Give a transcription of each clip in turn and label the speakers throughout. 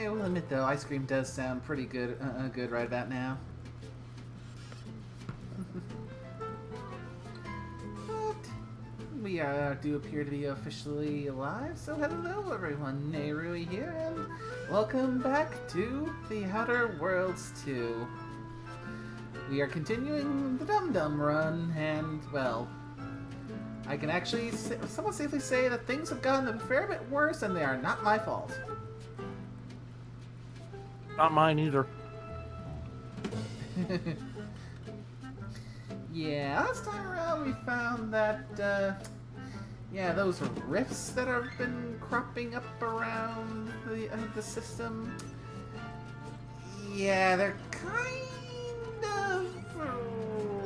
Speaker 1: I will admit though, ice cream does sound pretty good. Good right about now. But we do appear to be officially alive. So hello everyone, Neirui here, and welcome back to The Outer Worlds 2. We are continuing the Dum Dum run, and well, I can actually somewhat safely say that things have gotten a fair bit worse, and they are not my fault.
Speaker 2: Not mine either.
Speaker 1: Yeah, last time around we found that, yeah, those rifts that have been cropping up around the system. Yeah, they're kind of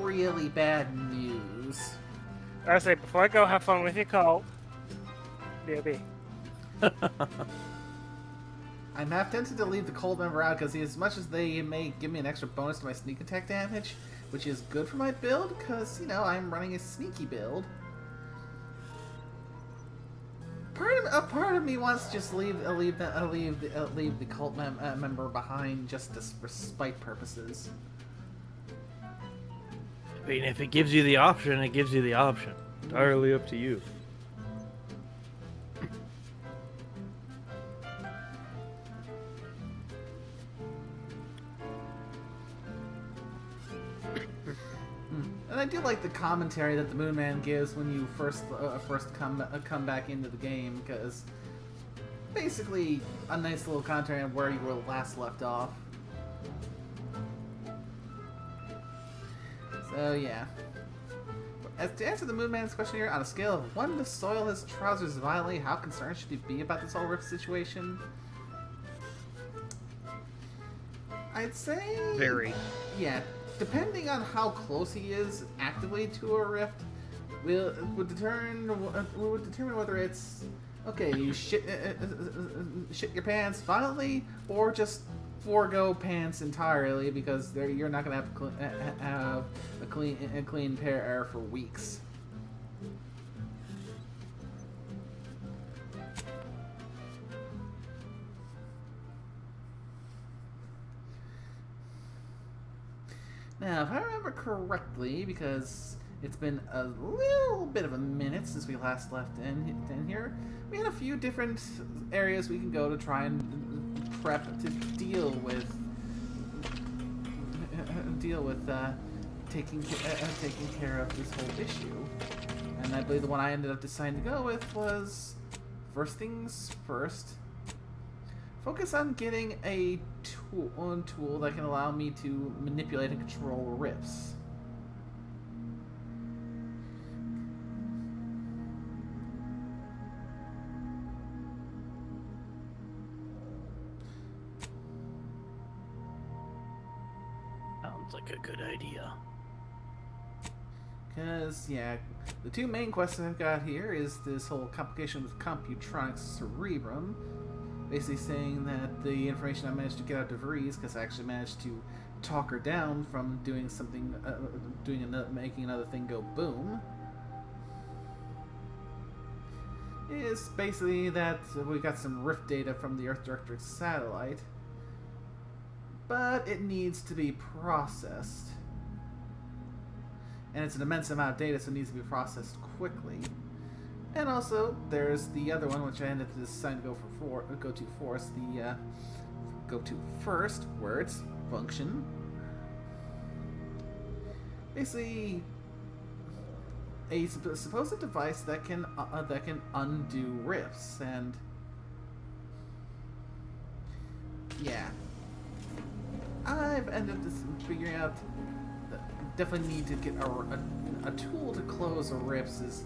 Speaker 1: really bad news.
Speaker 3: I say, before I go, have fun with your call. B.O.B.
Speaker 1: I'm half tempted to leave the cold member out because as much as they may give me an extra bonus to my sneak attack damage, which is good for my build because, you know, I'm running a sneaky build. A part of me wants to just leave the cult member behind just for spite purposes.
Speaker 2: I mean, if it gives you the option, it gives you the option. Entirely up to you.
Speaker 1: And I do like the commentary that the Moon Man gives when you first come back into the game, because basically a nice little commentary on where you were last left off. So yeah. As to answer the Moon Man's question here, on a scale of 1 to soil his trousers violently, how concerned should he be about this whole rift situation? I'd say...
Speaker 3: Very.
Speaker 1: Yeah, depending on how close he is actively to a rift, would determine whether it's okay. You shit your pants violently, or just forego pants entirely because you're not gonna have a clean pair of air for weeks. Now, if I remember correctly, because it's been a little bit of a minute since we last left in here, we had a few different areas we can go to try and prep to deal with taking care of this whole issue. And I believe the one I ended up deciding to go with was, first things first, focus on getting a tool that can allow me to manipulate and control rifts.
Speaker 2: Sounds like a good idea.
Speaker 1: Because, yeah, the two main questions I've got here is this whole complication with Computronics Cerebrum, basically saying that the information I managed to get out of DeVries, because I actually managed to talk her down from doing something, making another thing go boom, is basically that we got some rift data from the Earth Directorate satellite, but it needs to be processed. And it's an immense amount of data, so it needs to be processed quickly. And also, there's the other one, which I ended up deciding to go to first, where it's function. Basically, a supposed device that can undo rifts, and yeah, I've ended up figuring out that definitely need to get a tool to close rifts is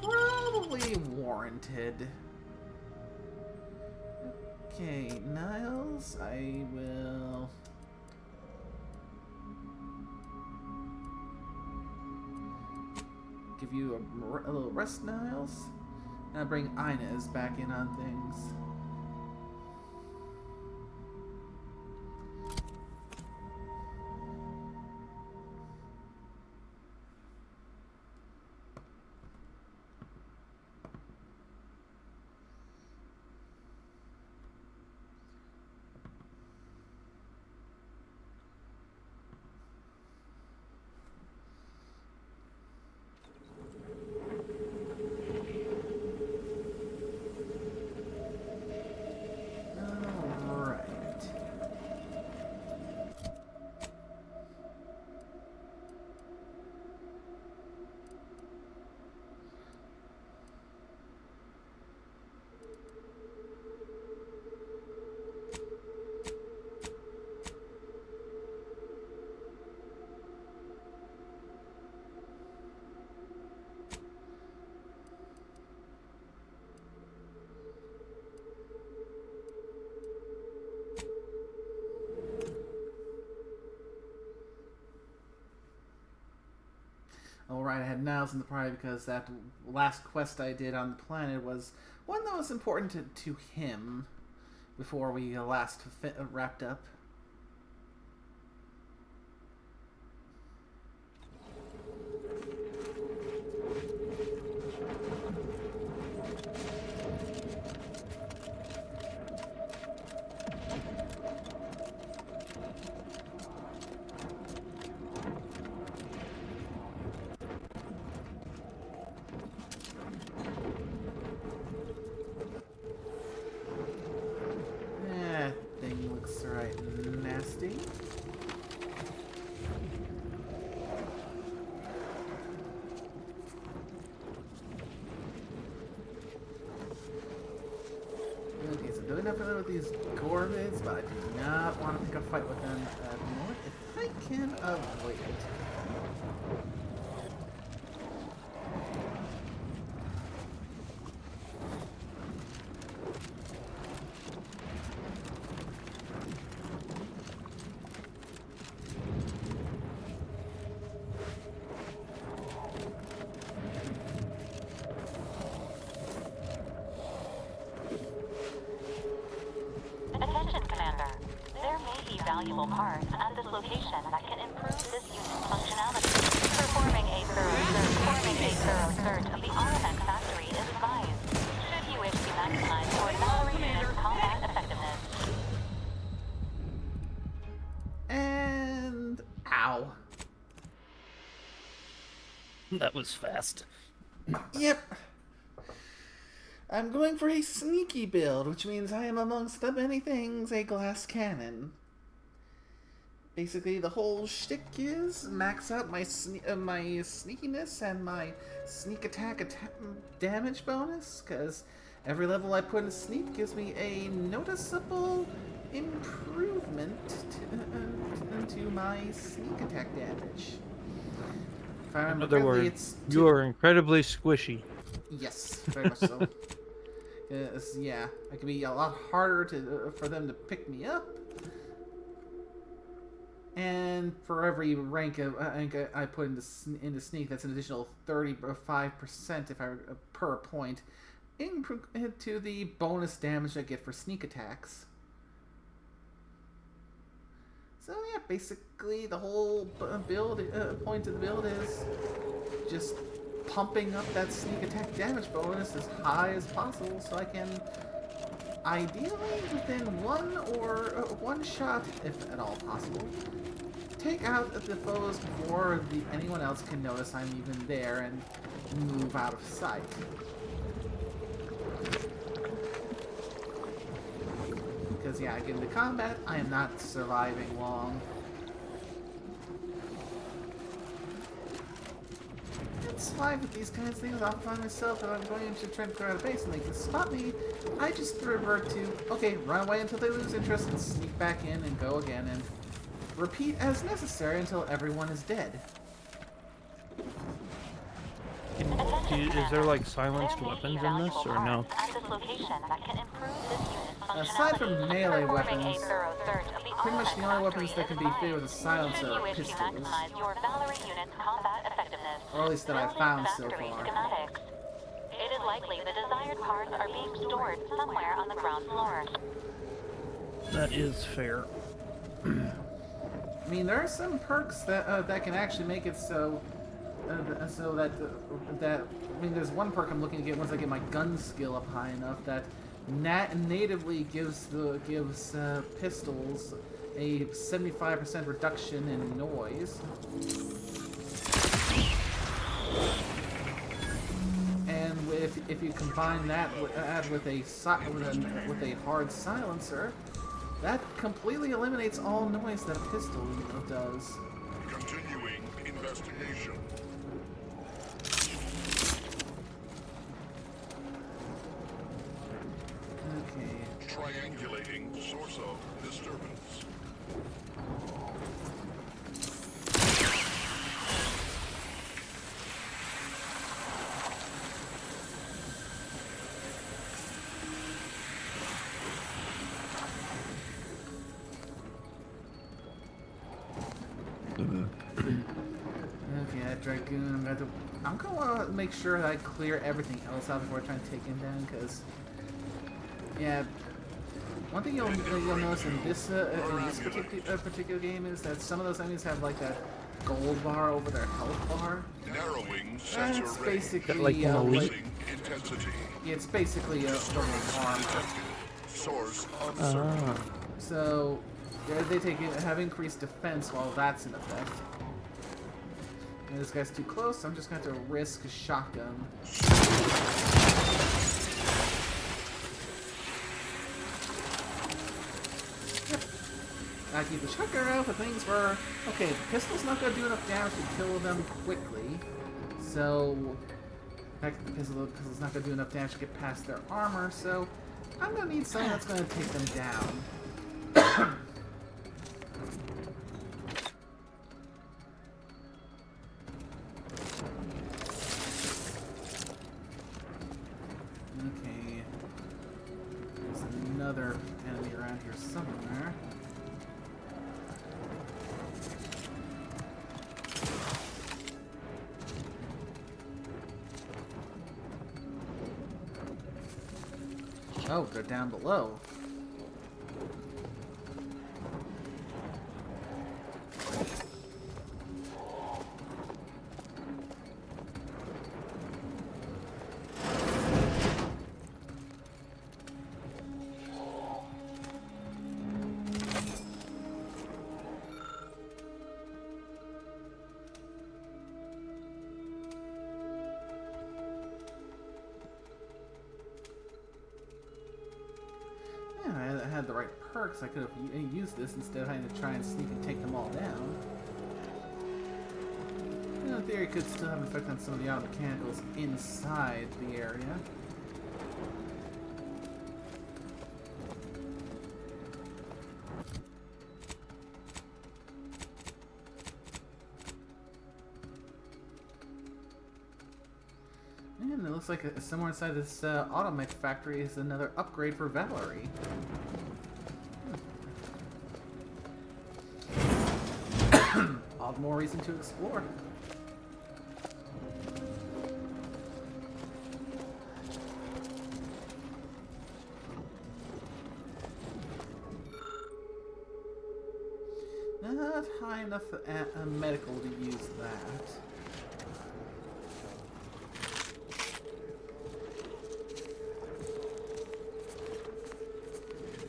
Speaker 1: probably warranted. Okay, Niles, I will give you a little rest, Niles, and I'll bring Inez back in on things. I had nails in the pride because that last quest I did on the planet was one that was important to him before we last wrapped up. That thing looks right nasty. Okay, so doing nothing with these Gorvids, but I do not want to pick a fight with them anymore if I can avoid it.
Speaker 4: Attention, Commander. There may be valuable parts at this location that can improve this unit's functionality. Performing a thorough search of the RMX factory is advised, should you wish to maximize your Valkyrie unit's combat effectiveness.
Speaker 1: And ow.
Speaker 2: That was fast.
Speaker 1: Yep. I'm going for a sneaky build, which means I am amongst the many things a glass cannon. Basically, the whole shtick is max out my my sneakiness and my sneak attack damage bonus, because every level I put in sneak gives me a noticeable improvement to my sneak attack damage. If I
Speaker 2: In
Speaker 1: remember
Speaker 2: other
Speaker 1: correctly,
Speaker 2: words,
Speaker 1: it's
Speaker 2: you are incredibly squishy.
Speaker 1: Yes, very much so. Yeah, it can be a lot harder for them to pick me up. And for every rank I put into sneak, that's an additional 35% if I per point into the bonus damage I get for sneak attacks. So yeah, basically the whole build point of the build is just pumping up that sneak attack damage bonus as high as possible, so I can ideally within one shot, if at all possible, take out the foes before anyone else can notice I'm even there and move out of sight. Because yeah, I get into combat, I am not surviving long. It's fine with these kinds of things. I'll find myself if I'm going into trying to clear out a base and they can spot me. I just revert to, okay, run away until they lose interest and sneak back in and go again and repeat as necessary until everyone is dead.
Speaker 2: Is there like silenced weapons in this or no?
Speaker 1: Aside from melee weapons, pretty much the only weapons that can be fitted with a silencer are pistols. Or at least that I've found so far.
Speaker 4: It is likely the desired parts are being stored somewhere on the ground floor.
Speaker 2: That is fair.
Speaker 1: I mean, there are some perks that can actually make it so that I mean, there's one perk I'm looking to get once I get my gun skill up high enough that natively gives pistols a 75% reduction in noise. And if you combine that with a hard silencer, that completely eliminates all noise that a pistol does.
Speaker 5: Continuing investigation.
Speaker 1: Okay.
Speaker 5: Triangulating source of disturbance.
Speaker 1: Okay, that Dragoon. I'm gonna want to make sure that I clear everything else out before I try and take him down, because yeah, one thing you'll notice in this particular game is that some of those enemies have like that gold bar over their health bar.
Speaker 5: Narrowing sensor
Speaker 1: That's
Speaker 5: range.
Speaker 1: basically
Speaker 2: Like an elite?
Speaker 5: Intensity.
Speaker 1: yeah, it's basically a double arm.
Speaker 5: Source uncertain.
Speaker 1: So they have increased defense while that's in effect. And this guy's too close, so I'm just going to have to risk a shotgun. Yep. I keep the shotgun out for things where, okay, the pistol's not going to do enough damage to kill them quickly, so the pistol's not going to do enough damage to get past their armor, so I'm going to need something that's going to take them down. Okay. There's another enemy around here somewhere. Oh, they're down below. Yeah, I had the right perks. I could have used this instead of having to try and sneak and take them all down. In theory, it could still have an effect on some of the auto mechanicals inside the area. And it looks like somewhere inside this automech factory is another upgrade for Valerie. All the more reason to explore. Not high enough medical to use that.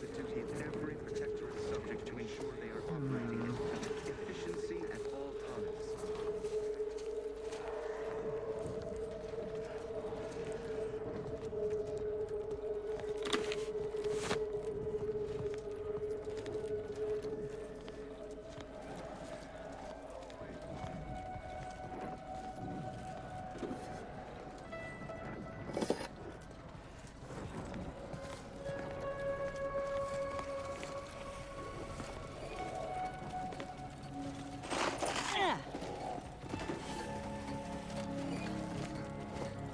Speaker 6: The duty of every protectorate subject to ensure they are operating at peak efficiency at all times.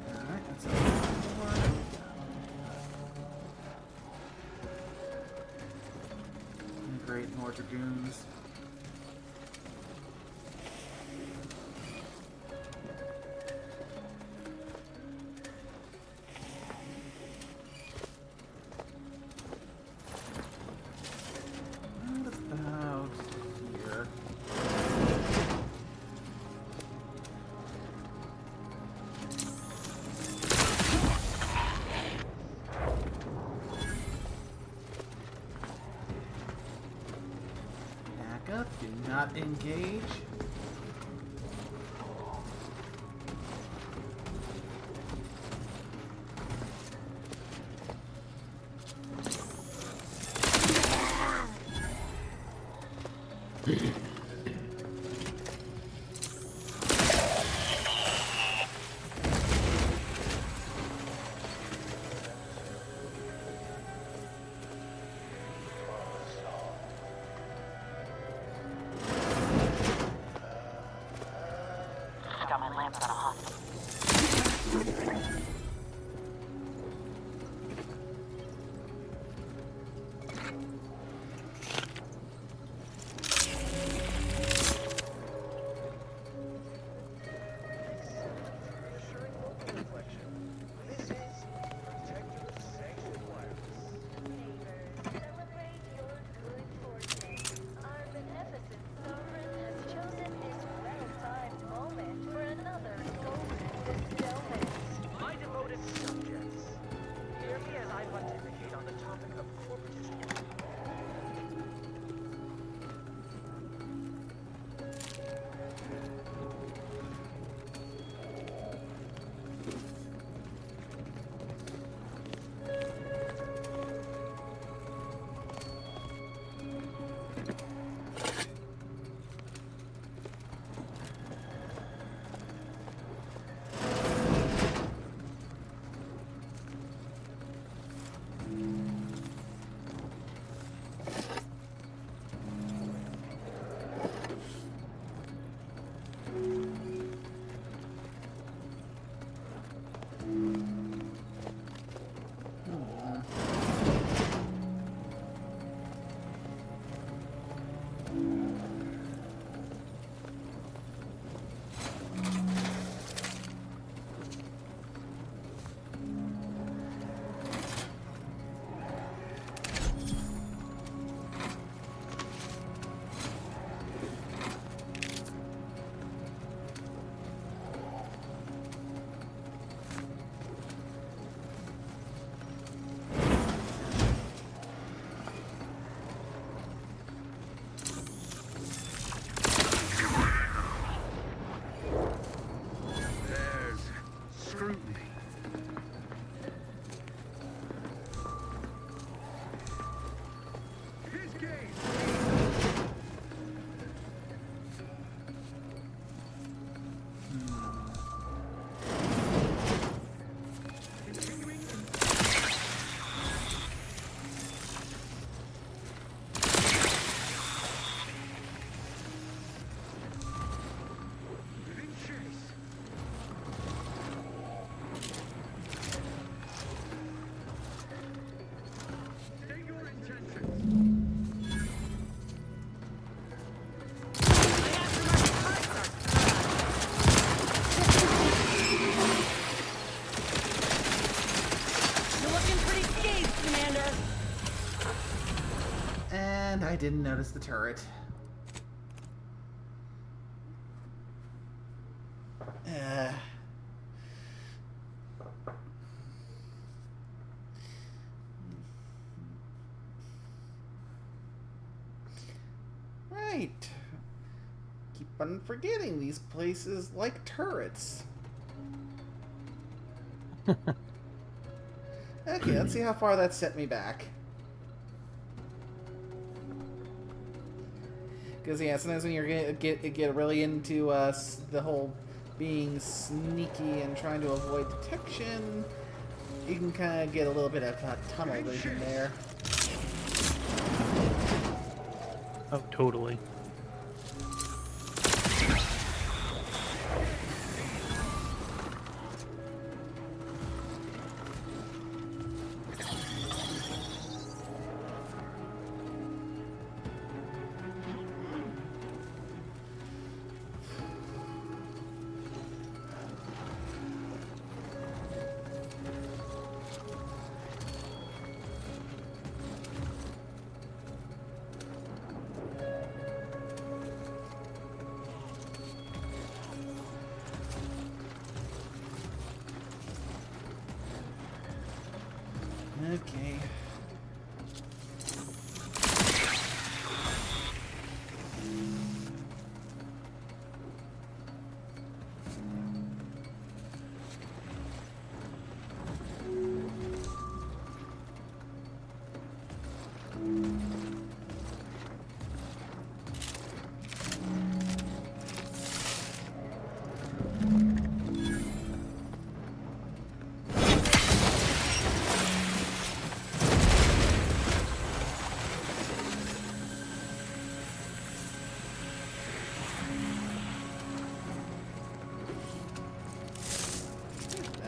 Speaker 1: Alright, that's a one. Great, more dragoons. What about here? Back up, do not engage.
Speaker 4: Got my lamp on a hostage.
Speaker 1: And I didn't notice the turret. Right. Keep on forgetting these places like turrets. Okay, let's see how far that set me back. Because yeah, sometimes when you're get really into the whole being sneaky and trying to avoid detection, you can kind of get a little bit of tunnel vision there.
Speaker 2: Oh, totally.
Speaker 1: Okay.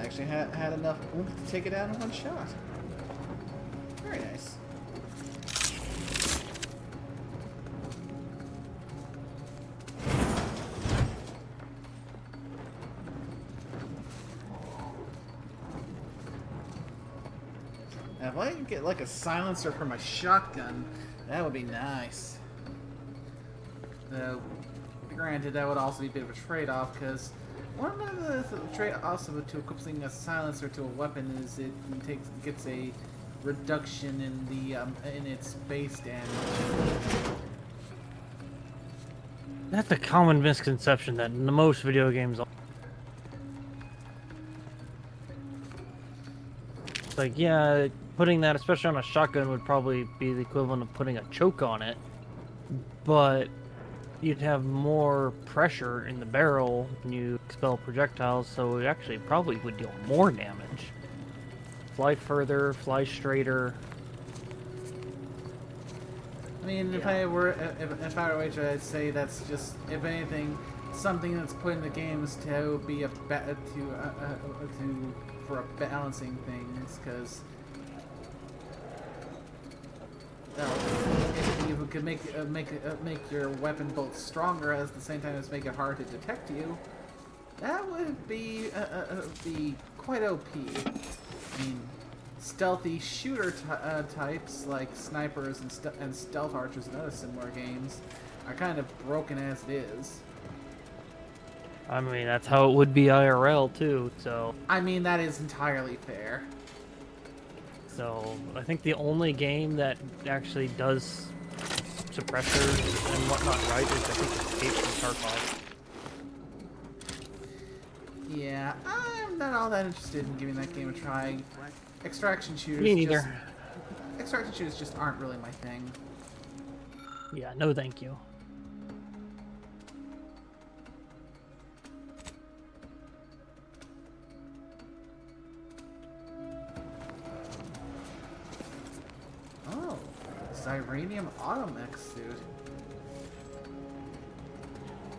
Speaker 1: Actually had enough oomph to take it out in one shot. Very nice. Now, if I could get like a silencer for my shotgun, that would be nice. Though, granted, that would also be a bit of a trade-off because one of the trade-offs to equipping a silencer to a weapon is it gets a reduction in the in its base damage.
Speaker 2: That's a common misconception that in most video games. It's like, yeah, putting that, especially on a shotgun, would probably be the equivalent of putting a choke on it, but you'd have more pressure in the barrel when you expel projectiles, so it actually probably would deal more damage. Fly further, fly straighter.
Speaker 1: I mean, if I were Witcher, I'd say that's just, if anything, something that's put in the games to be a for balancing things, because if you could make your weapon bolt stronger at the same time as make it hard to detect you, that would be quite OP. I mean, stealthy shooter types like snipers and stealth archers and other similar games are kind of broken as it is.
Speaker 2: I mean, that's how it would be IRL too, so...
Speaker 1: I mean, that is entirely fair.
Speaker 2: So, I think the only game that actually does suppressors and whatnot right is, I think, Escape from Tarkov.
Speaker 1: Yeah, I'm not all that interested in giving that game a try. Extraction shooters
Speaker 2: Me neither.
Speaker 1: Extraction shooters just aren't really my thing.
Speaker 2: Yeah, no thank you.
Speaker 1: Oh, Xyranium Automech suit.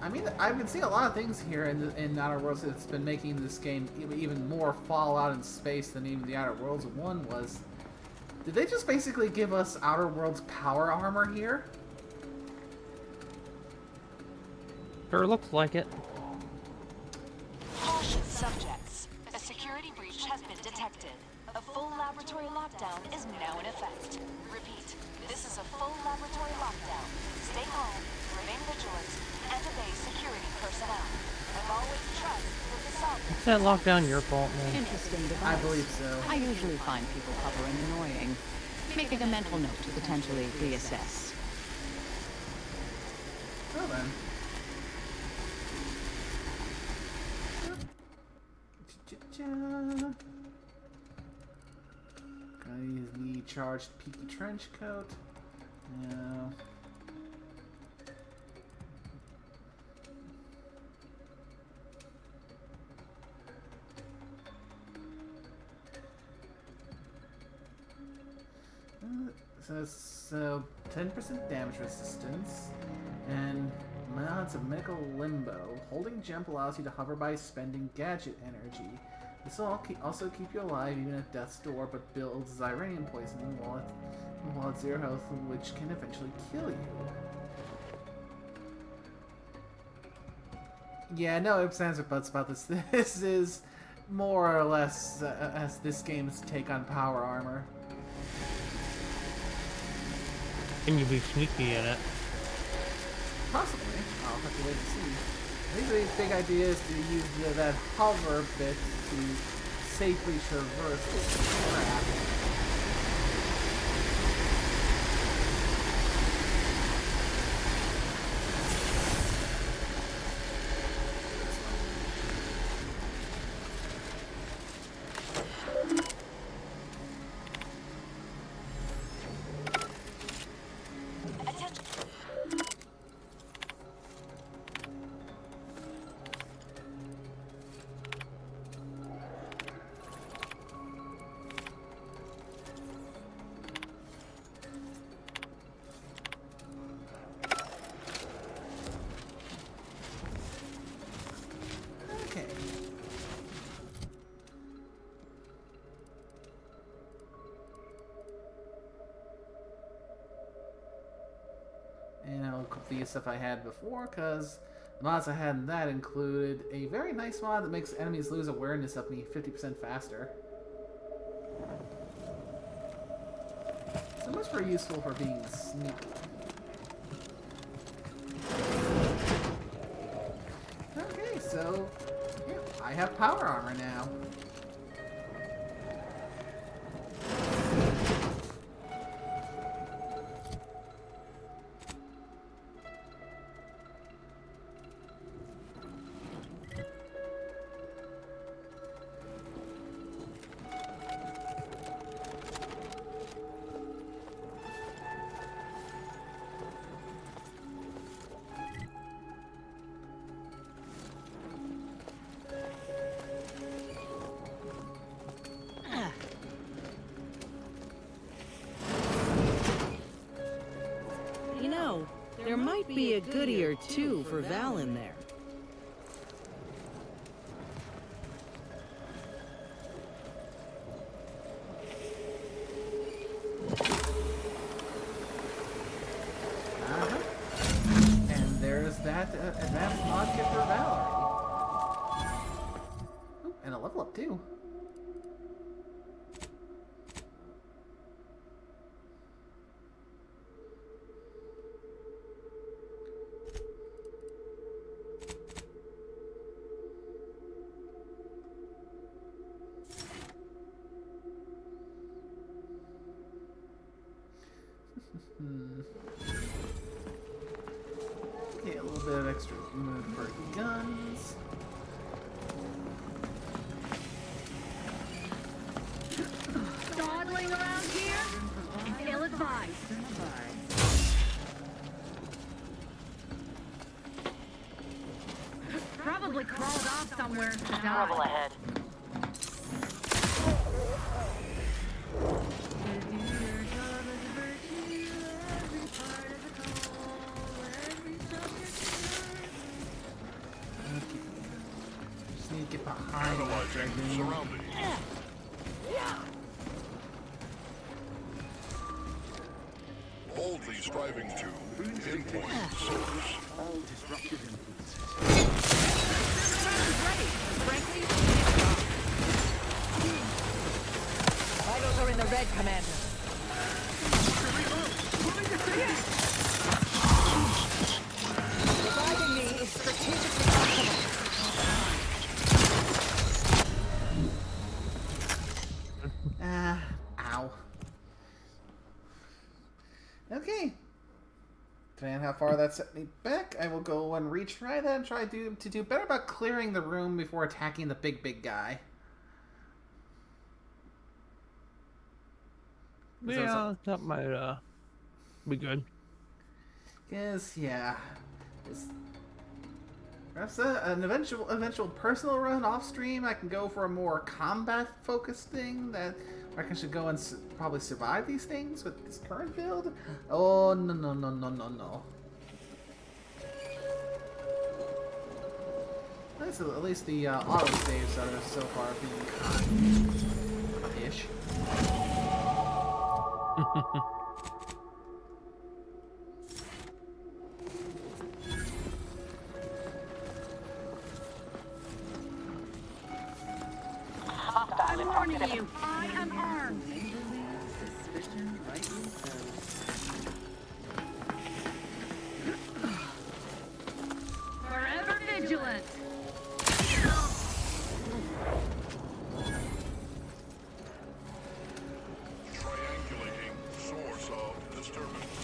Speaker 1: I mean, I've been seeing a lot of things here in Outer Worlds that's been making this game even more Fallout in space than even the Outer Worlds 1 was. Did they just basically give us Outer Worlds power armor here?
Speaker 2: Sure looks like it.
Speaker 7: Caution subjects. A security breach has been detected. A full laboratory lockdown is now in effect. Repeat, this is a full laboratory
Speaker 2: that lockdown your fault, man?
Speaker 8: Interesting device.
Speaker 1: I believe so.
Speaker 8: I usually find people hovering annoying. Making a mental note to potentially reassess.
Speaker 1: Well then. Cha-cha-cha. Gonna use the charged peaky trench coat. No. So 10% damage resistance, and mounts of medical limbo. Holding jump allows you to hover by spending gadget energy. This will also keep you alive even at death's door, but builds Zyranium poisoning while at 0 health, which can eventually kill you. Yeah, no ifs, ands, or buts about this. This is more or less as this game's take on power armor.
Speaker 2: Can you be sneaky in it?
Speaker 1: Possibly. I'll have to wait and see. I think the big idea is to use that hover bit to safely traverse this crap. Okay. And I'll complete the stuff I had before, because the mods I had in that included a very nice mod that makes enemies lose awareness of me 50% faster. So much more useful for being sneaky. Okay, so yeah, I have power armor now.
Speaker 9: You know, there might be a goodie or two for Val in there.
Speaker 1: And there's that advanced mod kit for Valerie. Ooh, and a level up too. Okay, a little bit of extra move for guns.
Speaker 10: Dawdling around here? Ill advised. Probably crawled off somewhere to die.
Speaker 4: Trouble ahead.
Speaker 1: Just need to get behind that dragoon.
Speaker 5: Surrounding. Boldly striving to pinpoint source.
Speaker 6: All disruptive influences.
Speaker 8: Frankly, vitals are in the red, Commander. Reviving me is strategically optimal.
Speaker 1: Okay. Depending on how far that set me back, I will go and retry that and try to do better about clearing the room before attacking the big guy.
Speaker 2: Yeah, that might be good.
Speaker 1: Yes, yeah. Perhaps an eventual personal run off stream. I can go for a more combat focused thing that I can should go and probably survive these things with this current build. Oh no. At least the auto saves are so far being ish.
Speaker 10: I'm warning you. I am armed. Forever vigilant.
Speaker 5: Triangulating source of disturbance.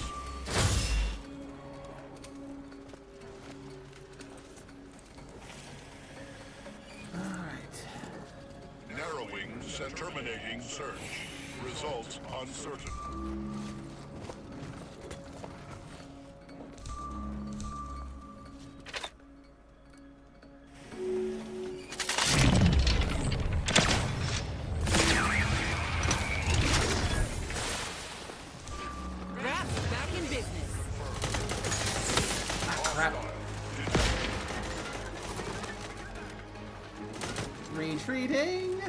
Speaker 1: Alright.
Speaker 5: Narrowing and terminating search. Results uncertain.
Speaker 9: Raps back in business.
Speaker 1: Crap. Retreating.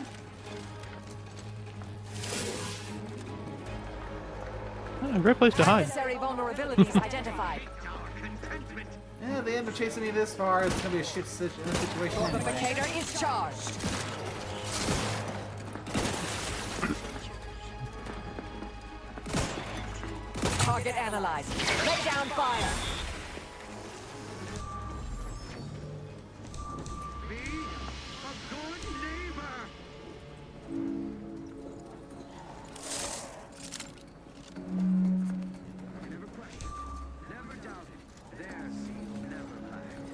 Speaker 2: Oh, great place to hide.
Speaker 7: Necessary vulnerabilities identified.
Speaker 1: Yeah, they end up chasing me this far. It's gonna be a shit situation anyway.
Speaker 7: Fortificator is charged. Target analyzed. Lay down fire.
Speaker 6: Be a good neighbor. Never question, never doubt it. Their seed never lied.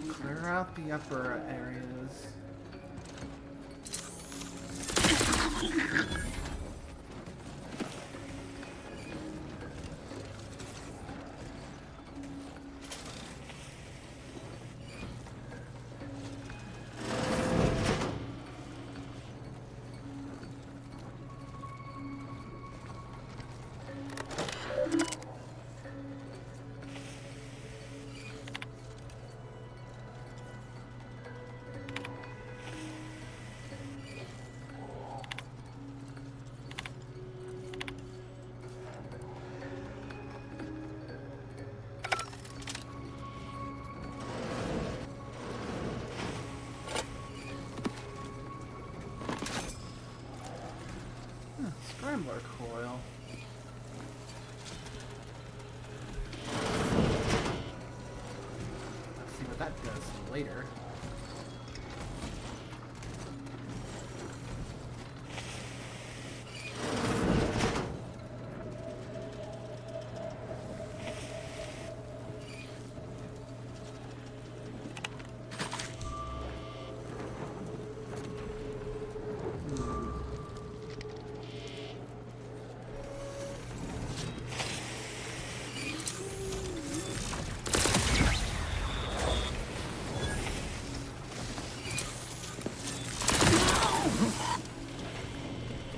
Speaker 1: Clear out the upper areas. Scrambler coil. Let's see what that does later.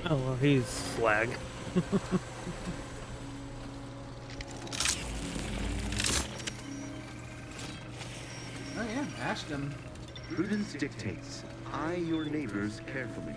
Speaker 2: Oh, well, he's slag.
Speaker 1: Oh yeah, Ashton.
Speaker 6: Prudence dictates. Eye your neighbors carefully.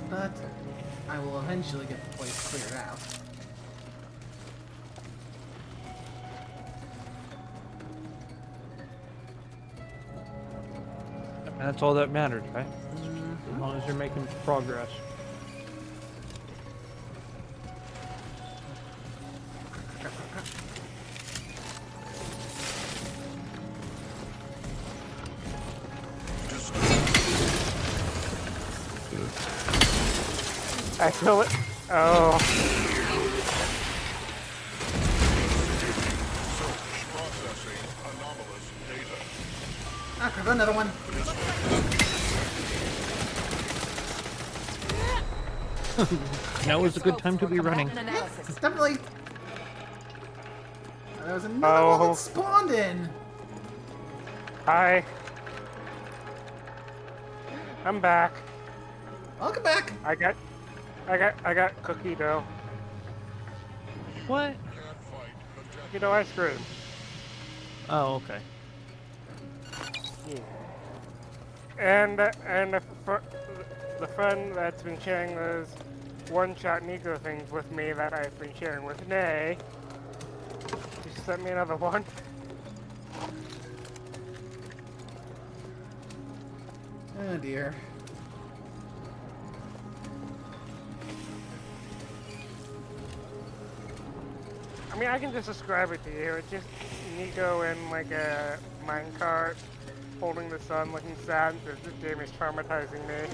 Speaker 1: but I will eventually get the place cleared out.
Speaker 2: And that's all that matters, right? As long as you're making progress.
Speaker 3: I feel it. Oh.
Speaker 5: Processing anomalous data.
Speaker 1: Ah, crap, another one.
Speaker 2: Now is a good time to be running.
Speaker 1: Yes, definitely. There was another one that spawned in.
Speaker 3: Hi. I'm back.
Speaker 1: Welcome back.
Speaker 3: I got cookie dough.
Speaker 2: What?
Speaker 3: Cookie dough ice cream.
Speaker 2: Oh, okay.
Speaker 3: Yeah. And the friend that's been sharing those one-shot Nico things with me that I've been sharing with Nay, she sent me another one.
Speaker 1: Oh dear.
Speaker 3: I mean, I can just describe it to you. It's just Nico in like a minecart, holding the sun, looking sad. This game is traumatizing me.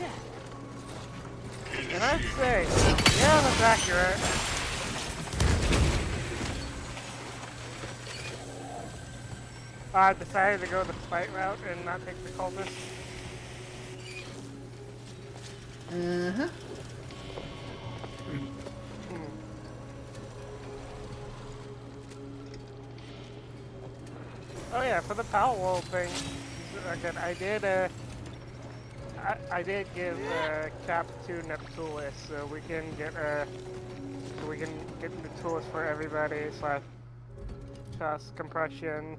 Speaker 3: And I'd say, yeah, that's accurate. I decided to go the fight route and not take the cultist.
Speaker 1: Uh-huh.
Speaker 3: Oh yeah, for the Power World thing, again, I did give Cap to Neptulis, so we can get the tools for everybody / trust compression.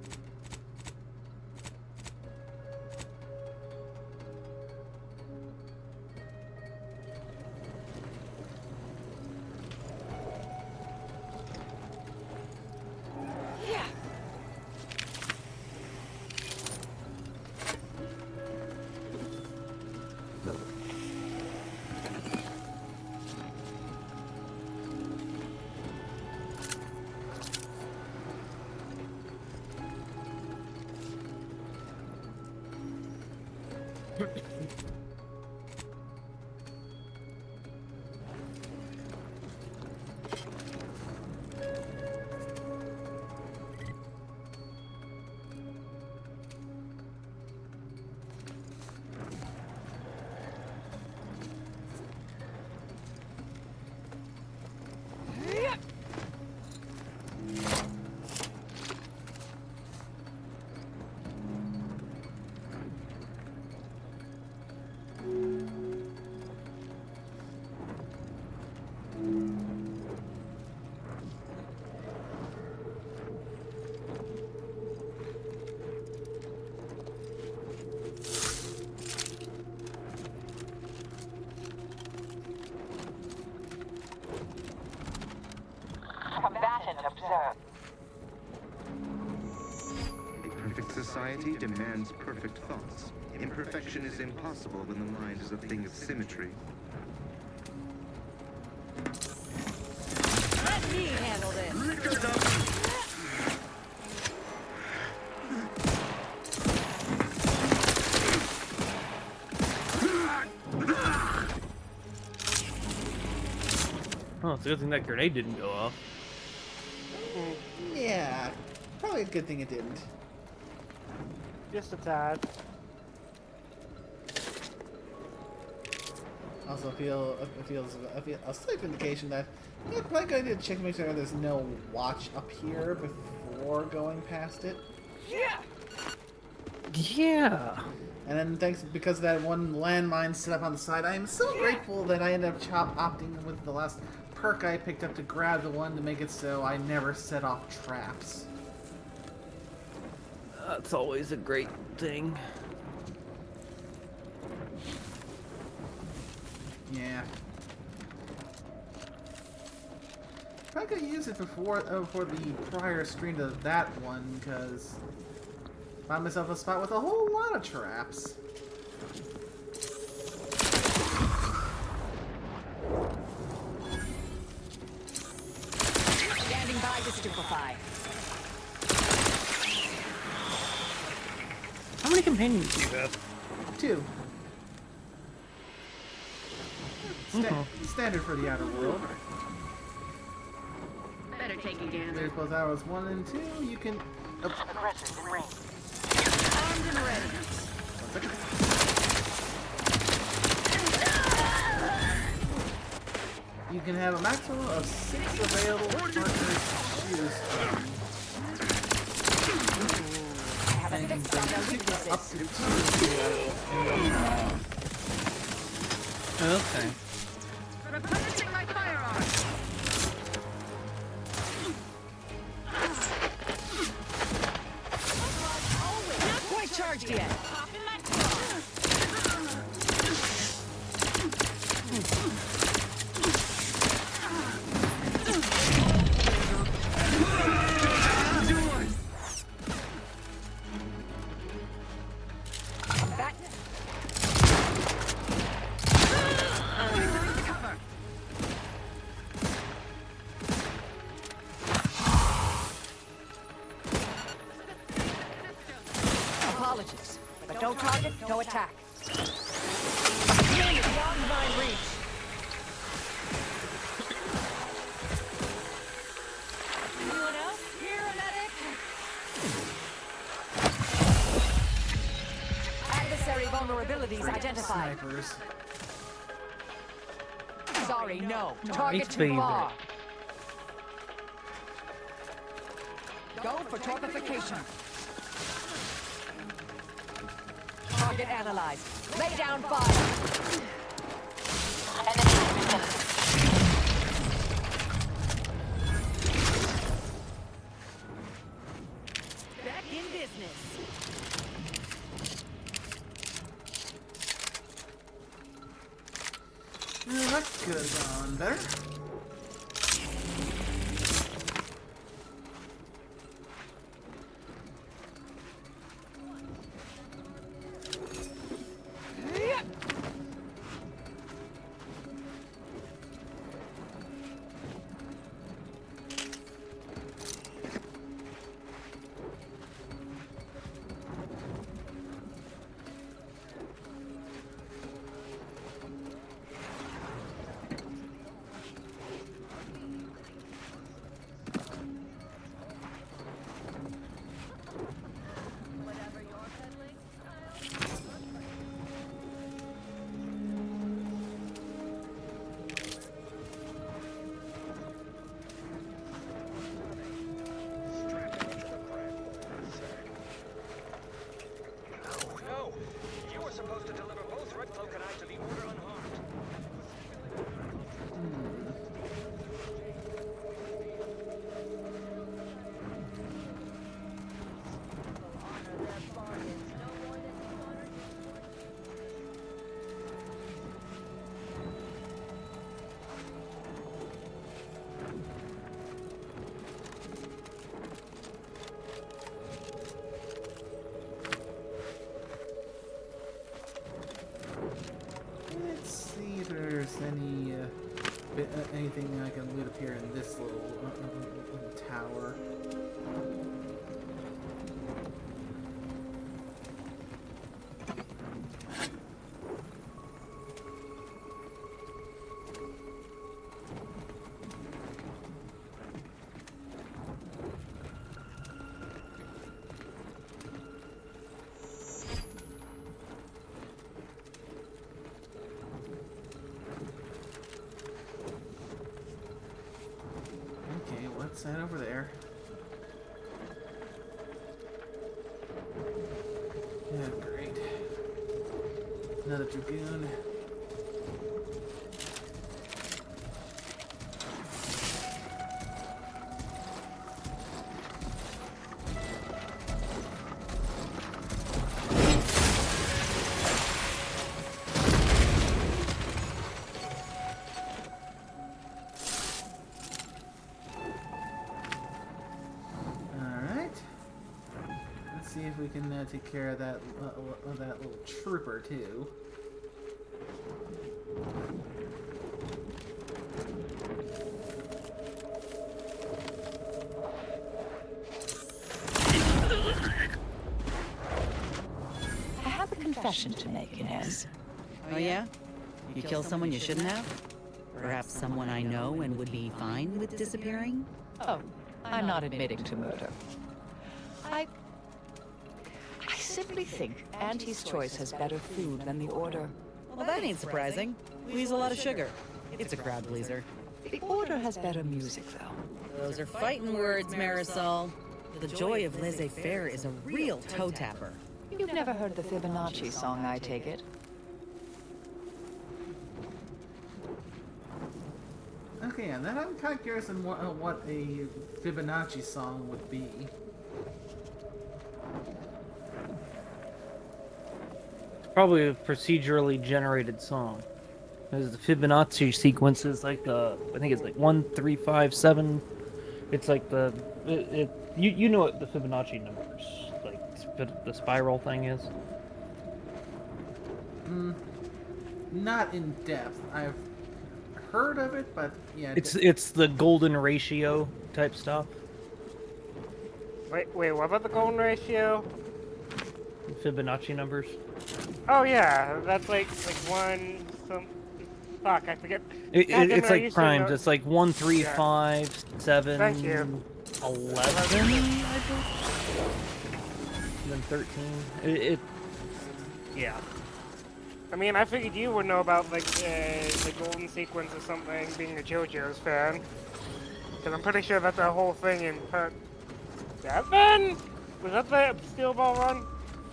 Speaker 10: Combatant observed.
Speaker 6: A perfect society demands perfect thoughts. Imperfection is impossible when the mind is a thing of symmetry.
Speaker 9: Let me handle this.
Speaker 2: Oh, it's a good thing that grenade didn't go off.
Speaker 1: Yeah, probably a good thing it didn't.
Speaker 3: Just a tad.
Speaker 1: Also feel a slight indication that yeah, probably going to check to make sure there's no watch up here before going past it.
Speaker 2: Yeah.
Speaker 1: And then because of that one landmine set up on the side, I am so grateful that I ended up opting with the last perk I picked up to grab the one to make it so I never set off traps.
Speaker 2: That's always a great thing.
Speaker 1: Yeah. Probably could use it before for the prior screen to that one, because found myself a spot with a whole lot of traps.
Speaker 8: Standing by to stupefy.
Speaker 2: How many companions do you have?
Speaker 1: 2. Standard for the outer world.
Speaker 10: Better take a gander.
Speaker 1: There's both hours 1 and 2. You can.
Speaker 10: Aggressors in range.
Speaker 8: Armed and ready.
Speaker 1: You can have a maximum of 6 available partners to choose from. And you can bring up to 2 available.
Speaker 2: Okay.
Speaker 10: Replenishing my firearm.
Speaker 8: Not quite charged yet. Apologies, but no target, no attack. Beyond my reach. Anyone else here, medic? Adversary vulnerabilities identified.
Speaker 1: Snipers.
Speaker 8: Sorry, no. Target too
Speaker 2: favorite.
Speaker 8: far. Go for torpification. Target analyzed. Lay down fire. Back in business.
Speaker 1: That could have gone better.
Speaker 6: No! You were supposed to deliver both Red Cloak and I to the Order unharmed.
Speaker 1: Let's see if there's anything I can loot up here in this little tower. Okay, what's that over there? Yeah, great. Another Dragoon. see if we can take care of that little trooper too.
Speaker 8: I have a confession to make, Inez.
Speaker 9: Oh yeah? You killed someone you shouldn't have? Perhaps someone I know and would be fine with disappearing?
Speaker 8: Oh, I'm not admitting to murder. I simply think Auntie's Choice has better food than the Order.
Speaker 9: Well, that ain't surprising. We use a lot of sugar. It's a crowd pleaser.
Speaker 8: The Order has better music, though.
Speaker 9: Those are fighting words, Marisol. The joy of laissez-faire is a real toe tapper.
Speaker 8: You've never heard the Fibonacci song, I take it?
Speaker 1: Okay, and then I'm kind of curious on what a Fibonacci song would be.
Speaker 2: Probably a procedurally generated song. Because the Fibonacci sequence is like I think it's like 1, 3, 5, 7. It's like you know what the Fibonacci numbers, like the spiral thing is.
Speaker 1: Not in depth. I've heard of it, but yeah.
Speaker 2: It's the golden ratio type stuff.
Speaker 3: Wait, what about the golden ratio?
Speaker 2: Fibonacci numbers.
Speaker 3: Oh yeah, that's like one some. Fuck, I forget.
Speaker 2: It's like primes. It's like 1, 3,
Speaker 3: Yeah.
Speaker 2: 5, 7,
Speaker 3: Thank you.
Speaker 2: 11, I think. And then 13. Yeah.
Speaker 3: I mean, I figured you would know about like the golden sequence or something, being a JoJo's fan. Because I'm pretty sure that's the whole thing in part 7. Was that the Steel Ball Run?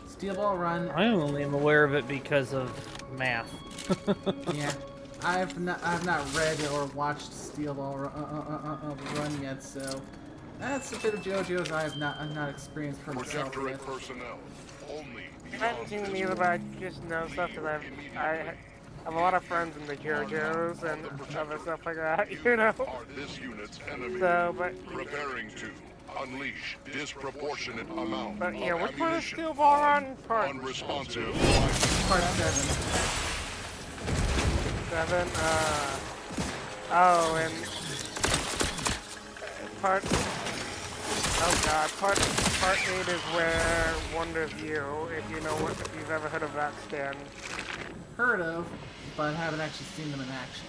Speaker 1: Steel Ball Run.
Speaker 2: I only am aware of it because of math.
Speaker 1: Yeah, I've not read or watched Steel Ball Run yet, so that's a bit of JoJo's I've not experienced for myself
Speaker 5: Protectorate
Speaker 1: yet.
Speaker 5: personnel. Only
Speaker 3: I haven't seen them either, but I just know stuff because I have a lot of friends in the JoJo's and other stuff like that, you know.
Speaker 5: are this unit's enemy.
Speaker 3: So, but
Speaker 5: Preparing to unleash disproportionate amount
Speaker 3: But yeah,
Speaker 5: of
Speaker 3: which one is
Speaker 5: ammunition
Speaker 3: Steel Ball Run? Part
Speaker 5: unresponsive.
Speaker 1: Part 7.
Speaker 3: 7. Oh, and part. Oh God, part 8 is where Wonder View. If you've ever heard of that stand.
Speaker 1: Heard of, but haven't actually seen them in action.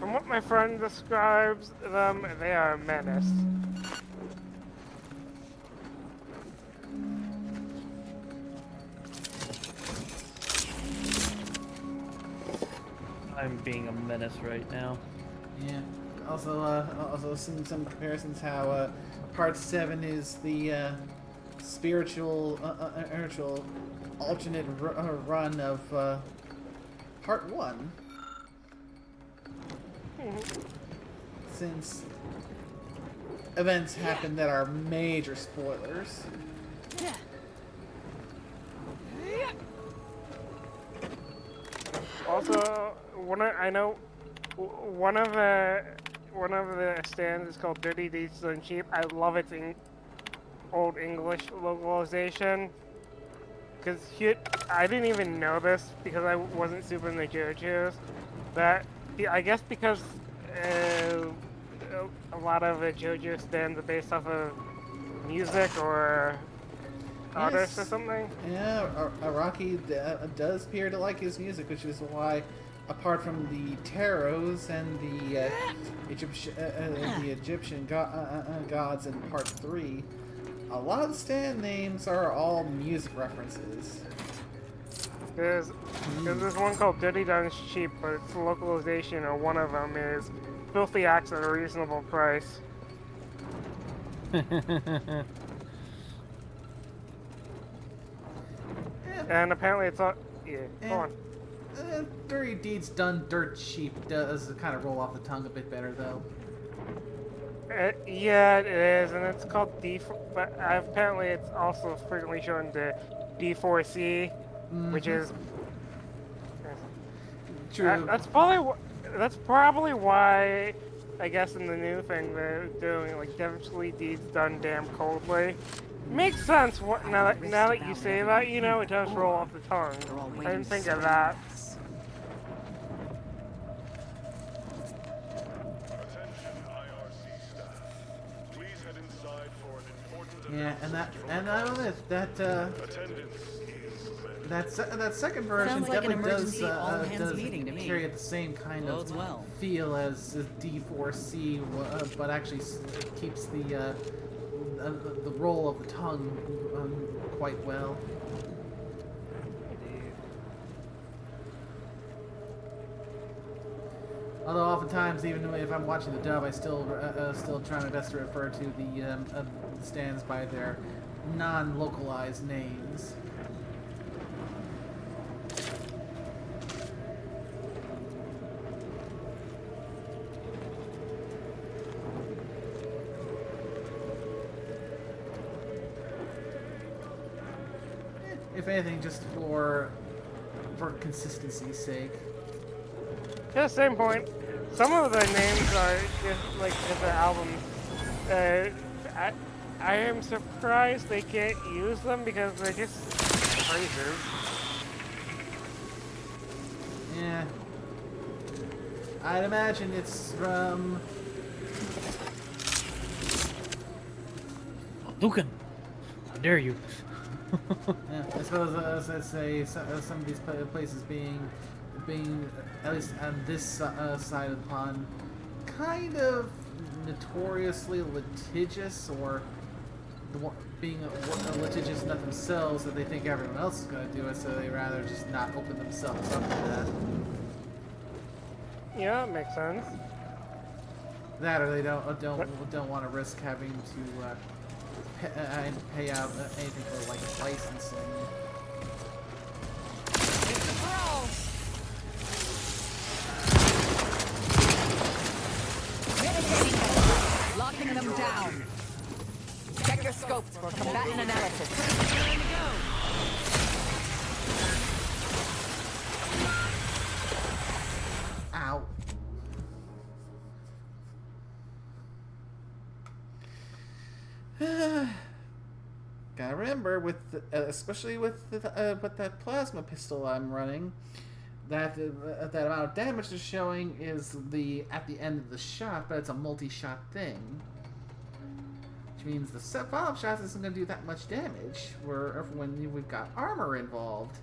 Speaker 3: From what my friend describes them, they are a menace.
Speaker 2: I'm being a menace right now.
Speaker 1: Yeah. Also seeing some comparisons how Part 7 is the spiritual alternate run of Part 1. Since events happen that are major spoilers.
Speaker 3: Also, one of the stands is called Dirty Deeds Done Cheap. I love its old English localization. Because I didn't even know this because I wasn't super in the JoJo's. That I guess because a lot of the JoJo stands are based off of music or artists or something.
Speaker 1: Yeah, Araki does appear to like his music, which is why, apart from the tarots and the Egyptian gods in Part 3, a lot of the stand names are all music references.
Speaker 3: There's one called Dirty Done Cheap, but its localization, or one of them, is Filthy Acts at a Reasonable Price. And apparently it's all... Yeah, go on.
Speaker 1: Dirty Deeds Done Dirt Cheap does kind of roll off the tongue a bit better, though.
Speaker 3: Yeah, it is, and it's called but apparently it's also frequently shown to D4C, which is...
Speaker 1: True.
Speaker 3: That's probably why I guess in the new thing they're doing, like devilishly deeds done damn coldly. Makes sense. Now that you say that, you know, it does roll off the tongue. I didn't think of that.
Speaker 1: Yeah, and I don't know that second version
Speaker 9: Sounds like an
Speaker 1: definitely does
Speaker 9: emergency all-hands meeting to me.
Speaker 1: carry the same kind
Speaker 9: Bodes
Speaker 1: of
Speaker 9: well.
Speaker 1: feel as D4C, but actually keeps the roll of the tongue quite well. Although oftentimes, even if I'm watching the dub, I still try my best to refer to the stands by their non-localized names. If anything, just for consistency's sake.
Speaker 3: Yeah, same point. Some of the names are just like different albums. I am surprised they can't use them because they're just phrases.
Speaker 1: Yeah. I'd imagine it's from...
Speaker 2: Lucan, how dare you?
Speaker 1: Yeah, I suppose let's say some of these places being at least on this side of the pond, kind of notoriously litigious, or being litigious enough themselves that they think everyone else is going to do it, so they rather just not open themselves up to that.
Speaker 3: Yeah, it makes sense.
Speaker 1: That, or they don't want to risk having to pay out anything for like licensing.
Speaker 8: Locking them down. Check your scopes for combatant analysis. Ready to go.
Speaker 1: Ow. Gotta remember, with especially with that plasma pistol I'm running, that amount of damage they're showing is at the end of the shot, but it's a multi-shot thing, which means the follow-up shots isn't going to do that much damage when we've got armor involved.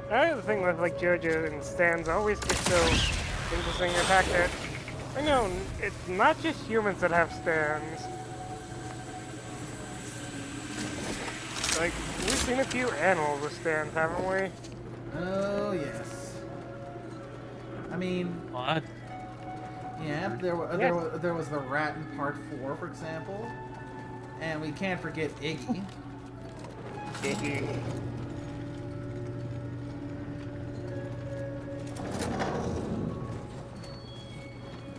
Speaker 3: The thing with like JoJo and stands always gets so interesting. The fact that I know it's not just humans that have stands. Like we've seen a few animals with stands, haven't we?
Speaker 1: Oh yes. I mean,
Speaker 2: What?
Speaker 1: yeah, there was the rat in Part 4, for example, and we can't forget Iggy.
Speaker 3: Iggy.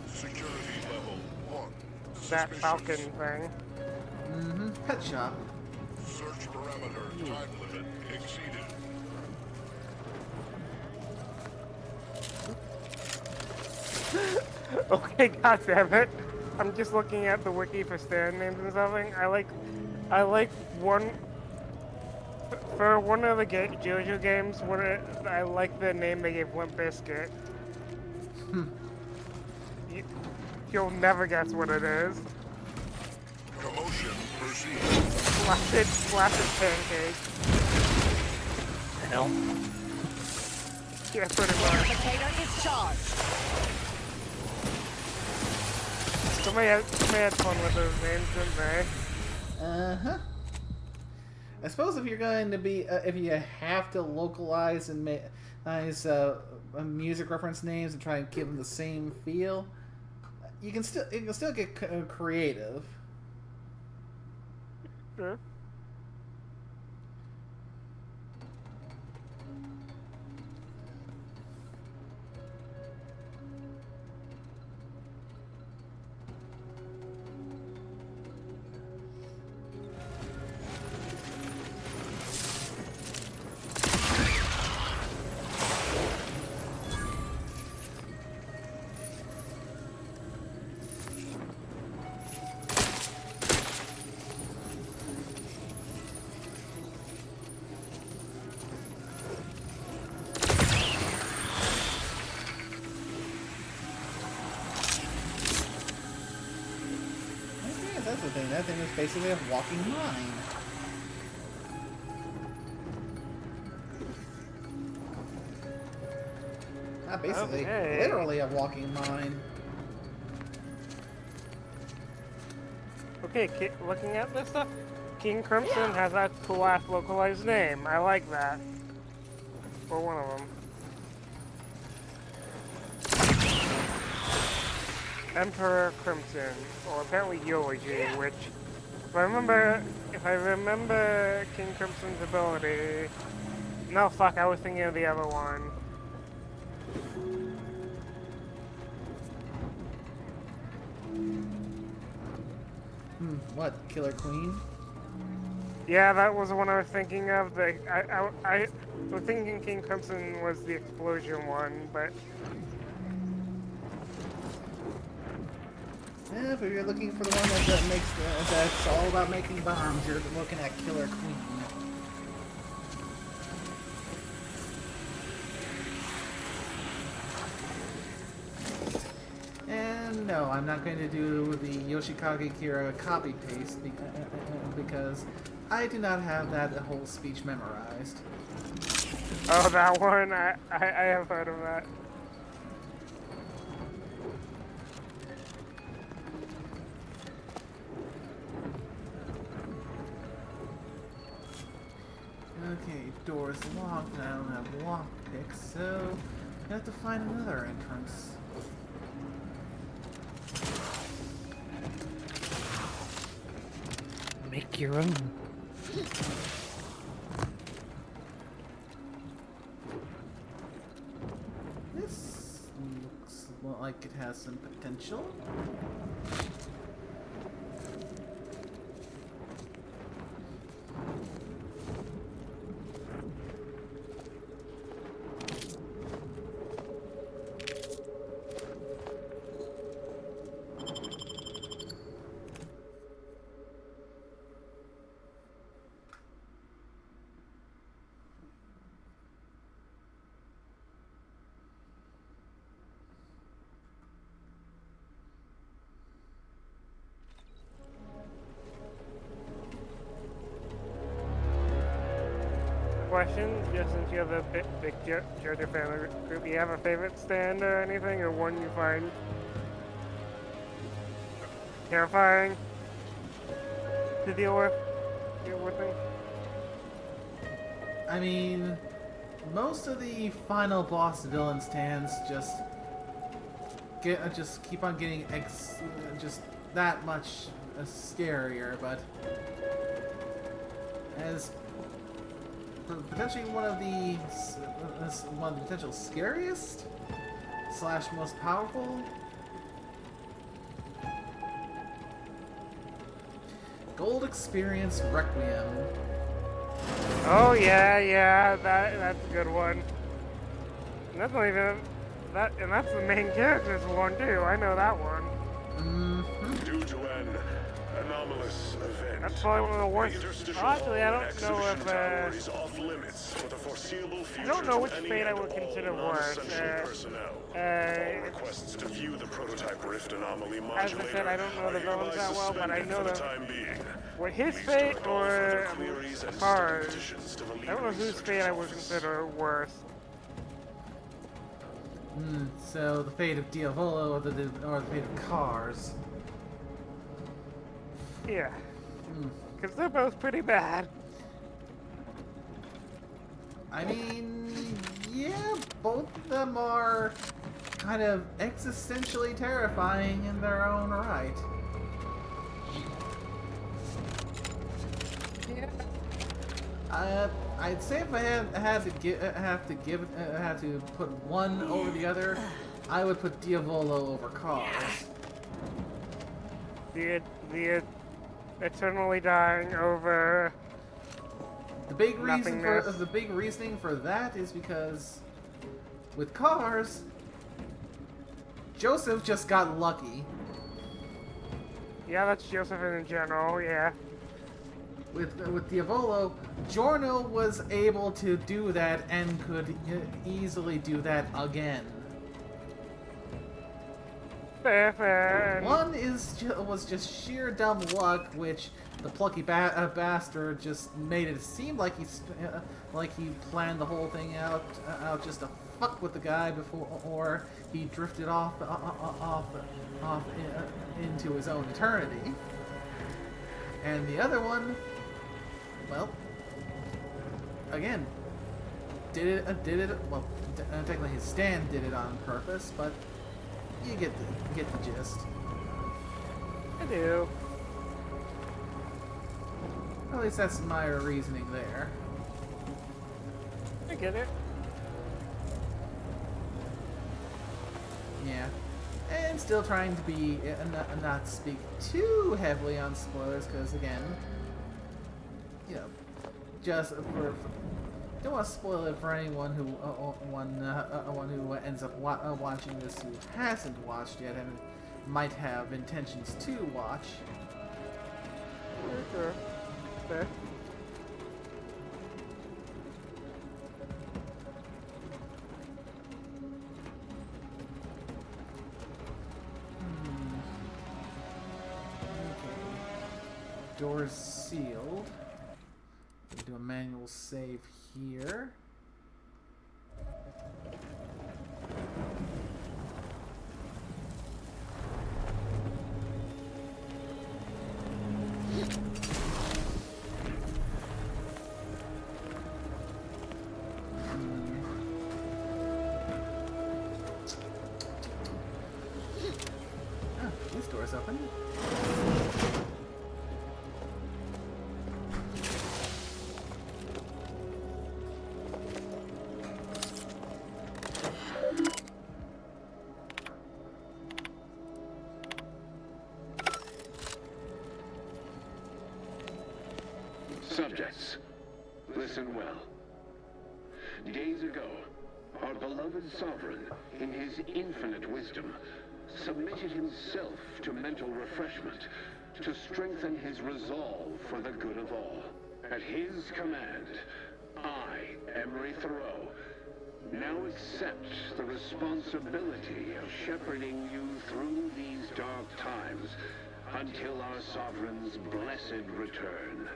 Speaker 5: Security level 1.
Speaker 3: That
Speaker 5: Suspicious.
Speaker 3: falcon thing.
Speaker 1: Mm-hmm. Pet shop.
Speaker 5: Search parameter time limit exceeded.
Speaker 3: Okay, goddammit. I'm just looking at the wiki for stand names and something. I like one for one of the JoJo games. I like the name they gave Limp Bizkit. You'll never guess what it is.
Speaker 5: Commotion proceed.
Speaker 3: Flaccid pancake.
Speaker 2: Hell.
Speaker 3: Yeah, pretty much.
Speaker 8: Potato is charged.
Speaker 3: Somebody had fun with those names, didn't they?
Speaker 1: Uh-huh. I suppose if you're going to be, if you have to localize and make nice music reference names and try and give them the same feel, you can still get creative.
Speaker 3: Sure.
Speaker 1: That's the thing. That thing is basically a walking mine. Not basically,
Speaker 3: Okay.
Speaker 1: literally a walking mine.
Speaker 3: Okay, looking at this stuff, King Crimson has that cool ass localized name. I like that. For one of them. Emperor Crimson, or apparently Eulogy, which, if I remember King Crimson's ability, no, fuck, I was thinking of the other one.
Speaker 1: What? Killer Queen?
Speaker 3: Yeah, that was the one I was thinking of. I was thinking King Crimson was the explosion one, but
Speaker 1: Yeah, if you're looking for the one that's all about making bombs, you're looking at Killer Queen. And no, I'm not going to do the Yoshikage Kira copy paste because I do not have that whole speech memorized.
Speaker 3: oh, that one, I have heard of that.
Speaker 1: Okay, door's locked and I don't have lockpicks, so I have to find another entrance.
Speaker 2: Make your own.
Speaker 1: This looks like it has some potential.
Speaker 3: Question, just since you have a big JoJo family group, do you have a favorite stand or anything, or one you find terrifying to deal with?
Speaker 1: I mean, most of the final boss villain stands just keep on getting just that much scarier, but as potentially one of the potential scariest / most powerful, Gold Experience Requiem.
Speaker 3: Oh yeah, that's a good one. And that's not even that, and that's the main character's one too. I know that one.
Speaker 5: Due to an anomalous event,
Speaker 3: That's probably one of the worst. Actually, I don't know if
Speaker 5: is off limits for the foreseeable future.
Speaker 3: I don't know which
Speaker 5: to any
Speaker 3: fate I
Speaker 5: and
Speaker 3: would
Speaker 5: all
Speaker 3: consider worse.
Speaker 5: non-essential personnel. Requests to view the prototype rift anomaly
Speaker 3: As
Speaker 5: modulator
Speaker 3: I said, I don't know the
Speaker 5: are
Speaker 3: villains
Speaker 5: hereby
Speaker 3: that well, but I
Speaker 5: suspended
Speaker 3: know
Speaker 5: for the
Speaker 3: that
Speaker 5: time being.
Speaker 3: what his
Speaker 5: Please
Speaker 3: fate
Speaker 5: direct all
Speaker 3: or
Speaker 5: further queries and
Speaker 3: Cars.
Speaker 5: petitions to the
Speaker 3: I
Speaker 5: lead
Speaker 3: don't know whose
Speaker 5: researcher's
Speaker 3: fate I would
Speaker 5: office.
Speaker 3: consider worse.
Speaker 1: So the fate of Diavolo or the fate of Cars.
Speaker 3: Yeah, because they're both pretty bad.
Speaker 1: I mean, yeah, both of them are kind of existentially terrifying in their own right.
Speaker 3: Yeah.
Speaker 1: I'd say if I had to put one over the other, I would put Diavolo over Cars.
Speaker 3: The eternally dying over
Speaker 1: The big
Speaker 3: nothingness.
Speaker 1: reasoning for that is because with Cars, Joseph just got lucky.
Speaker 3: Yeah, that's Joseph in general. Yeah.
Speaker 1: With Diavolo, Giorno was able to do that and could easily do that again.
Speaker 3: Fair, fair. And
Speaker 1: One was just sheer dumb luck, which the plucky bastard just made it seem like he planned the whole thing out just to fuck with the guy before he drifted off into his own eternity. And the other one, well, again, did it. Well, technically his stand did it on purpose, but you get the gist.
Speaker 3: I do.
Speaker 1: At least that's my reasoning there.
Speaker 3: I get it.
Speaker 1: Yeah. And still trying to be not speak too heavily on spoilers, because again, you know, just for don't want to spoil it for anyone who one who ends up watching this who hasn't watched yet and might have intentions to watch.
Speaker 3: Sure. Fair.
Speaker 1: Okay. Doors sealed. We'll do a manual save here. This door's open.
Speaker 6: Subjects, listen well. Days ago, our beloved sovereign, in his infinite wisdom, submitted himself to mental refreshment to strengthen his resolve for the good of all. At his command, I, Emery Thoreau, now accept the responsibility of shepherding you through these dark times until our sovereign's blessed return.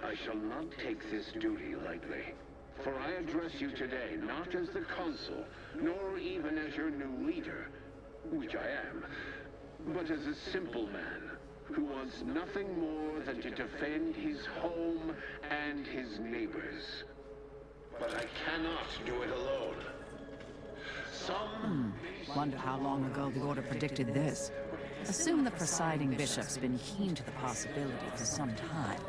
Speaker 6: I shall not take this duty lightly, for I address you today not as the consul, nor even as your new leader, which I am, but as a simple man who wants nothing more than to defend his home and his neighbors. But I cannot do it alone.
Speaker 8: Wonder how long ago the Order predicted this. Assume the presiding bishop's been keen to the possibility for some time.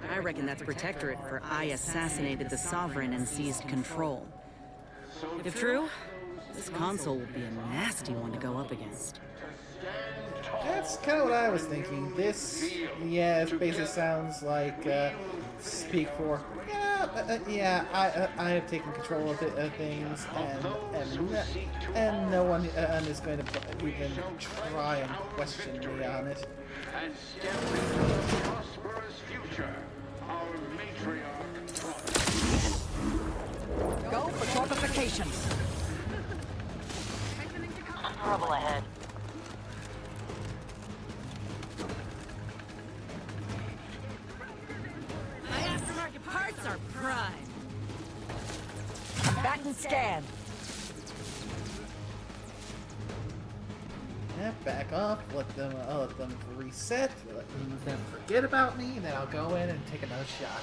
Speaker 9: I reckon that's Protectorate for I assassinated the Sovereign and seized control. If true, this console would be a nasty one to go up against.
Speaker 1: That's kind of what I was thinking. This, yeah, it basically sounds like Speak for. Yeah, I have taken control of things, and no one is going to even try and question me on it.
Speaker 6: And step into a prosperous future, our matriarch promised.
Speaker 8: Go for fortifications.
Speaker 4: Trouble ahead.
Speaker 8: My aftermarket parts are prime. Batten scan.
Speaker 1: Yeah, back off. Let them reset. Let them forget about me, and then I'll go in and take another shot.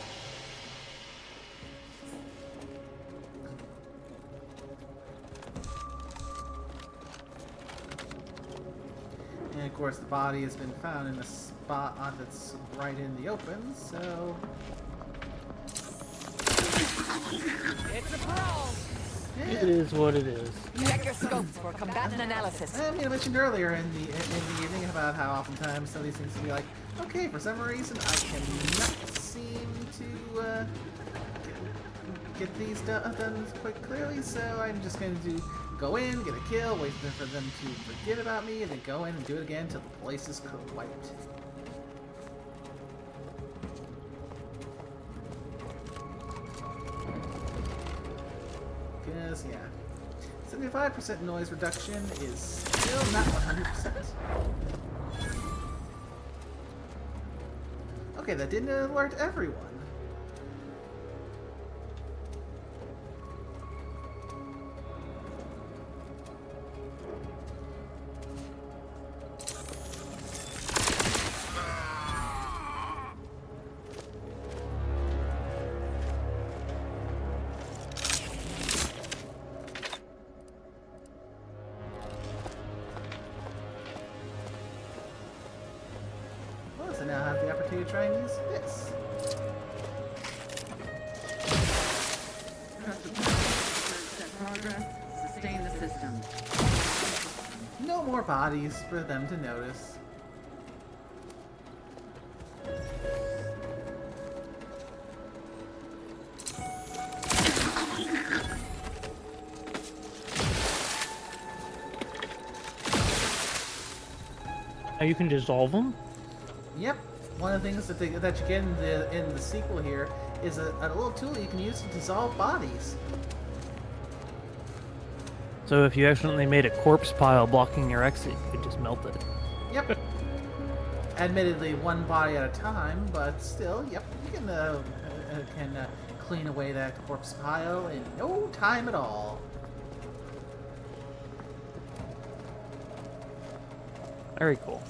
Speaker 1: And of course, the body has been found in a spot that's right in the open, so.
Speaker 8: It's a parole.
Speaker 2: It is what it is.
Speaker 8: Check your scopes for combatant analysis.
Speaker 1: I mentioned earlier in the evening about how oftentimes some of these things can be like, okay, for some reason I cannot seem to get these done quite clearly, so I'm just going to go in, get a kill, wait for them to forget about me, and then go in and do it again until the place is wiped. Because, yeah. 75% noise reduction is still not 100%. Okay, that didn't alert everyone. So now I have the opportunity to try and use this.
Speaker 8: Progress. Sustain the system.
Speaker 1: No more bodies for them to notice.
Speaker 2: Now you can dissolve them?
Speaker 1: Yep. One of the things that, that you get in the sequel here is a little tool you can use to dissolve bodies.
Speaker 2: So if you accidentally made a corpse pile blocking your exit, you could just melt it.
Speaker 1: Yep. Admittedly, one body at a time, but still, yep, you can clean away that corpse pile in no time at all.
Speaker 2: Very cool.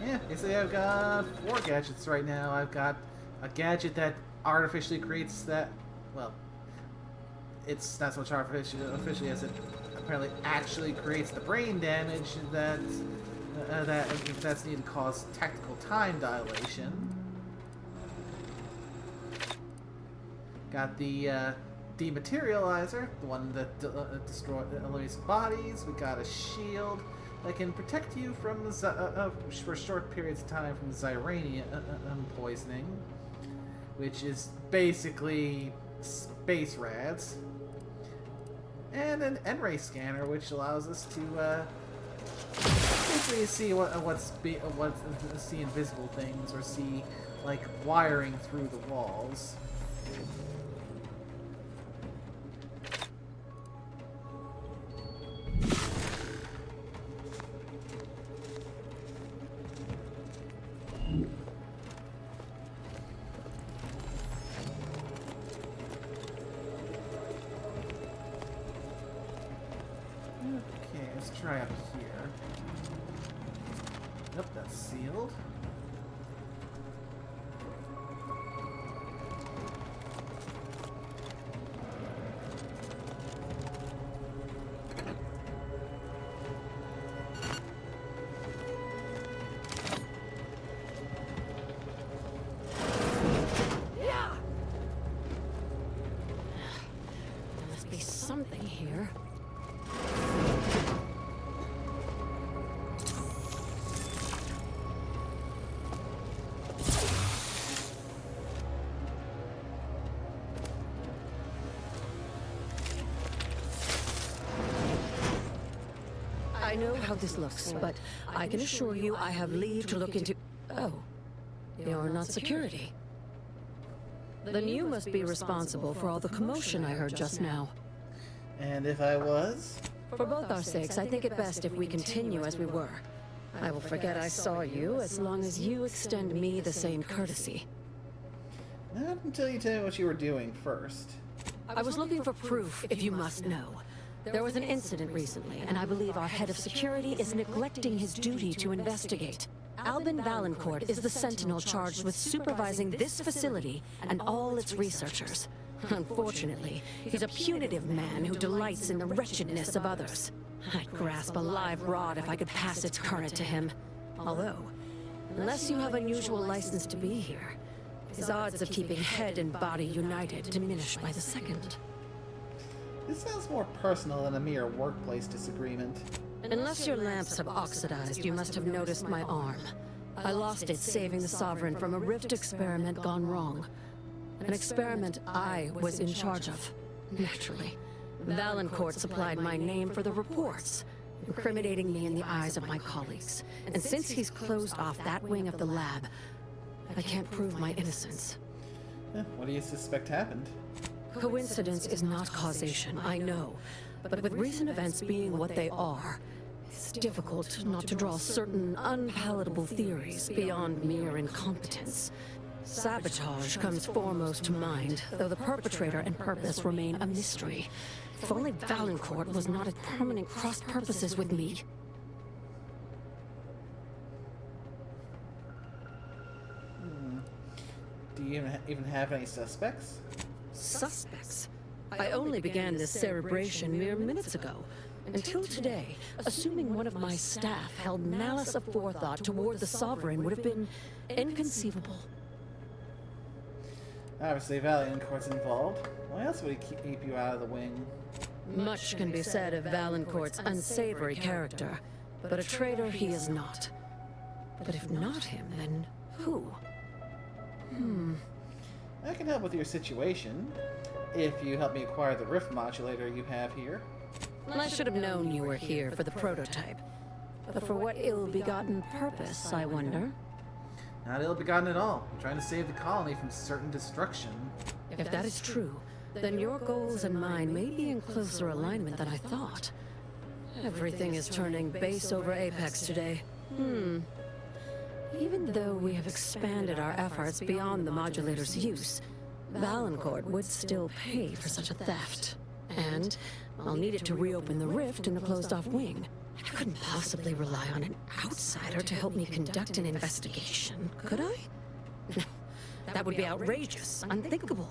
Speaker 1: Yeah, you see I've got 4 gadgets right now. I've got a gadget that artificially creates that, well, it's not so much artificially as it apparently actually creates the brain damage that's needed to cause tactical time dilation. Got the dematerializer, the one that eliminates bodies. We got a shield that can protect you from for short periods of time from Zyranium poisoning, which is basically space rads. And an N-ray scanner, which allows us to basically see see invisible things or see like wiring through the walls. Okay, let's try up here. Nope, that's sealed.
Speaker 11: There must be something here. I know how this looks, but I can assure you I have leave to look into... Oh, you're not security. Then you must be responsible for all the commotion I heard just now.
Speaker 1: And if I was?
Speaker 11: For both our sakes, I think it best if we continue as we were. I will forget I saw you as long as you extend me the same courtesy.
Speaker 1: Not until you tell me what you were doing first.
Speaker 11: I was looking for proof, if you must know. There was an incident recently, and I believe our head of security is neglecting his duty to investigate. Albin Valancourt is the sentinel charged with supervising this facility and all its researchers. Unfortunately, he's a punitive man who delights in the wretchedness of others. I'd grasp a live rod if I could pass its current to him. Although, unless you have unusual license to be here, his odds of keeping head and body united diminish by the second.
Speaker 1: This sounds more personal than a mere workplace disagreement.
Speaker 11: Unless your lamps have oxidized, you must have noticed my arm. I lost it saving the Sovereign from a rift experiment gone wrong. An experiment I was in charge of, naturally. Valancourt supplied my name for the reports, incriminating me in the eyes of my colleagues. And since he's closed off that wing of the lab, I can't prove my innocence.
Speaker 1: What do you suspect happened?
Speaker 11: Coincidence is not causation, I know. But with recent events being what they are, it's difficult not to draw certain unpalatable theories beyond mere incompetence. Sabotage comes foremost to mind, though the perpetrator and purpose remain a mystery. If only Valancourt was not at permanent cross-purposes with me.
Speaker 1: Do you even have any suspects?
Speaker 11: Suspects? I only began this cerebration mere minutes ago. Until today, assuming one of my staff held malice aforethought toward the Sovereign would have been inconceivable.
Speaker 1: Obviously, Valancourt's involved. Why else would he keep you out of the wing?
Speaker 11: Much can be said of Valancourt's unsavory character, but a traitor he is not. But if not him, then who?
Speaker 1: I can help with your situation, if you help me acquire the rift modulator you have here.
Speaker 11: I should have known you were here for the prototype. But for what ill-begotten purpose, I wonder?
Speaker 1: Not ill-begotten at all. I'm trying to save the colony from certain destruction.
Speaker 11: If that is true, then your goals and mine may be in closer alignment than I thought. Everything is turning base over apex today. Even though we have expanded our efforts beyond the modulator's use, Valancourt would still pay for such a theft. And I'll need it to reopen the rift in the closed-off wing. I couldn't possibly rely on an outsider to help me conduct an investigation, could I? That would be outrageous, unthinkable.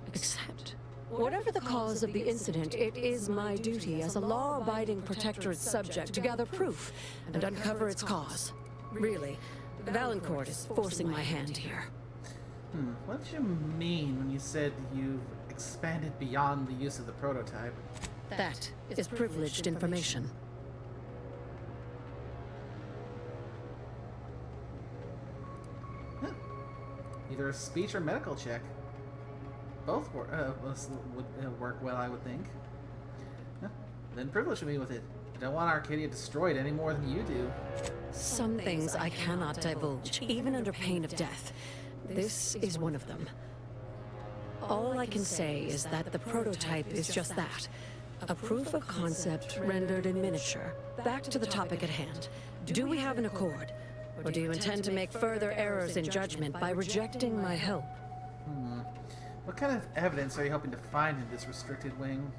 Speaker 11: Except, whatever the cause of the incident, it is my duty as a law-abiding Protectorate subject to gather proof and uncover its cause. Really, Valancourt is forcing my hand here.
Speaker 1: What did you mean when you said you've expanded beyond the use of the prototype?
Speaker 11: That is privileged information.
Speaker 1: Either a speech or medical check. Both would work well, I would think. Then privilege me with it. I don't want Arcadia destroyed any more than you do.
Speaker 11: Some things I cannot divulge, even under pain of death. This is one of them. All I can say is that the prototype is just that. A proof of concept rendered in miniature. Back to the topic at hand. Do we have an accord? Or do you intend to make further errors in judgment by rejecting my help?
Speaker 1: What kind of evidence are you hoping to find in this restricted wing?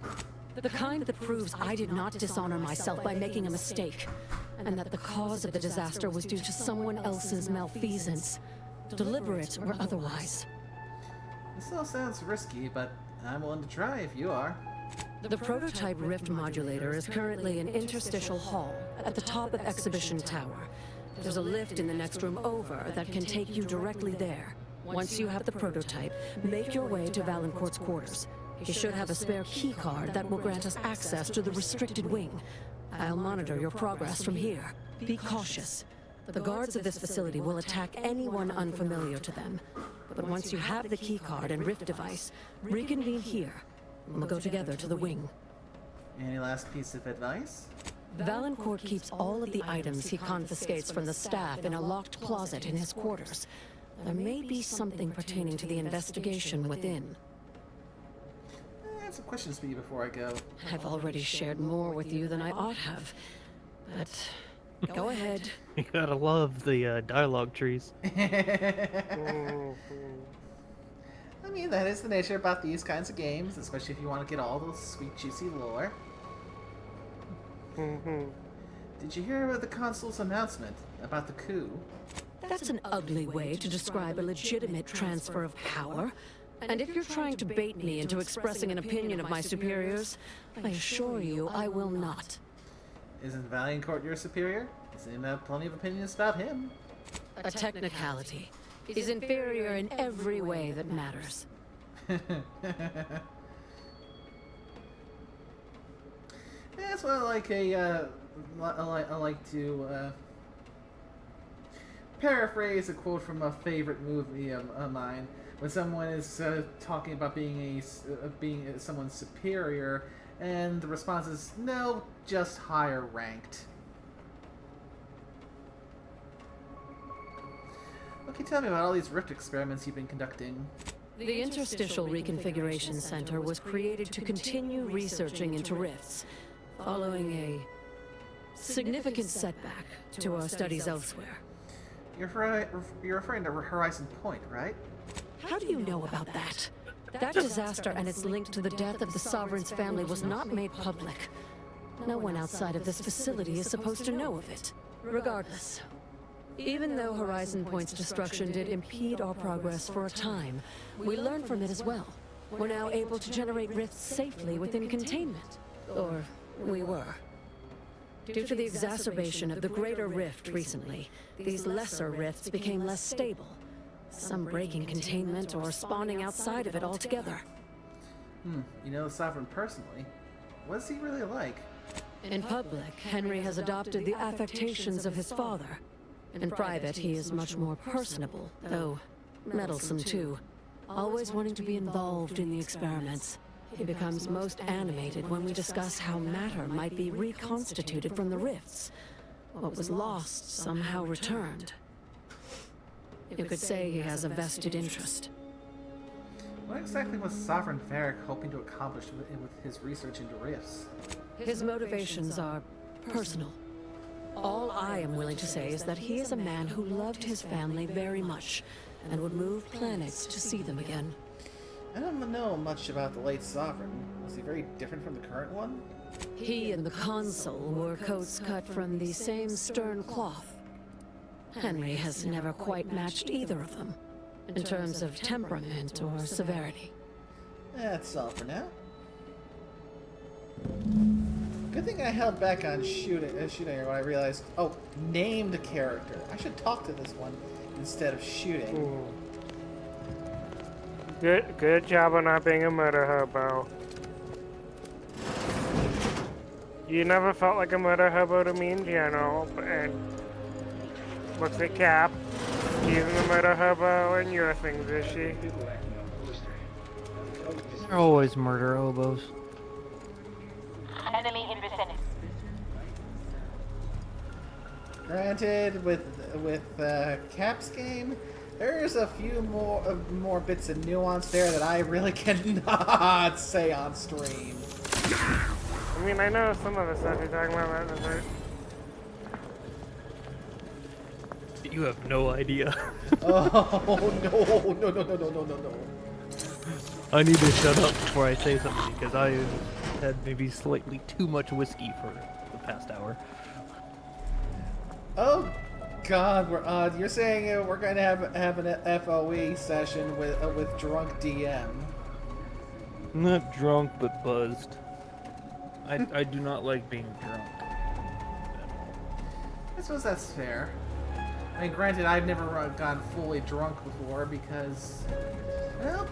Speaker 11: The kind that proves I did not dishonor myself by making a mistake, and that the cause of the disaster was due to someone else's malfeasance, deliberate or otherwise.
Speaker 1: This all sounds risky, but I'm willing to try if you are.
Speaker 11: The prototype rift modulator is currently in Interstitial Hall, at the top of Exhibition Tower. There's a lift in the next room over that can take you directly there. Once you have the prototype, make your way to Valancourt's quarters. He should have a spare key card that will grant us access to the restricted wing. I'll monitor your progress from here. Be cautious. The guards of this facility will attack anyone unfamiliar to them. But once you have the key card and rift device, reconvene here. We'll go together to the wing.
Speaker 1: Any last piece of advice?
Speaker 11: Valancourt keeps all of the items he confiscates from the staff in a locked closet in his quarters. There may be something pertaining to the investigation within.
Speaker 1: I have some questions for you before I go.
Speaker 11: I've already shared more with you than I ought have. But go ahead.
Speaker 2: You gotta love the dialogue trees.
Speaker 1: I mean, that is the nature about these kinds of games, especially if you want to get all those sweet, juicy lore. Did you hear about the Consul's announcement about the coup?
Speaker 11: That's an ugly way to describe a legitimate transfer of power. And if you're trying to bait me into expressing an opinion of my superiors, I assure you I will not.
Speaker 1: Isn't Valancourt your superior? You seem to have plenty of opinions about him.
Speaker 11: A technicality. He's inferior in every way that matters.
Speaker 1: That's what I like to paraphrase a quote from a favorite movie of mine. When someone is talking about being someone's superior, and the response is, no, just higher ranked. Okay, tell me about all these rift experiments you've been conducting.
Speaker 11: The Interstitial Reconfiguration Center was created to continue researching into rifts, following a significant setback to our studies elsewhere.
Speaker 1: You're referring to Horizon Point, right?
Speaker 11: How do you know about that? That disaster and its link to the death of the Sovereign's family was not made public. No one outside of this facility is supposed to know of it. Regardless, even though Horizon Point's destruction did impede our progress for a time, we learned from it as well. We're now able to generate rifts safely within containment. Or we were. Due to the exacerbation of the greater rift recently, these lesser rifts became less stable. Some breaking containment or spawning outside of it altogether.
Speaker 1: You know the Sovereign personally. What's he really like?
Speaker 11: In public, Henry has adopted the affectations of his father. In private, he is much more personable, though meddlesome too. Always wanting to be involved in the experiments. He becomes most animated when we discuss how matter might be reconstituted from the rifts. What was lost somehow returned. You could say he has a vested interest.
Speaker 1: What exactly was Sovereign Varric hoping to accomplish with his research into rifts?
Speaker 11: His motivations are personal. All I am willing to say is that he is a man who loved his family very much, and would move planets to see them again.
Speaker 1: I don't know much about the late Sovereign. Was he very different from the current one?
Speaker 11: He and the Consul wore coats cut from the same stern cloth. Henry has never quite matched either of them, in terms of temperament or severity.
Speaker 1: That's all for now. Good thing I held back on shooting when I realized, named character. I should talk to this one instead of shooting.
Speaker 3: Ooh. Good job on not being a murder hobo. You never felt like a murder hobo to me in general, and looks at Cap. She's the murder hobo and your things, is she?
Speaker 2: They're always murder hobos.
Speaker 4: Enemy in vicinity.
Speaker 1: Granted, with Cap's game, there's a few more bits of nuance there that I really cannot say on stream.
Speaker 3: I mean, I know some of the stuff you're talking about.
Speaker 2: You have no idea.
Speaker 1: Oh no!
Speaker 2: I need to shut up before I say something because I had maybe slightly too much whiskey for the past hour.
Speaker 1: Oh God, you're saying we're going to have an FOE session with drunk DM?
Speaker 2: Not drunk, but buzzed. I do not like being drunk.
Speaker 1: I suppose that's fair. I mean, granted, I've never gone fully drunk before because, well,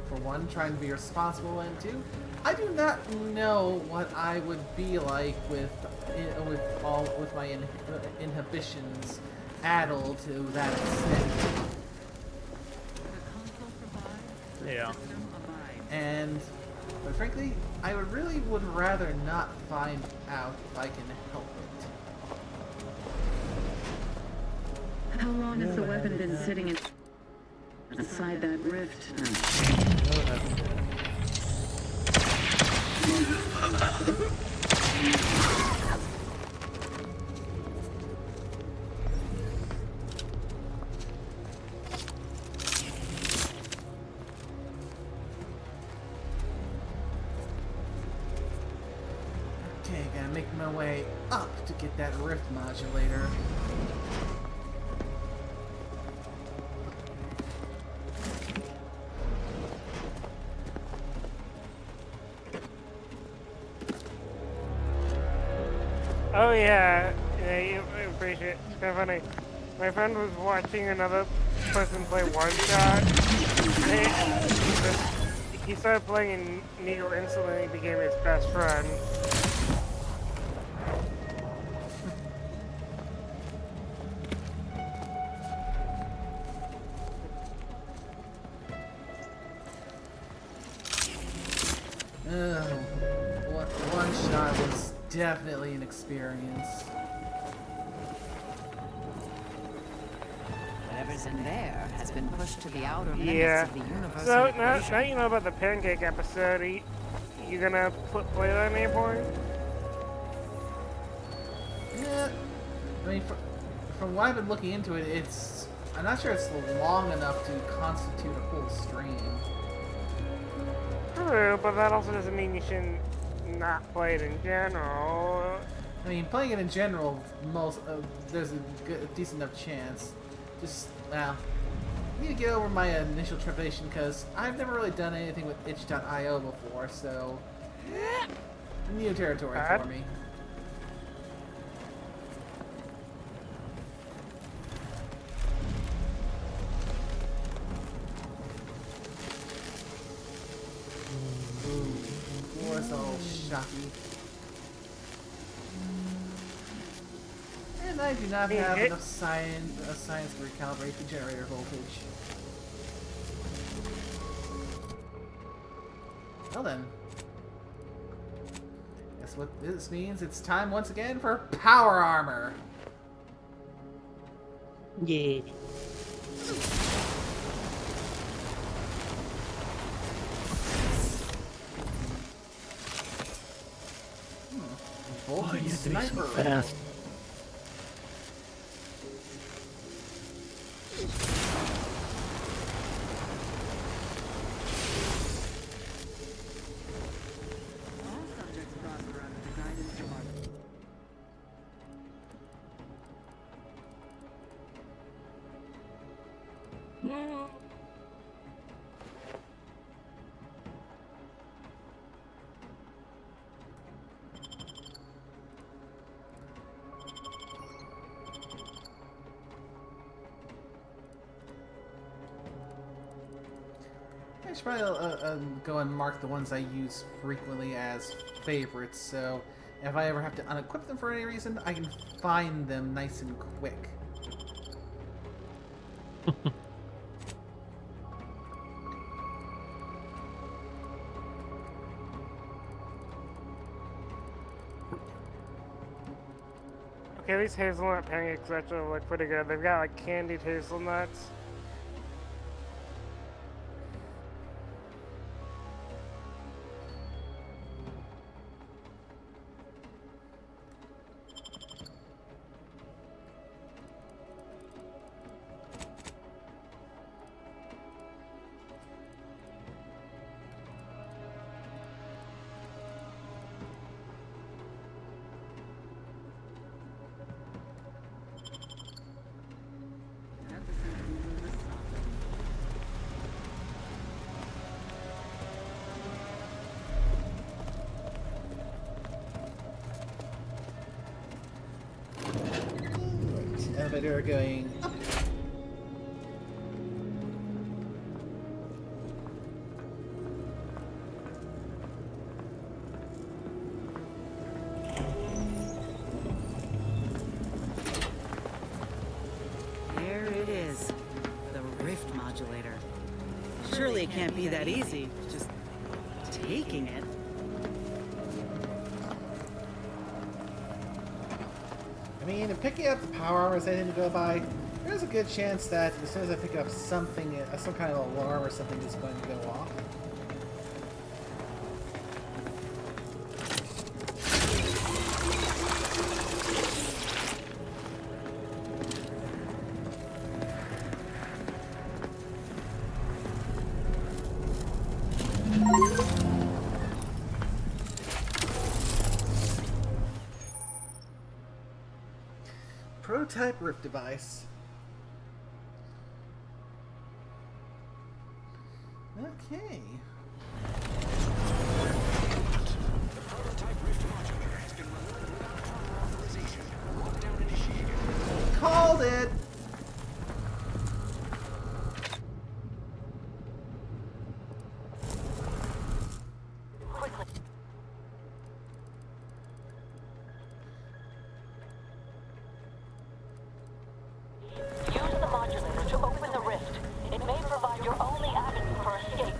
Speaker 1: for one, trying to be responsible, and two, I do not know what I would be like with my inhibitions addled to that extent.
Speaker 2: Yeah.
Speaker 1: And, but frankly, I would rather not find out if I can help it.
Speaker 8: How long has the weapon been sitting inside that rift?
Speaker 1: Okay, gotta make my way up to get that rift modulator.
Speaker 3: Oh yeah, you appreciate it. It's kind of funny. My friend was watching another person play One Shot. He started playing and Neo instantly became his best friend.
Speaker 1: One Shot was definitely an experience.
Speaker 8: Whatever's in Everything there has been pushed to the outer limits
Speaker 3: Yeah.
Speaker 8: of the universe.
Speaker 3: So now you know about the pancake episode. You gonna play that name for him?
Speaker 1: Yeah. I mean, from what I've been looking into it, I'm not sure it's long enough to constitute a full stream.
Speaker 3: True, but that also doesn't mean you shouldn't not play it in general.
Speaker 1: I mean, playing it in general, there's a decent enough chance. Just, well, I need to get over my initial trepidation because I've never really done anything with itch.io before, so new territory for me. Floor's all shocky. And I do not have enough science to recalibrate the generator voltage. Well then. Guess what this means? It's time once again for power armor!
Speaker 2: Yeah.
Speaker 1: Voltage sniper rifle.
Speaker 2: Fast.
Speaker 1: I should probably go and mark the ones I use frequently as favorites, so if I ever have to unequip them for any reason, I can find them nice and quick.
Speaker 3: Okay, these hazelnut pancakes actually look pretty good. They've got like candied hazelnuts.
Speaker 1: Elevator going up.
Speaker 9: There it is. The rift modulator. Surely it can't be that easy. Just taking it.
Speaker 1: I mean, in picking up the power armor as anything to go by, there's a good chance that as soon as I pick up something, some kind of alarm or something is going to go off. Prototype rift device. Okay.
Speaker 6: The prototype rift modulator has been reloaded without proper authorization. Lockdown initiated.
Speaker 1: Called it!
Speaker 4: Quickly. Use the modulator to open the rift. It may provide your only avenue for escape.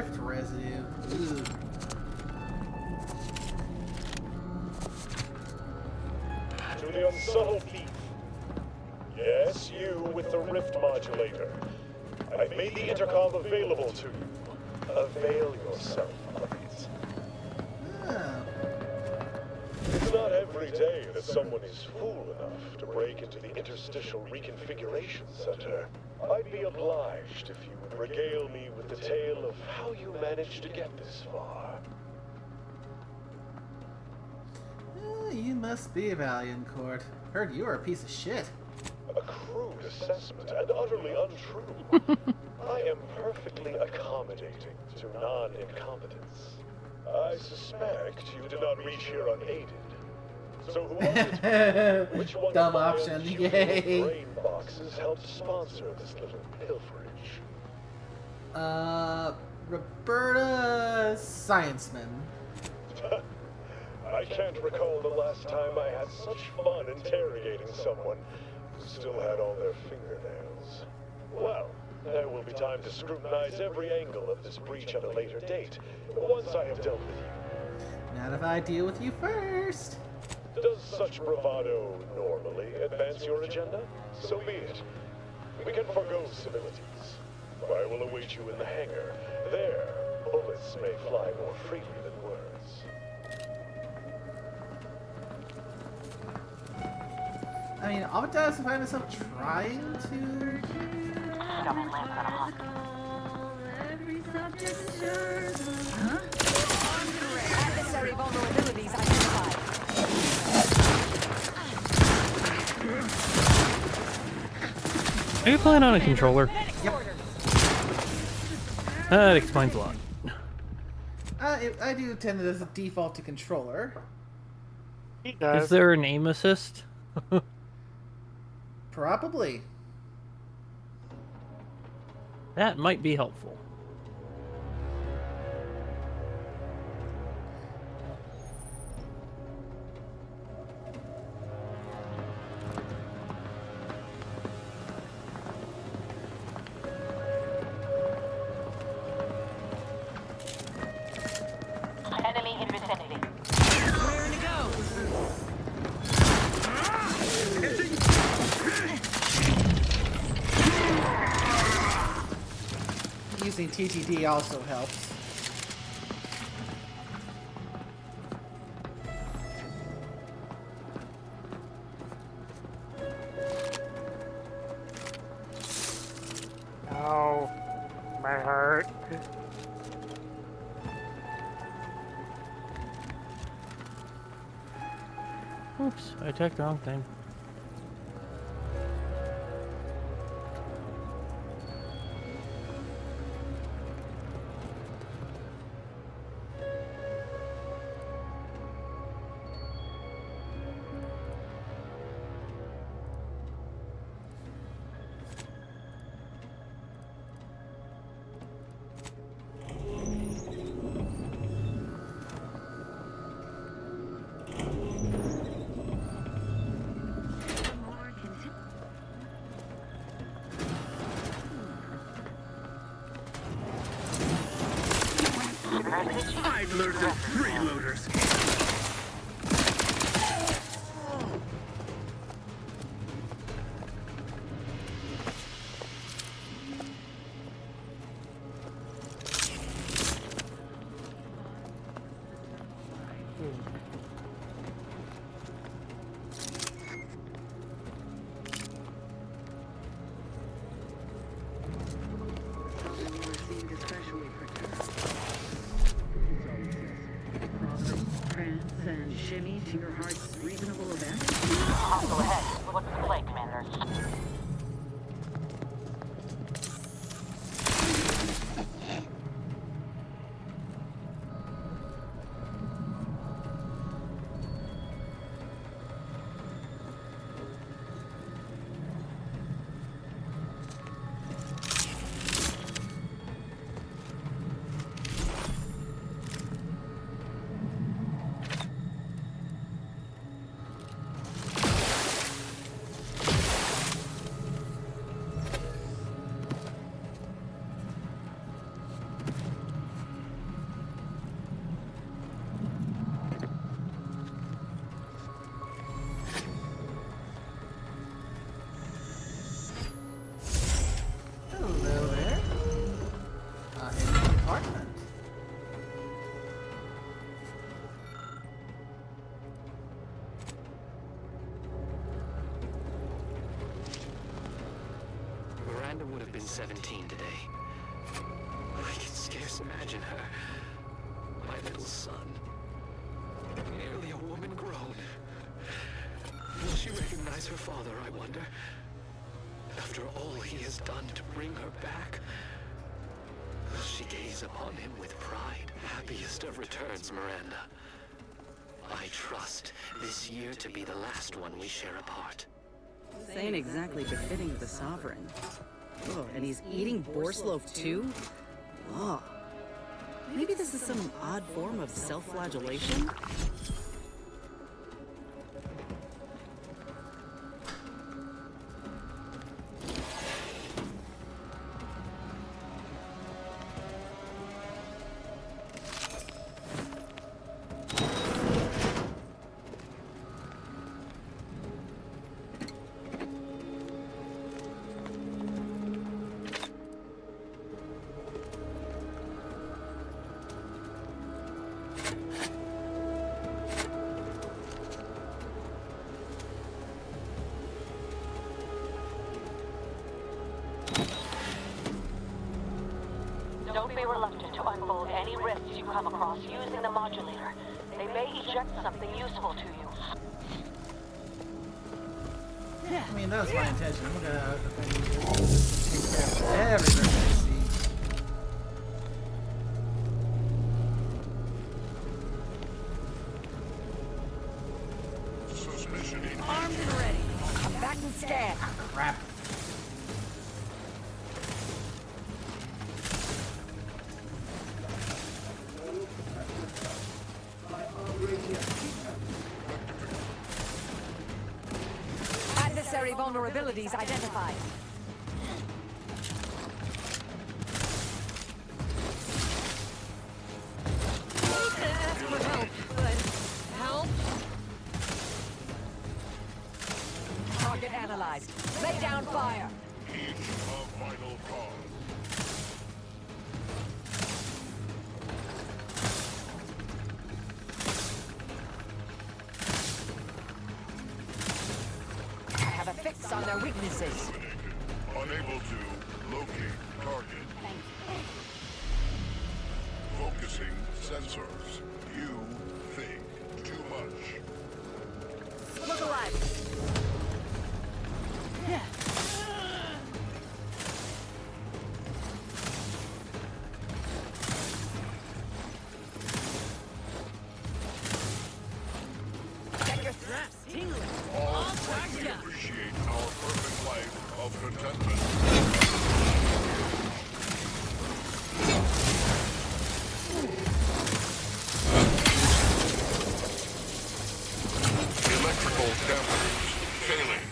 Speaker 1: rift residue. Ooh.
Speaker 5: To the unsubtle thief. Yes, you with the rift modulator. I've made the intercom available to you. Avail yourself of it.
Speaker 1: Oh.
Speaker 5: It's not every day that someone is fool enough to break into the Interstitial Reconfiguration Center. I'd be obliged if you would regale me with the tale of how you managed to get this far.
Speaker 1: You must be Valancourt. Heard you were a piece of shit.
Speaker 5: A crude assessment and utterly untrue. I am perfectly accommodating to non-incompetence. I suspect you did not reach here unaided. So who was it? Which one
Speaker 1: Dumb
Speaker 5: of my
Speaker 1: option,
Speaker 5: unusual
Speaker 1: yay.
Speaker 5: brain boxes helped sponsor this little pilferage?
Speaker 1: Roberta Scienceman.
Speaker 5: I can't recall the last time I had such fun interrogating someone who still had all their fingernails. Well, there will be time to scrutinize every angle of this breach at a later date, once I have dealt with you.
Speaker 1: Not if I deal with you first.
Speaker 5: Does such bravado normally advance your agenda? So be it. We can forgo civilities. I will await you in the hangar. There, bullets may fly more freely than words.
Speaker 1: I mean, oftentimes I find myself trying to...
Speaker 4: Government lamps on a hawk.
Speaker 10: Adversary vulnerabilities identified.
Speaker 2: Are you playing on a controller?
Speaker 1: Yep.
Speaker 2: That explains a lot.
Speaker 1: I do tend to default to controller.
Speaker 3: He does.
Speaker 2: Is there an aim assist?
Speaker 1: Probably.
Speaker 2: That might be helpful.
Speaker 4: Enemy in vicinity.
Speaker 9: Where to go?
Speaker 1: Using TTD also helps.
Speaker 3: Oh, my heart.
Speaker 2: Oops, I attacked the wrong thing.
Speaker 6: I've learned of freeloaders.
Speaker 9: And shimmy to your heart's reasonable event.
Speaker 4: Hostile ahead. What's the play, Commander?
Speaker 12: 17 today. I can scarce imagine her. My little son. Nearly a woman grown. Will she recognize her father, I wonder? After all he has done to bring her back, will she gaze upon him with pride? Happiest of returns, Miranda. I trust this year to be the last one we share apart.
Speaker 9: This ain't exactly befitting of the Sovereign. Oh, and he's eating boar's loaf too? Oh. Maybe this is some odd form of self-flagellation?
Speaker 4: Don't be reluctant to unfold any risks you come across using the modulator. They may eject something useful to you.
Speaker 1: I mean, that was my intention. I'm gonna take care of everything I see.
Speaker 10: Armed and ready. I'm back and scan.
Speaker 1: Crap.
Speaker 10: Adversary vulnerabilities identified. Hate to ask for help, but help? Target analyzed. Lay down fire.
Speaker 5: Each of vital cause.
Speaker 10: I have a fix on their weaknesses.
Speaker 5: Unable to locate target. Focusing sensors. You think too much.
Speaker 10: Look alive. Get your straps tingling.
Speaker 5: All greatly appreciate our perfect life of contentment. Electrical dampers failing.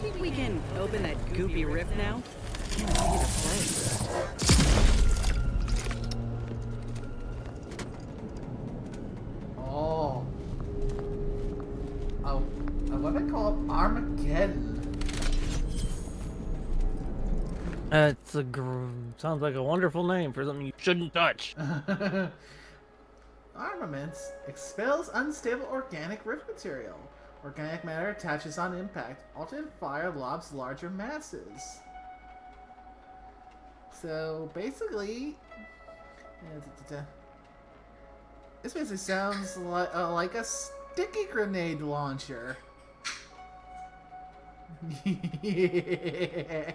Speaker 9: Think we can open that goopy rift now? Can't see the place.
Speaker 1: Oh. Oh, what I call Armageddon.
Speaker 2: Sounds like a wonderful name for something you shouldn't touch.
Speaker 1: Armaments expels unstable organic rift material. Organic matter attaches on impact. Alternate fire lobs larger masses. So basically, this basically sounds like a sticky grenade launcher. Yeah.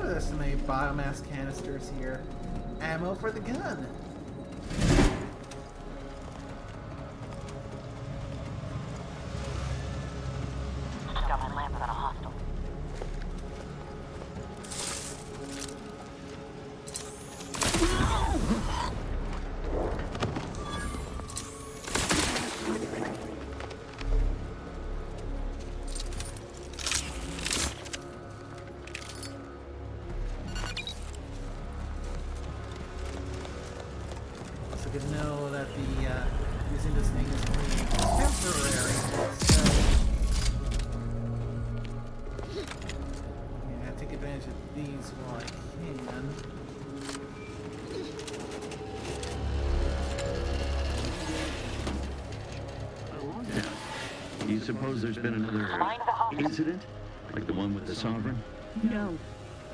Speaker 1: There's so many biomass canisters here. Ammo for the gun.
Speaker 4: Got my lamp without a hostile.
Speaker 1: this while I can.
Speaker 13: Do you suppose there's been another incident? Like the one with the Sovereign?
Speaker 14: No.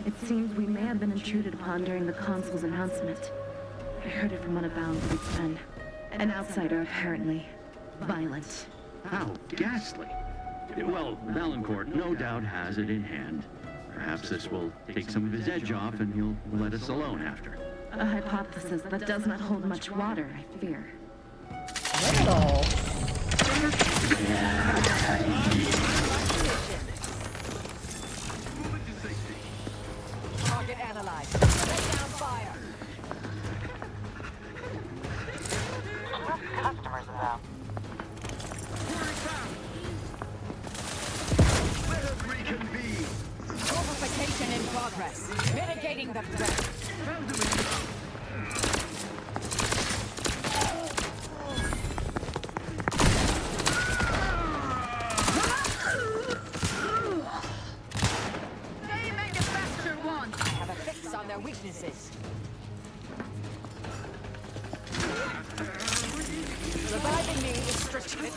Speaker 14: It seems we may have been intruded upon during the Consul's announcement. I heard it from one of Valancourt's men. An outsider, apparently. Violent.
Speaker 13: How ghastly. Well, Valancourt no doubt has it in hand. Perhaps this will take some of his edge off and he'll let us alone after.
Speaker 14: A hypothesis that does not hold much water, I fear.
Speaker 1: Not at all.
Speaker 10: Target analyzed. Lay down fire.
Speaker 4: Customers, though.
Speaker 12: Let us reconvene.
Speaker 10: Fortification in progress. Mitigating the threat.
Speaker 14: They manufacture one!
Speaker 10: I have a fix on their weaknesses. Reviving me is strategic.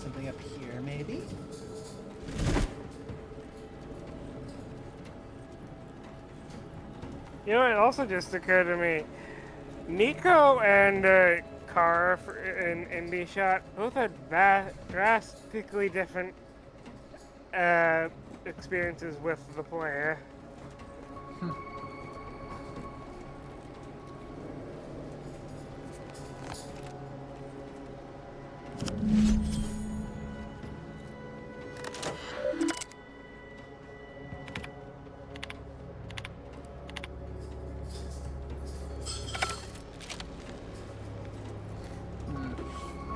Speaker 1: Something up here, maybe?
Speaker 3: You know, it also just occurred to me, Nico and Kara in Indie Shot both had drastically different experiences with the player.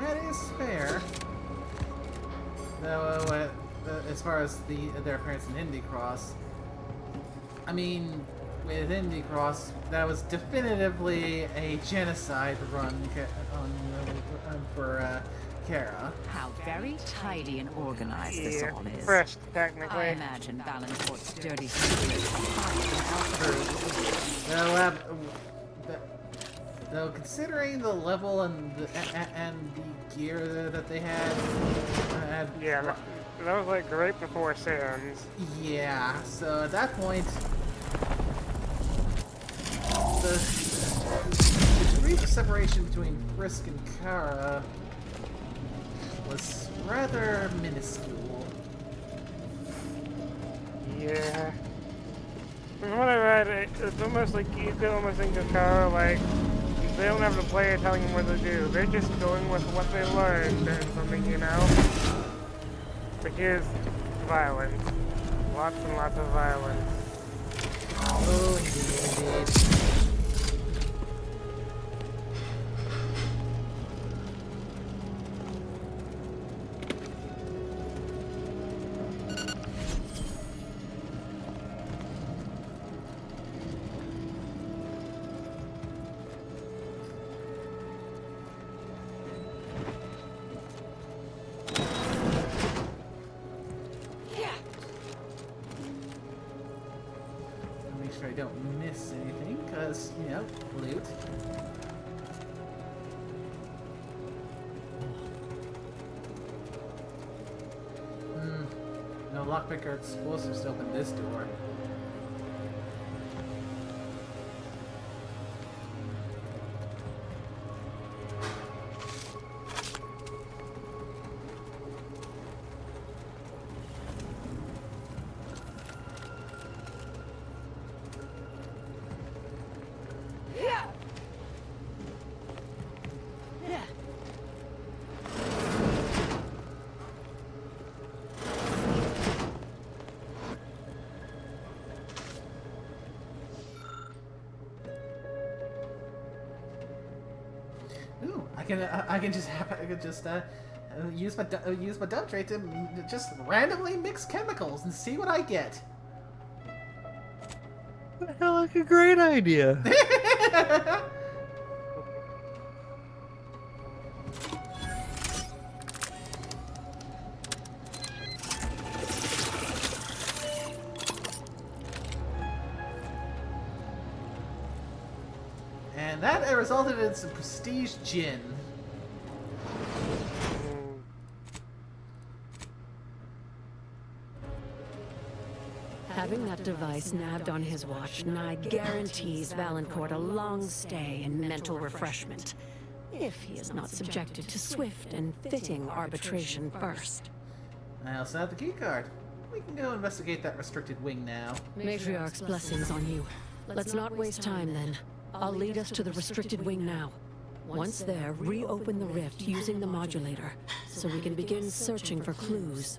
Speaker 1: That is fair. Though, as far as their appearance in Indie Cross, I mean, with Indie Cross, that was definitively a genocide run for Kara.
Speaker 8: How very tidy and organized this all is.
Speaker 3: Fresh, technically.
Speaker 8: I imagine Valancourt's dirty secrets are higher than
Speaker 1: Though considering the level and the gear that they had
Speaker 3: yeah, that was like right before Sans.
Speaker 1: Yeah, so at that point, the degree of separation between Frisk and Kara was rather minuscule.
Speaker 3: Yeah. From what I read, it's almost like you could almost think of Kara like they don't have the player telling them what to do. They're just going with what they learned and something, you know? But here's violence. Lots and lots of violence.
Speaker 1: Oh, indeed. Make sure I don't miss anything, because, you know, loot. No lockpick or explosives to open this door. Ooh, I can just use my dump tray to just randomly mix chemicals and see what I get.
Speaker 2: What the hell, like a great idea.
Speaker 1: And that resulted in some prestige gin.
Speaker 11: Having that device nabbed on his watch nigh guarantees Valancourt a long stay and mental refreshment, if he is not subjected to swift and fitting arbitration first.
Speaker 1: I also have the key card. We can go investigate that restricted wing now.
Speaker 11: Matriarch's blessings on you. Let's not waste time then. I'll lead us to the restricted wing now. Once there, reopen the rift using the modulator, so we can begin searching for clues.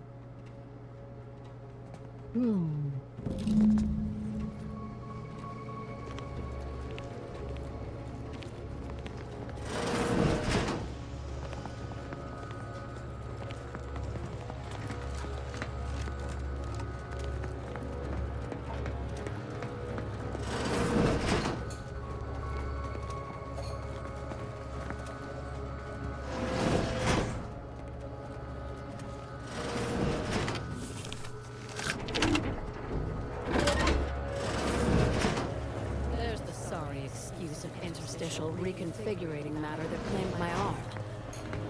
Speaker 11: Interstitial reconfigurating matter that claimed my arm.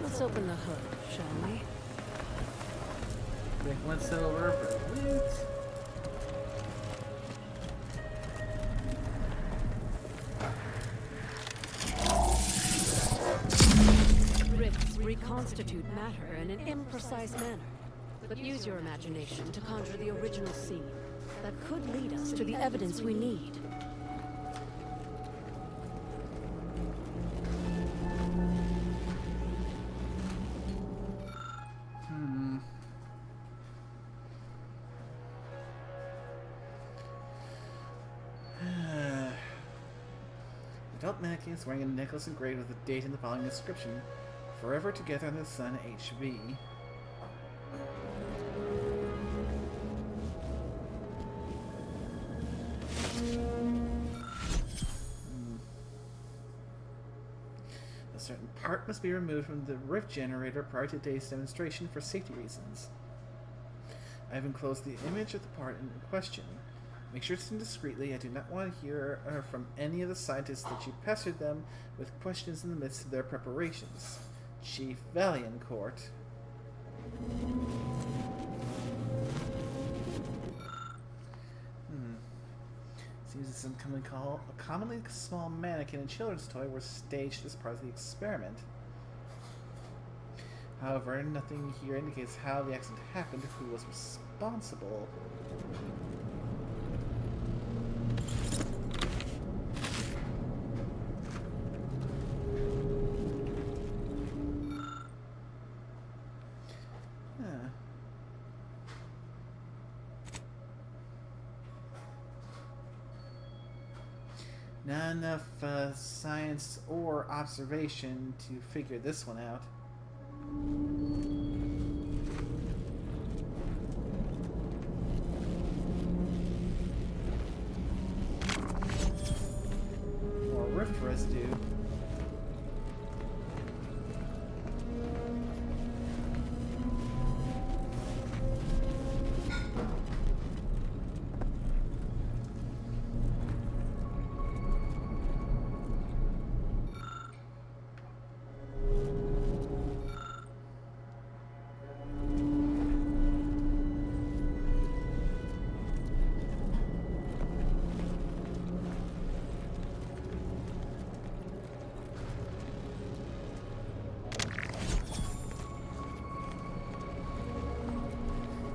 Speaker 11: Let's open the hood, shall we?
Speaker 1: Drink 1 silver for loot.
Speaker 11: Rifts reconstitute matter in an imprecise manner, but use your imagination to conjure the original scene that could lead us to the evidence we need.
Speaker 1: Adult mannequin is wearing a necklace engraved with a date and the following inscription: "Forever together in the sun, HV." A certain part must be removed from the rift generator prior to today's demonstration for safety reasons. I have enclosed the image of the part in question. Make sure it's done discreetly. I do not want to hear from any of the scientists that you pestered them with questions in the midst of their preparations. Chief Valancourt. Seems that some commonly small mannequin and children's toy were staged as part of the experiment. However, nothing here indicates how the accident happened or who was responsible. Not enough science or observation to figure this one out. More rift residue.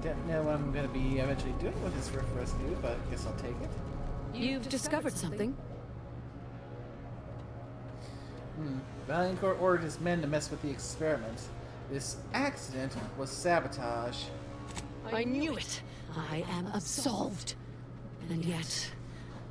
Speaker 1: Don't know what I'm going to be eventually doing with this rift residue, but I guess I'll take it.
Speaker 11: You've discovered something?
Speaker 1: Valancourt ordered his men to mess with the experiment. This accident was sabotage.
Speaker 11: I knew it! I am absolved. And yet,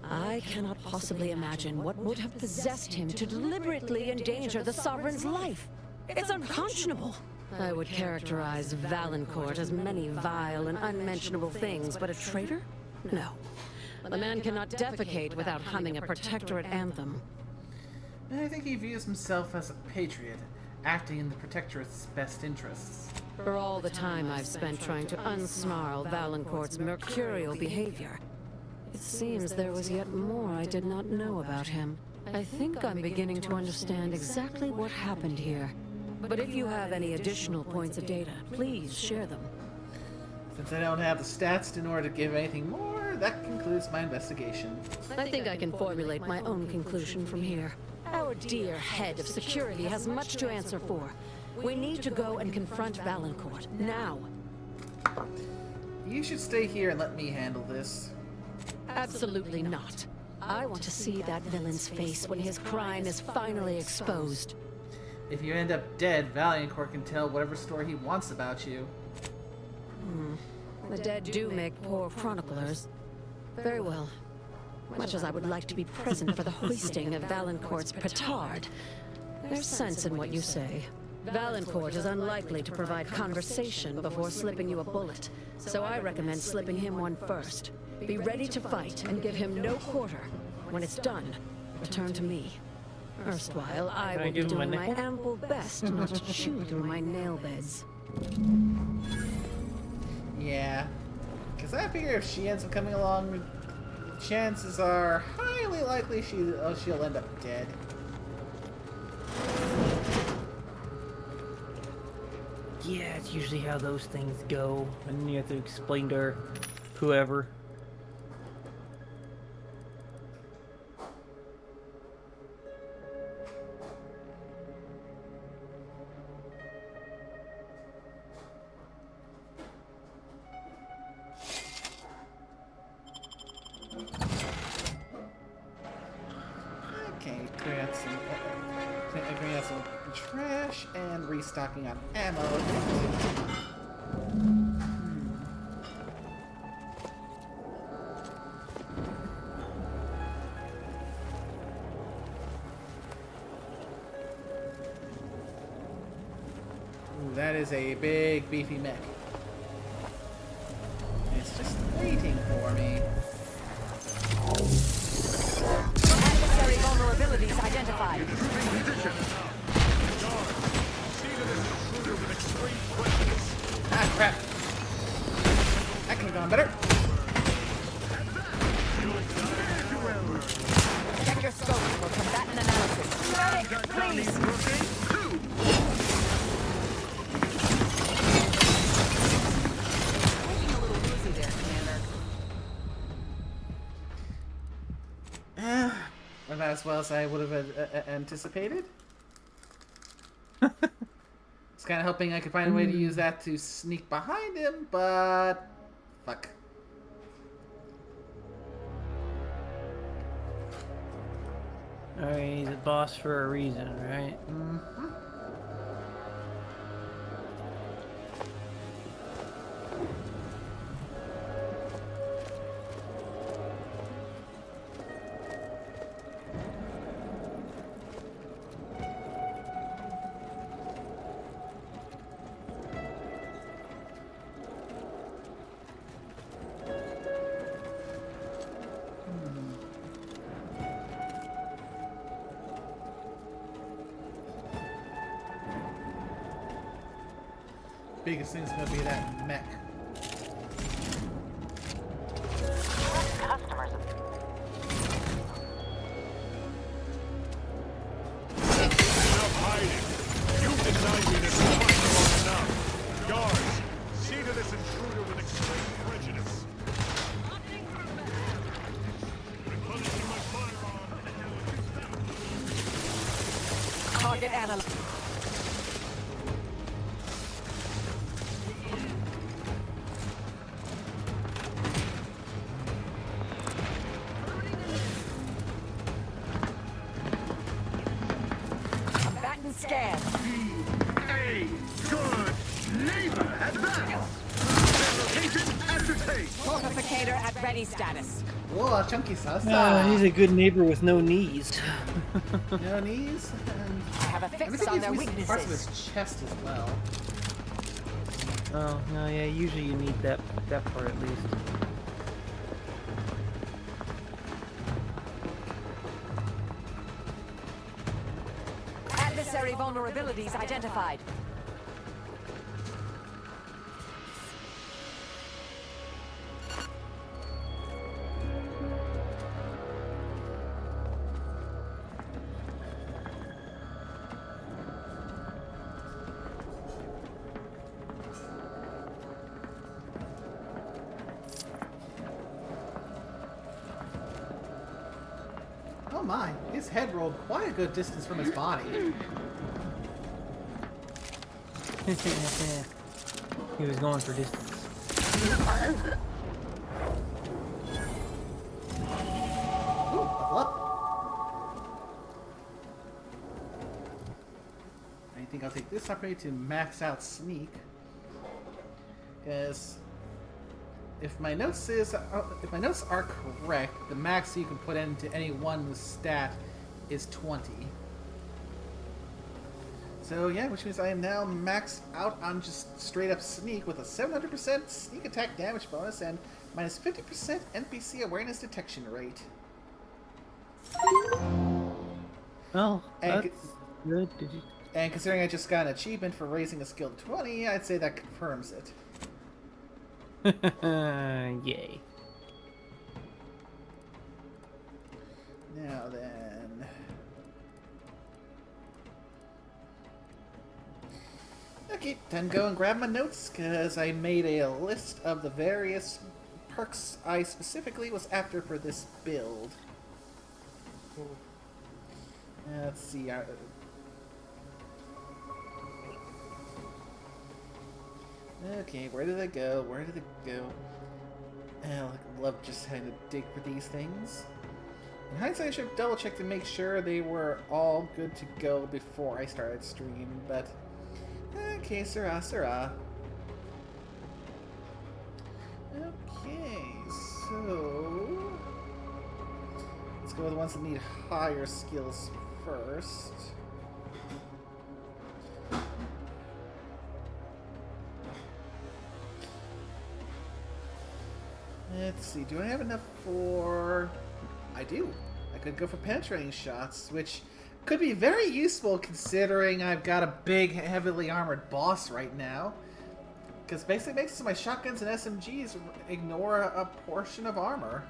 Speaker 11: I cannot possibly imagine what would have possessed him to deliberately endanger the Sovereign's life. It's unconscionable. I would characterize Valancourt as many vile and unmentionable things, but a traitor? No. The man cannot defecate without humming a Protectorate anthem.
Speaker 1: I think he views himself as a patriot, acting in the Protectorate's best interests.
Speaker 11: For all the time I've spent trying to unsnarl Valancourt's mercurial behavior, it seems there was yet more I did not know about him. I think I'm beginning to understand exactly what happened here. But if you have any additional points of data, please share them.
Speaker 1: Since I don't have the stats in order to give anything more, that concludes my investigation.
Speaker 11: I think I can formulate my own conclusion from here. Our dear head of security has much to answer for. We need to go and confront Valancourt, now.
Speaker 1: You should stay here and let me handle this.
Speaker 11: Absolutely not. I want to see that villain's face when his crime is finally exposed.
Speaker 1: If you end up dead, Valancourt can tell whatever story he wants about you.
Speaker 11: The dead do make poor chroniclers. Very well. Much as I would like to be present for the hoisting of Valancourt's petard, there's sense in what you say. Valancourt is unlikely to provide conversation before slipping you a bullet, so I recommend slipping him one first. Be ready to fight and give him no quarter. When it's done, return to me. Erstwhile, I will be doing my ample best not to chew through my nail beds.
Speaker 1: Yeah, because I figure if she ends up coming along, chances are highly likely she'll end up dead.
Speaker 2: Yeah, it's usually how those things go, and you have to explain to her, whoever.
Speaker 1: Okay, clearing out some trash and restocking on ammo. Ooh, that is a big, beefy mech. It's just waiting for me.
Speaker 10: Adversary vulnerabilities identified.
Speaker 1: Ah, crap. That could have gone better.
Speaker 10: Check your scope for combatant analysis. Medic, please. Taking a little woozy there, Commander.
Speaker 1: About as well as I would have anticipated. It's kind of hoping I could find a way to use that to sneak behind him, but fuck.
Speaker 2: Alright, he's a boss for a reason, right?
Speaker 1: Mm-hmm. biggest thing's gonna be that mech.
Speaker 4: Customers.
Speaker 5: Enough hiding. You've denied me this fight long enough. Guards, see to this intruder with extreme prejudice. Replenishing my firearm.
Speaker 10: Target analyzed. Combatant scan.
Speaker 6: A good neighbor at that. Location ascertained.
Speaker 10: Fortificator at ready status.
Speaker 1: Whoa, chunky sauce.
Speaker 2: He's a good neighbor with no knees.
Speaker 1: No knees.
Speaker 10: I have a fix on their
Speaker 1: Parts of
Speaker 10: weaknesses.
Speaker 1: his chest as well.
Speaker 2: Oh, no, yeah, usually you need that part at least.
Speaker 10: Adversary vulnerabilities identified.
Speaker 1: Oh my, his head rolled quite a good distance from his body.
Speaker 2: He was going for distance.
Speaker 1: Ooh, level up. I think I'll take this opportunity to max out sneak. Because if my notes are correct, the max you can put into any one stat is 20. So yeah, which means I am now maxed out on just straight up sneak with a 700% sneak attack damage bonus and minus 50% NPC awareness detection rate.
Speaker 2: Oh,
Speaker 1: And
Speaker 2: that's good. Did you?
Speaker 1: And considering I just got an achievement for raising a skill to 20, I'd say that confirms it.
Speaker 2: Yay.
Speaker 1: Now then... Okay, time to go and grab my notes, because I made a list of the various perks I specifically was after for this build. Let's see... Okay, where did I go? Where did it go? I love just having to dig for these things. In hindsight, I should double check to make sure they were all good to go before I started stream, but... Okay, sirrah, sirrah. Okay, so... Let's go with the ones that need higher skills first. Let's see, do I have enough for... I do. I could go for penetrating shots, which could be very useful considering I've got a big, heavily armored boss right now. Because basically makes my shotguns and SMGs ignore a portion of armor.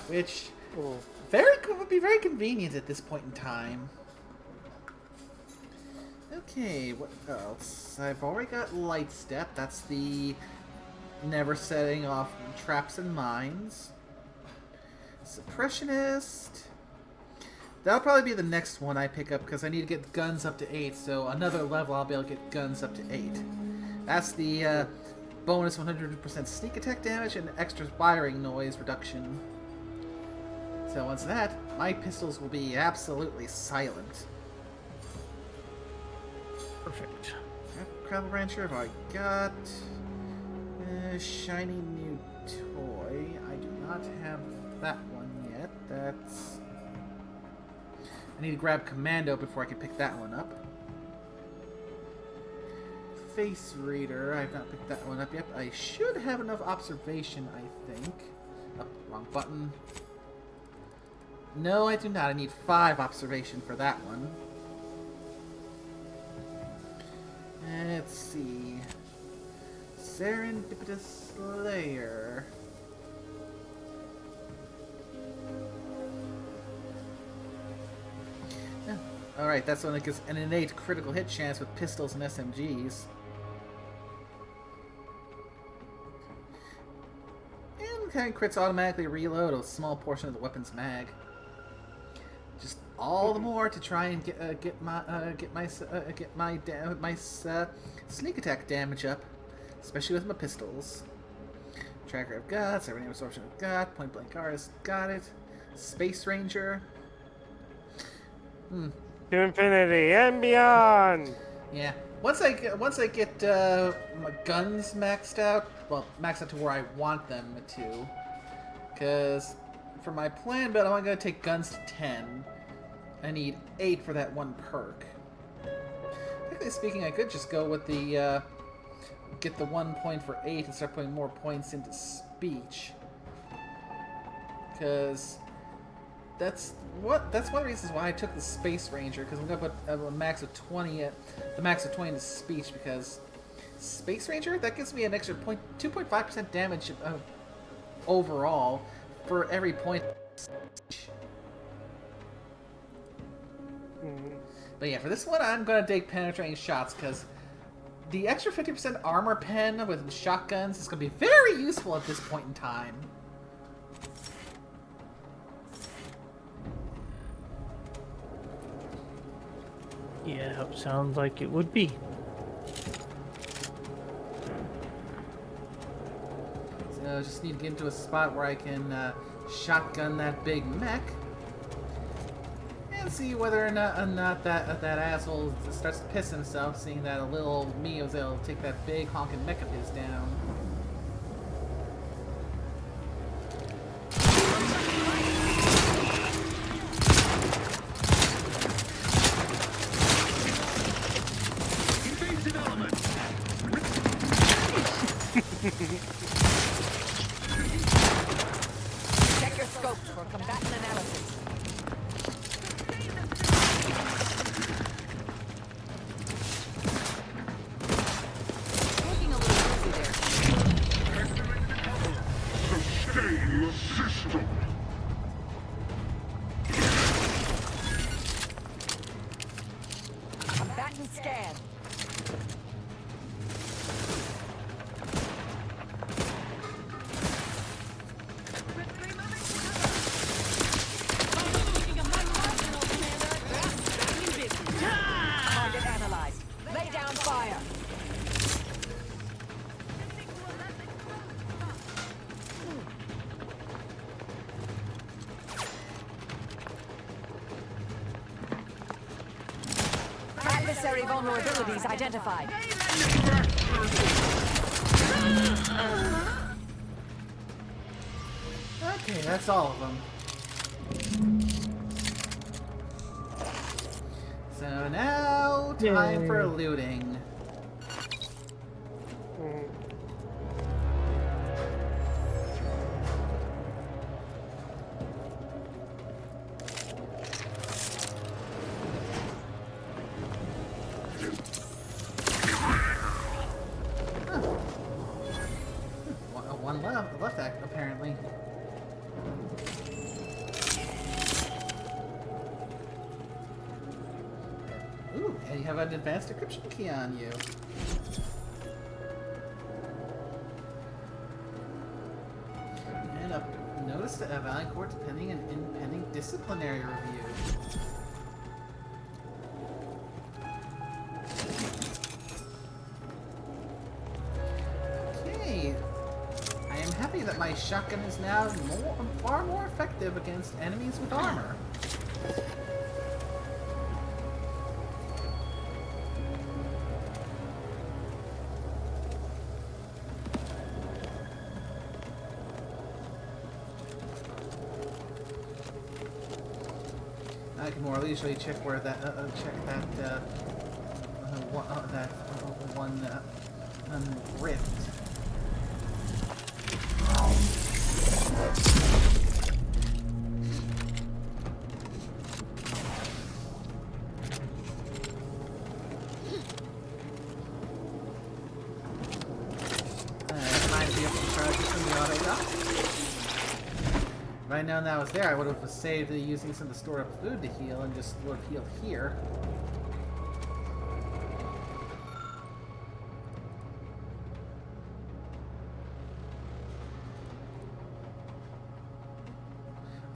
Speaker 1: Which would be very convenient at this point in time. Okay, what else? I've already got Light Step. That's the never setting off traps and mines. Suppressionist. That'll probably be the next one I pick up because I need to get guns up to 8. So another level I'll be able to get guns up to 8. That's the bonus 100% sneak attack damage and extra firing noise reduction. So once that, my pistols will be absolutely silent.
Speaker 2: Perfect.
Speaker 1: Crabble Rancher have I got? Shiny new toy. I do not have that one yet. That's... I need to grab Commando before I can pick that one up. Face Reader. I have not picked that one up yet. I should have enough observation, I think. Oh, wrong button. No, I do not. I need 5 observation for that one. Let's see. Serendipitous Layer. Yeah. Alright, that's one that gives an innate critical hit chance with pistols and SMGs. And kind of crits automatically reload a small portion of the weapon's mag. Just all the more to try and get my sneak attack damage up, especially with my pistols. Tracker of Guts, Everyday Absorption of God, Point Blank Artist, got it. Space Ranger.
Speaker 3: To infinity and beyond.
Speaker 1: Yeah. Once I get my guns maxed out, well, maxed out to where I want them to, because for my plan build, I'm going to take guns to 10. I need 8 for that one perk. Technically speaking, I could just go with the get the 1 point for 8 and start putting more points into speech, because that's one of the reasons why I took the Space Ranger, because I'm gonna put a max of 20 at the max of 20 into speech, because Space Ranger, that gives me an extra 2.5% damage overall for every point. But yeah, for this one, I'm gonna take penetrating shots, because the extra 50% armor pen with shotguns is gonna be very useful at this point in time.
Speaker 2: Yeah, sounds like it would be.
Speaker 1: So I just need to get into a spot where I can shotgun that big mech and see whether or not that asshole starts to piss himself, seeing that a little old me was able to take that big honking mech of his down.
Speaker 10: Check your scopes for combatant analysis.
Speaker 9: Looking a little busy there.
Speaker 5: Sustain the system.
Speaker 10: Combatant scan. Target analyzed. Lay down fire. Adversary vulnerabilities identified.
Speaker 1: Okay, that's all of them. So now, time for looting. One left apparently. Ooh, and you have an advanced decryption key on you. And notice that Valiant Court's pending an impending disciplinary review. Okay. I am happy that my shotgun is now far more effective against enemies with armor. I can more leisurely check where that one rift. I known that was there, I would have saved using some of the stored up food to heal and just would have healed here.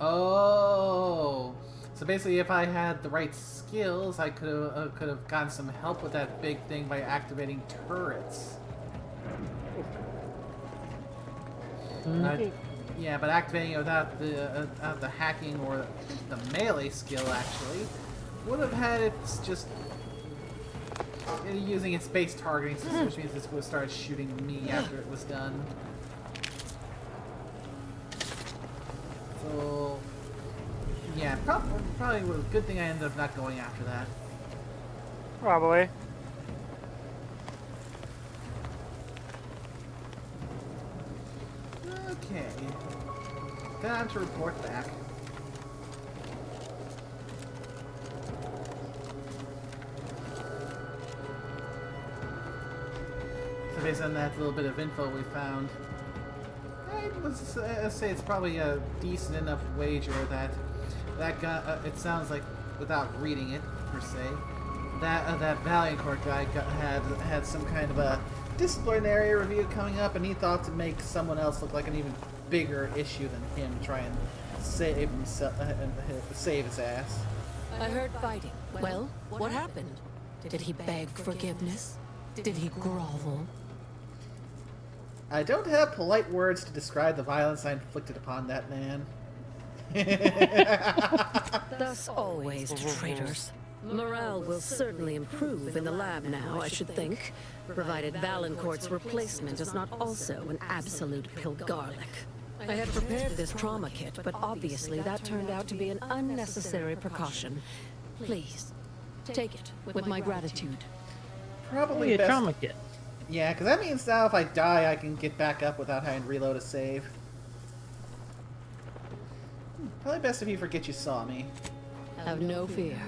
Speaker 1: Oh, so basically, if I had the right skills, I could have gotten some help with that big thing by activating turrets. Yeah, but activating it without the hacking or the melee skill actually would have had it just using its base targeting system, which means this would have started shooting me after it was done. So, yeah, probably was a good thing I ended up not going after that.
Speaker 3: Probably.
Speaker 1: Okay. Time to report back. So based on that little bit of info we found, let's say it's probably a decent enough wager that guy, it sounds like, without reading it per se, that Valancourt guy had some kind of a disciplinary review coming up, and he thought to make someone else look like an even bigger issue than him, try and save himself, save his ass.
Speaker 11: I heard fighting. Well, what happened? Did he beg forgiveness? Did he grovel?
Speaker 1: I don't have polite words to describe the violence I inflicted upon that man.
Speaker 11: Thus always to traitors. Morale will certainly improve in the lab now, I should think, provided Valancourt's replacement is not also an absolute Pilgarlic. I had prepared this trauma kit, but obviously that turned out to be an unnecessary precaution. Please, take it with my gratitude.
Speaker 1: Probably
Speaker 2: a
Speaker 1: best.
Speaker 2: trauma kit.
Speaker 1: Yeah, because that means now if I die, I can get back up without having to reload a save. Probably best if you forget you saw me.
Speaker 11: Have no fear.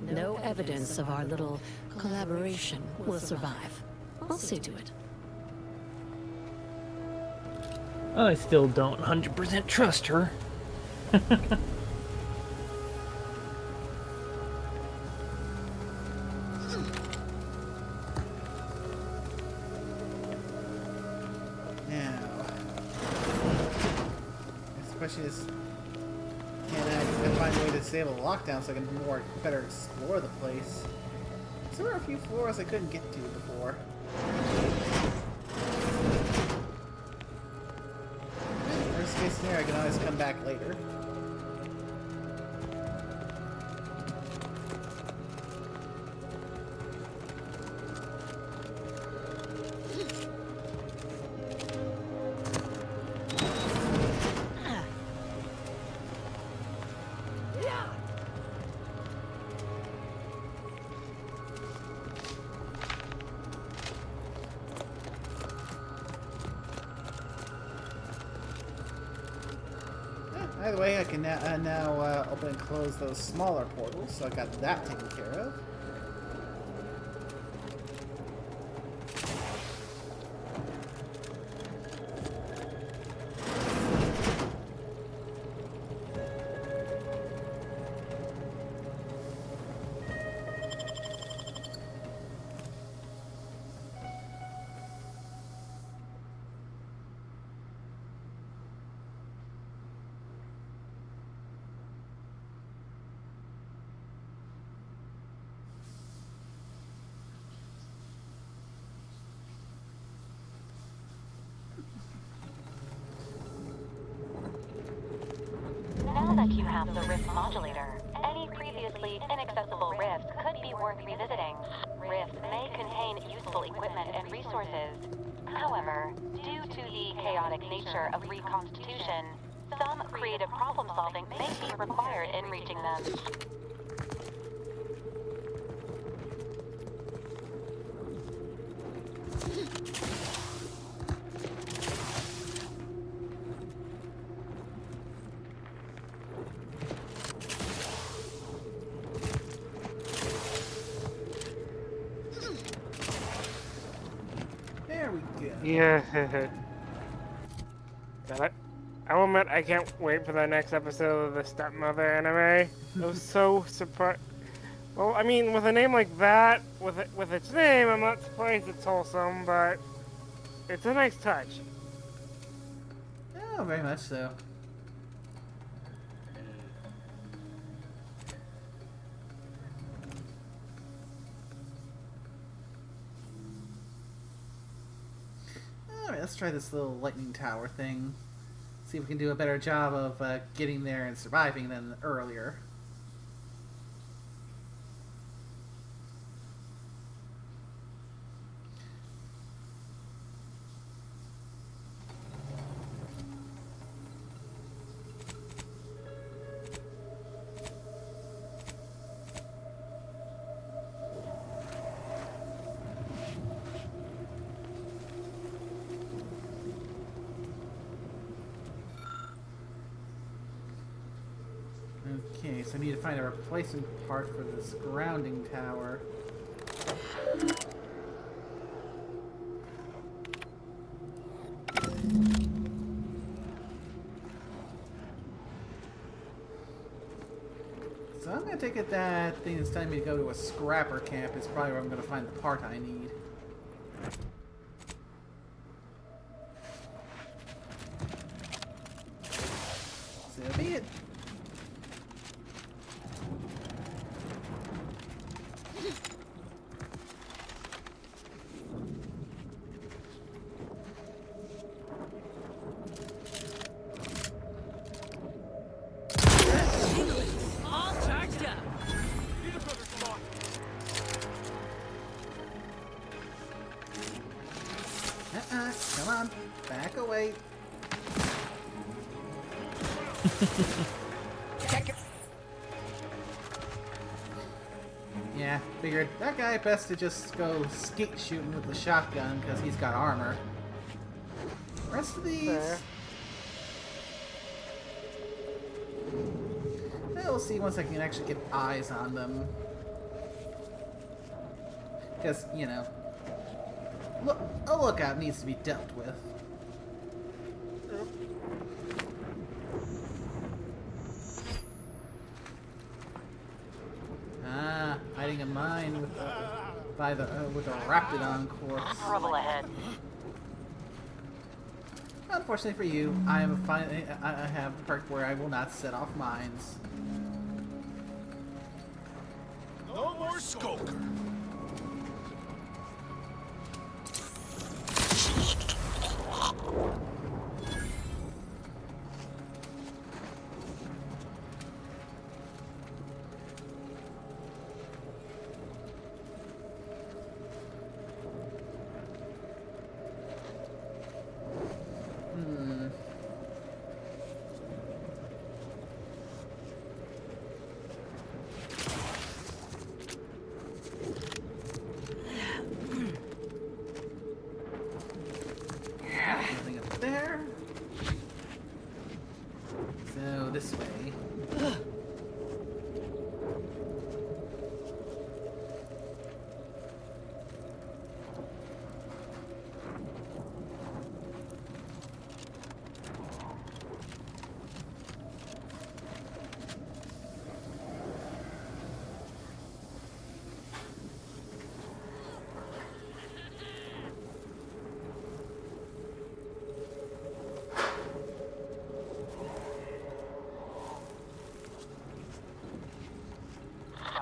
Speaker 11: No evidence of our little collaboration will survive. I'll see to it.
Speaker 2: I still don't 100% trust her.
Speaker 1: Question is, can I find a way to disable the lockdown so I can better explore the place? So there were a few floors I couldn't get to before. Worst case scenario, I can always come back later. Either way, I can now open and close those smaller portals, so I got that taken care of.
Speaker 4: Now that you have the rift modulator, any previously inaccessible rifts could be worth revisiting. Rifts may contain useful equipment and resources. However, due to the chaotic nature of reconstitution, some creative problem solving may be required in reaching them.
Speaker 1: There we go.
Speaker 3: Yeah. I will admit I can't wait for the next episode of the Stepmother anime. It was so surprising. Well, I mean, with a name like that, with its name, I'm not surprised it's wholesome, but it's a nice touch.
Speaker 1: Oh, very much so. Alright, let's try this little lightning tower thing. See if we can do a better job of getting there and surviving than earlier. Okay, so I need to find a replacement part for this grounding tower. So I'm going to take it that thing that's telling me to go to a scrapper camp is probably where I'm going to find the part I need. So be it. Come on, back away. Yeah, figured that guy best to just go skeet shooting with the shotgun because he's got armor. Rest of these. We'll see once I can actually get eyes on them. Because, you know, a lookout needs to be dealt with. Ah, hiding a mine with with a Raptidon corpse.
Speaker 4: Trouble ahead.
Speaker 1: Unfortunately for you, I have a perk where I will not set off mines.
Speaker 5: No more Skulker.
Speaker 1: Nothing up there. So this way.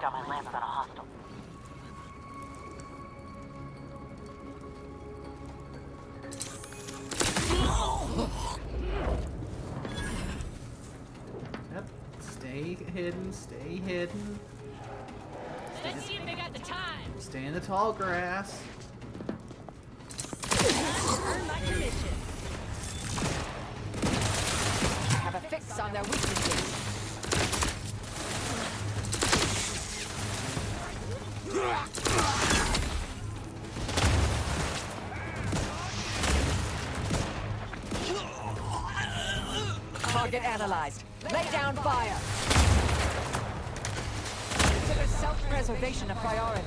Speaker 4: Got my lamps on a hostile.
Speaker 1: Yep. Stay hidden, stay hidden.
Speaker 10: Let's see if they got the time.
Speaker 1: Stay in the tall grass.
Speaker 10: Earn my commission. Have a fix on their weaknesses. Target analyzed. Lay down fire. Consider self-preservation a priority.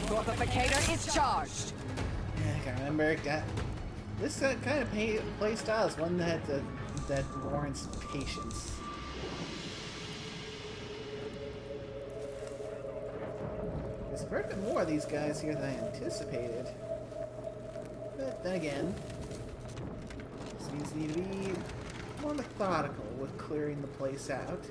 Speaker 10: Fortificator is charged.
Speaker 1: Yeah, I can remember. This kind of play style is one that warrants patience. There's a bit more of these guys here than I anticipated. But then again, this means you need to be more methodical with clearing the place out.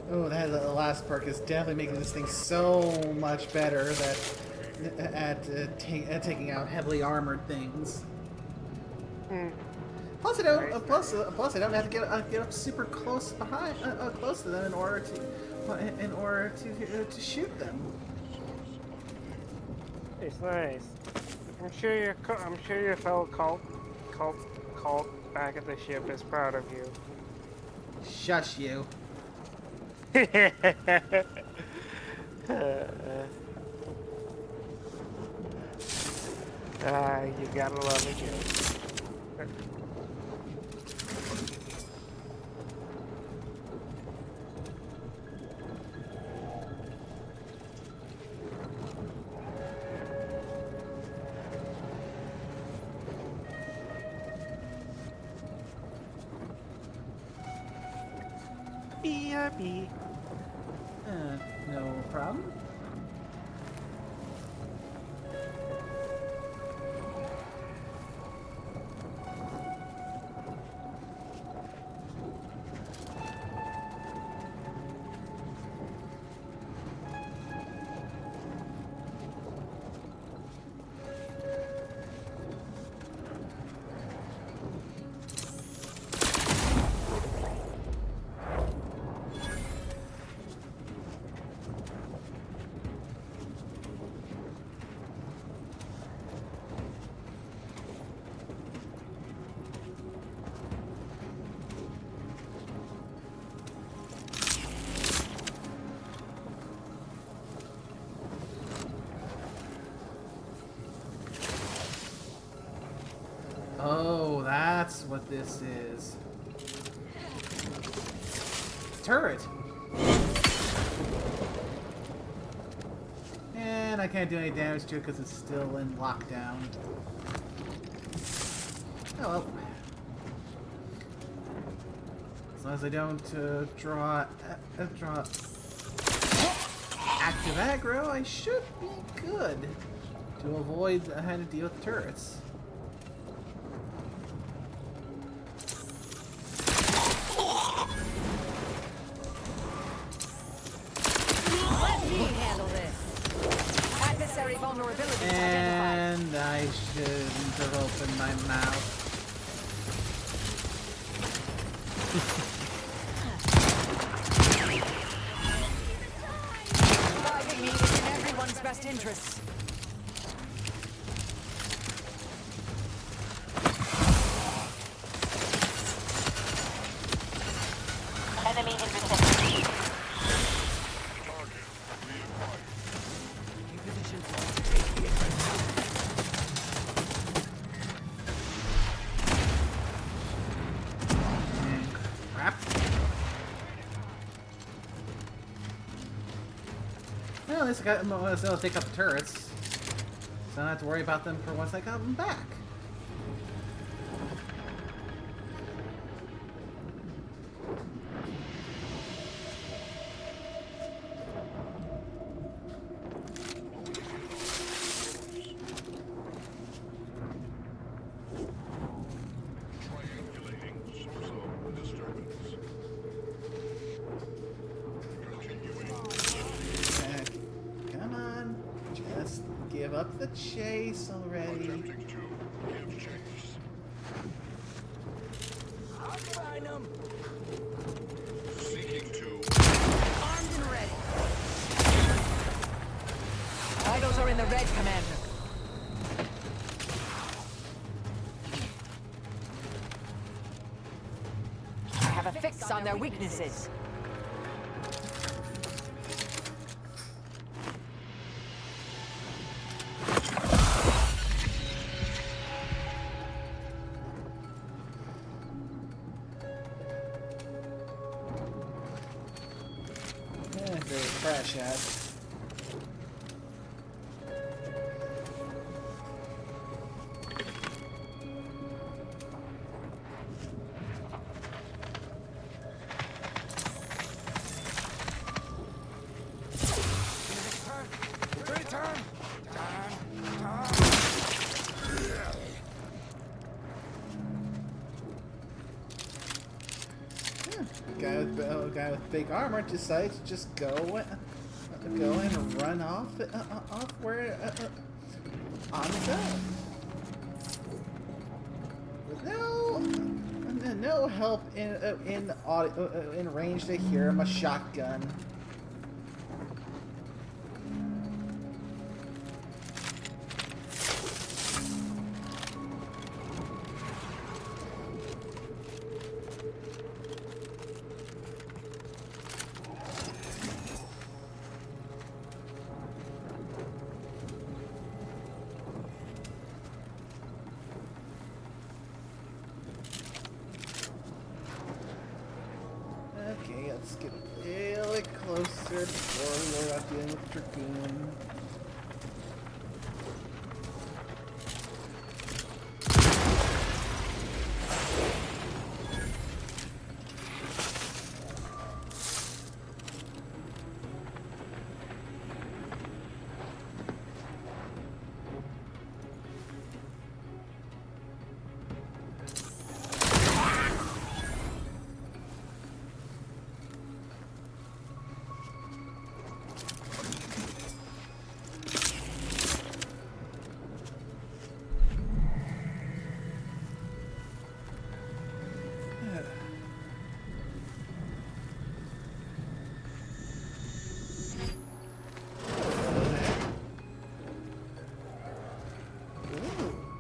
Speaker 1: Oh, that the last perk is definitely making this thing so much better at taking out heavily armored things. Plus, I don't. Plus, I don't have to get up super close close to them in order to shoot them.
Speaker 3: It's nice. I'm sure your fellow cult back at the ship is proud of you.
Speaker 1: Shush you.
Speaker 3: You gotta love it. BRB.
Speaker 1: No problem. Oh, that's what this is. Turret. And I can't do any damage to it because it's still in lockdown. Oh well. As long as I don't draw active aggro, I should be good to avoid having to deal with turrets. And I shouldn't have opened my mouth.
Speaker 10: Surviving me is in everyone's best interests.
Speaker 4: Enemy intercepted.
Speaker 1: Well, at least I was able to take up the turrets, so I don't have to worry about them for once I got them back. give up the chase already.
Speaker 10: I'll find them.
Speaker 12: Seeking to.
Speaker 10: Armed and ready. Idols are in the red, Commander. I have a fix on their weaknesses.
Speaker 1: Very fresh at. Guy with big armor decides to just go and run off where on his own with no help in range to hear him a shotgun. Okay, let's get a little closer before we're not dealing with Dragoon.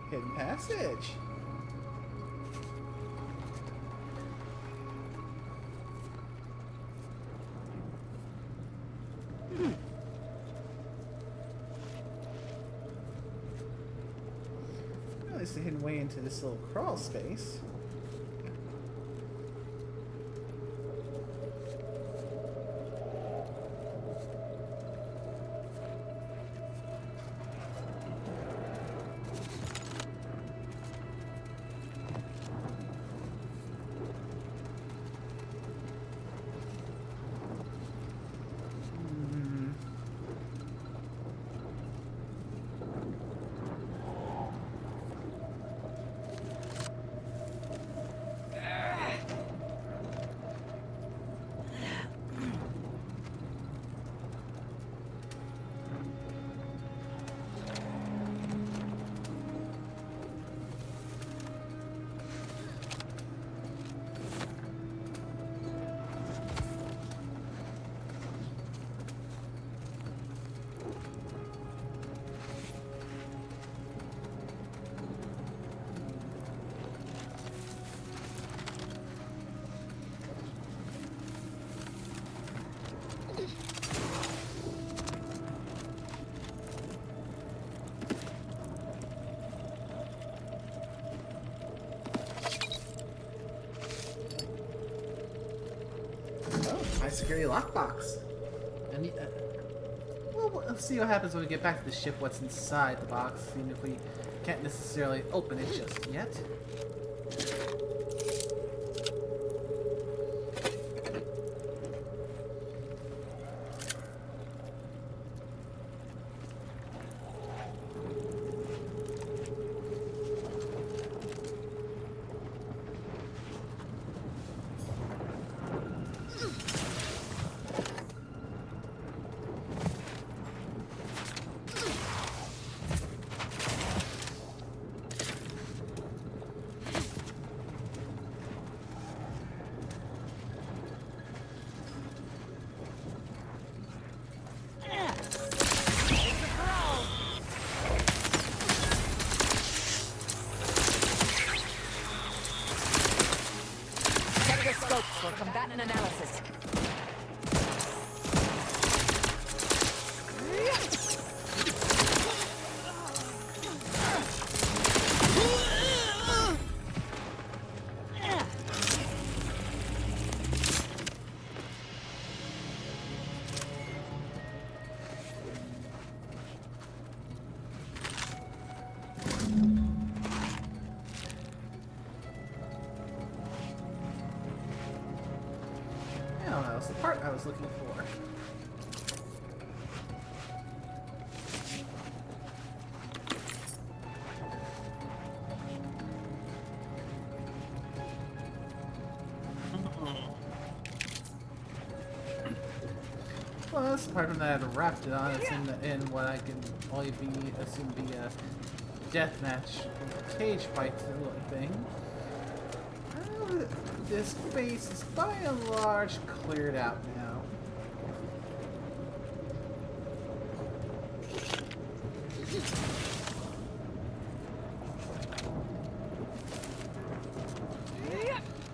Speaker 1: Hidden passage. Well, it's the hidden way into this little crawl space. High security lockbox. And well, let's see what happens when we get back to the ship. What's inside the box? Even if we can't necessarily open it just yet. was looking for. Plus, apart from that Raptidon, it's in what I can only assume to be a deathmatch cage fight thing. This base is by and large cleared out now.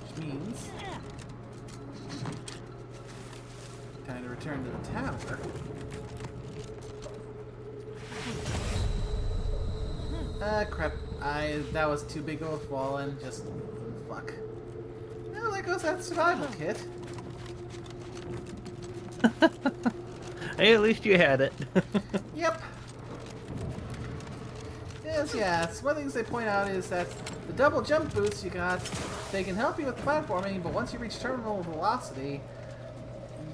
Speaker 1: Which means time to return to the tower. Crap. That was too big of a fall and just fuck. Well, there goes that survival kit.
Speaker 2: Hey, at least you had it.
Speaker 1: Yep. Yes. One of the things they point out is that the double jump boots you got, they can help you with platforming, but once you reach terminal velocity,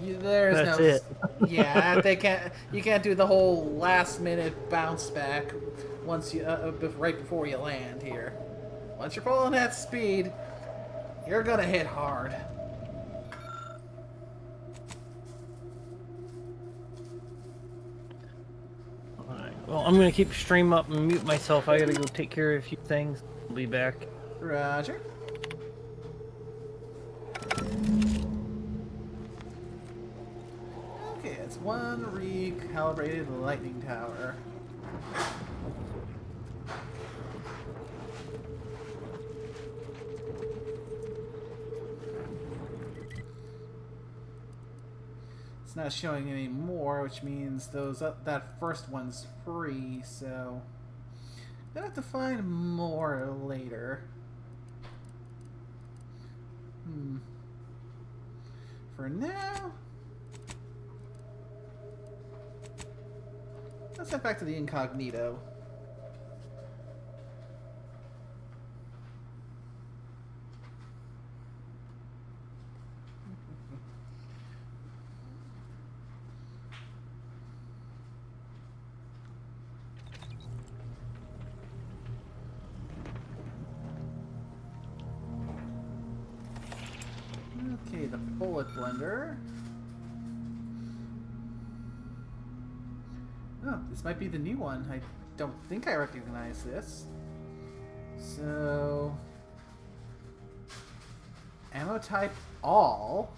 Speaker 2: That's it.
Speaker 1: Yeah, they can't. You can't do the whole last minute bounce back once you right before you land here. Once you're pulling that speed, you're gonna hit hard.
Speaker 2: Alright, well, I'm gonna keep stream up and mute myself. I gotta go take care of a few things. I'll be back.
Speaker 1: Roger. Okay, it's one recalibrated lightning tower. It's not showing any more, which means that first one's free, so I'm gonna have to find more later. For now, let's head back to the incognito. Okay, the bullet blender. Oh, this might be the new one. I don't think I recognize this. So, ammo type all.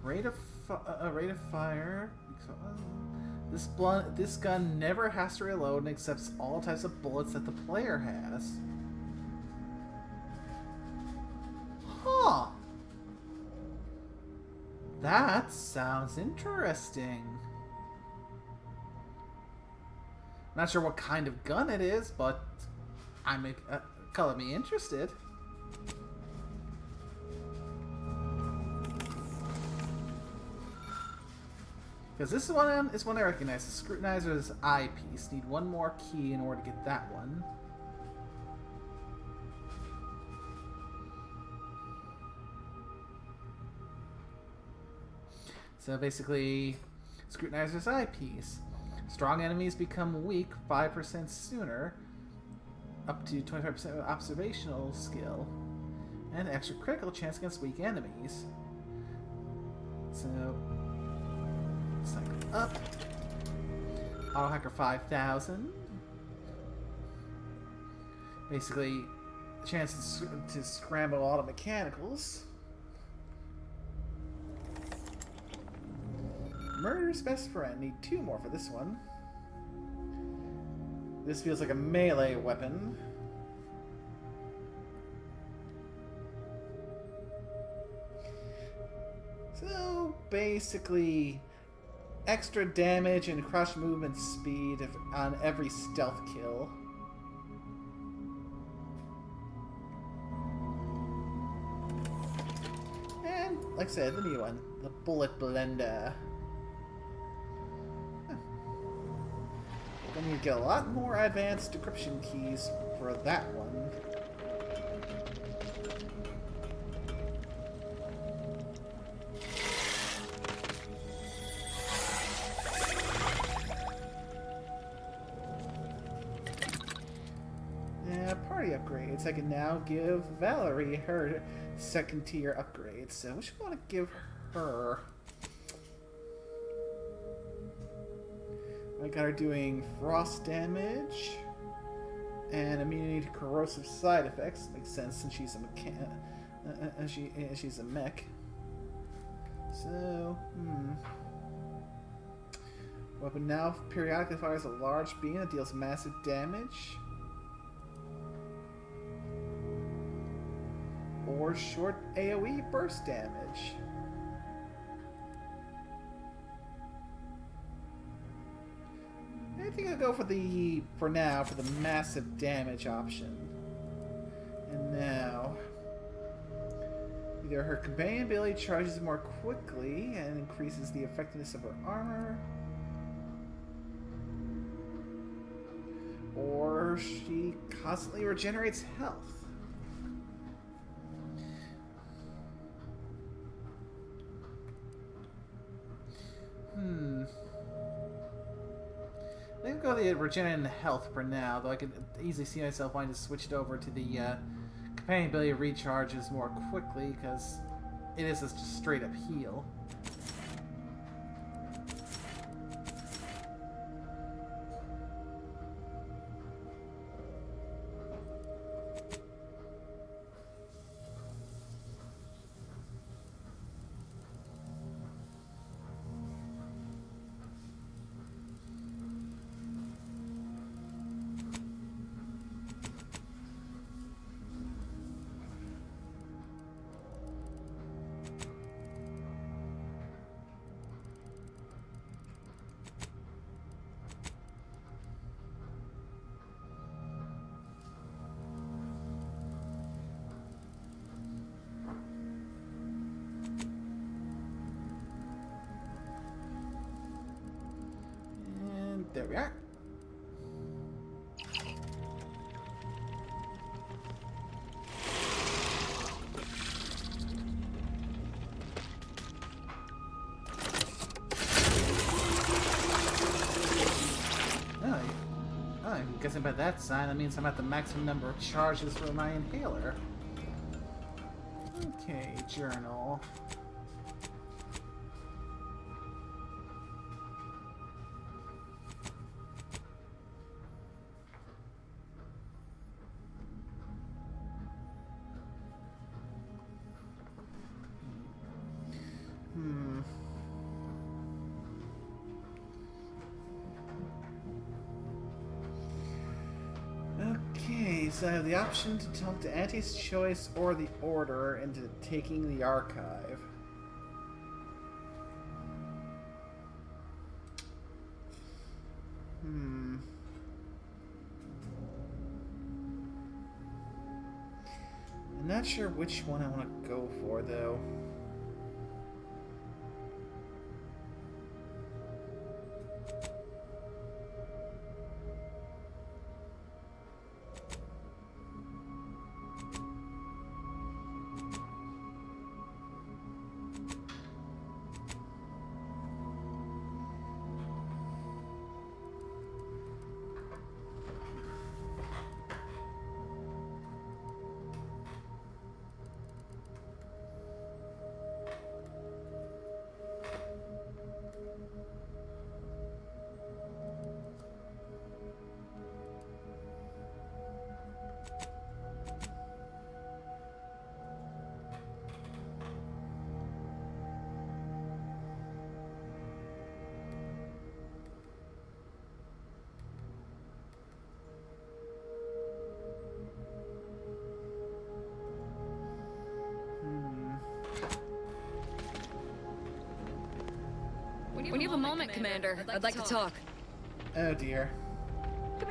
Speaker 1: Rate of fire. This gun never has to reload and accepts all types of bullets that the player has. Huh. That sounds interesting. Not sure what kind of gun it is, but color me interested. Because this one is one I recognize. The Scrutinizer's eyepiece. Need one more key in order to get that one. So basically, Scrutinizer's eyepiece. Strong enemies become weak 5% sooner, up to 25% observational skill, and extra critical chance against weak enemies. So, cycle up. Auto Hacker 5000. Basically, chance to scramble auto mechanicals. Murder's Best Friend. Need 2 more for this one. This feels like a melee weapon. So, basically, extra damage and crush movement speed on every stealth kill. And, like I said, the new one. The Bullet Blender. Then you get a lot more advanced decryption keys for that one. upgrades. I can now give Valerie her second tier upgrade. So what should I want to give her? I got her doing frost damage and immunity to corrosive side effects. Makes sense since she's a she's a mech. So, weapon now periodically fires a large beam that deals massive damage. Or short AoE burst damage. I think I'll go for the massive damage option. And now, either her companion ability charges more quickly and increases the effectiveness of her armor, or she constantly regenerates health. I think I'll go the regenerating health for now, though I could easily see myself wanting to switch it over to the companion ability recharges more quickly, because it is a straight up heal. There we are. I'm guessing by that sign that means I'm at the maximum number of charges for my inhaler. Okay, journal. Okay, so I have the option to talk to Auntie's Choice or the Order into taking the archive. I'm not sure which one I want to go for, though.
Speaker 15: When you have a moment, Commander, I'd like to talk.
Speaker 1: Oh dear.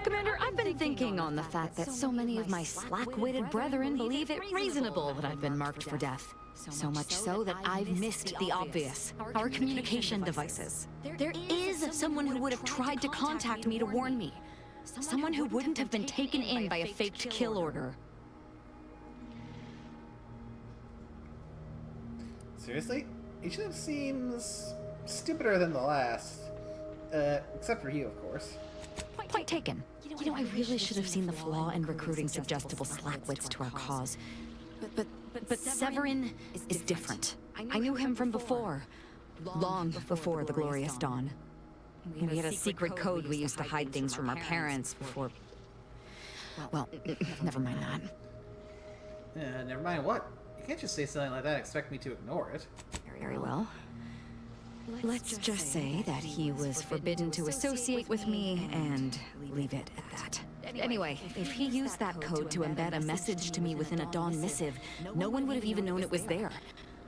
Speaker 15: Commander, I've been thinking on the fact that so many of my slack-witted brethren believe it reasonable that I've been marked for death. So much so that I've missed the obvious, our communication devices. There is someone who would have tried to contact me to warn me. Someone who wouldn't have been taken in by a faked kill order.
Speaker 1: Seriously? Each of them seems stupider than the last. Except for you, of course.
Speaker 15: Point taken. You know, I really should have seen the flaw in recruiting suggestible slackwits to our cause. But Severin is different. I knew him from before. Long before the Glorious Dawn. We had a secret code we used to hide things from our parents before... Well, never mind that.
Speaker 1: Never mind what? You can't just say something like that and expect me to ignore it.
Speaker 15: Very well. Let's just say that he was forbidden to associate with me, and leave it at that. Anyway, if he used that code to embed a message to me within a Dawn missive, no one would have even known it was there.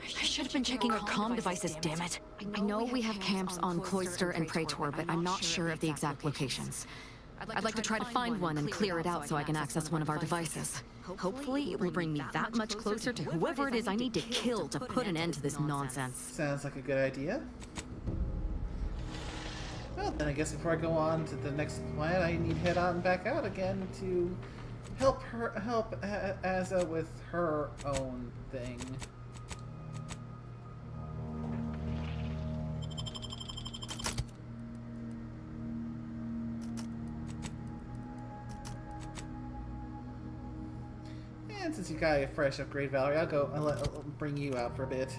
Speaker 15: I should have been checking our comm devices, damn it. I know we have camps on Cloister and Praetor, but I'm not sure of the exact locations. I'd like to try to find one and clear it out so I can access one of our devices. Hopefully, it will bring me that much closer to whoever it is I need to kill to put an end to this nonsense.
Speaker 1: Sounds like a good idea. Well, then I guess before I go on to the next plan, I need to head on back out again to help Azza with her own thing. And since you got a fresh upgrade, Valerie, I'll bring you out for a bit.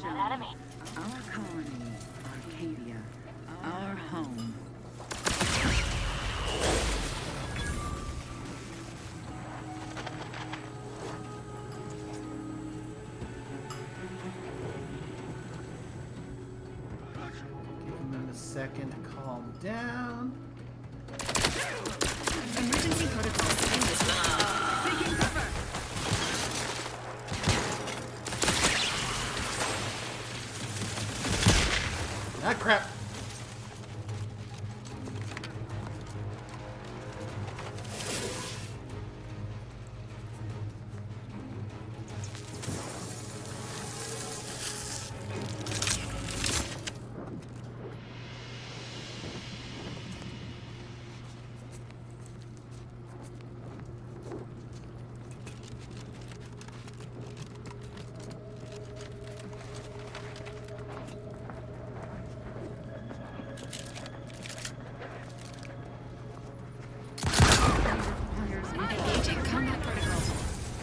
Speaker 4: Enemy.
Speaker 9: Our colony, Arcadia. Our home.
Speaker 1: Give them a second to calm down.
Speaker 9: Emergency protocol setting this taking cover.
Speaker 1: Ah, crap.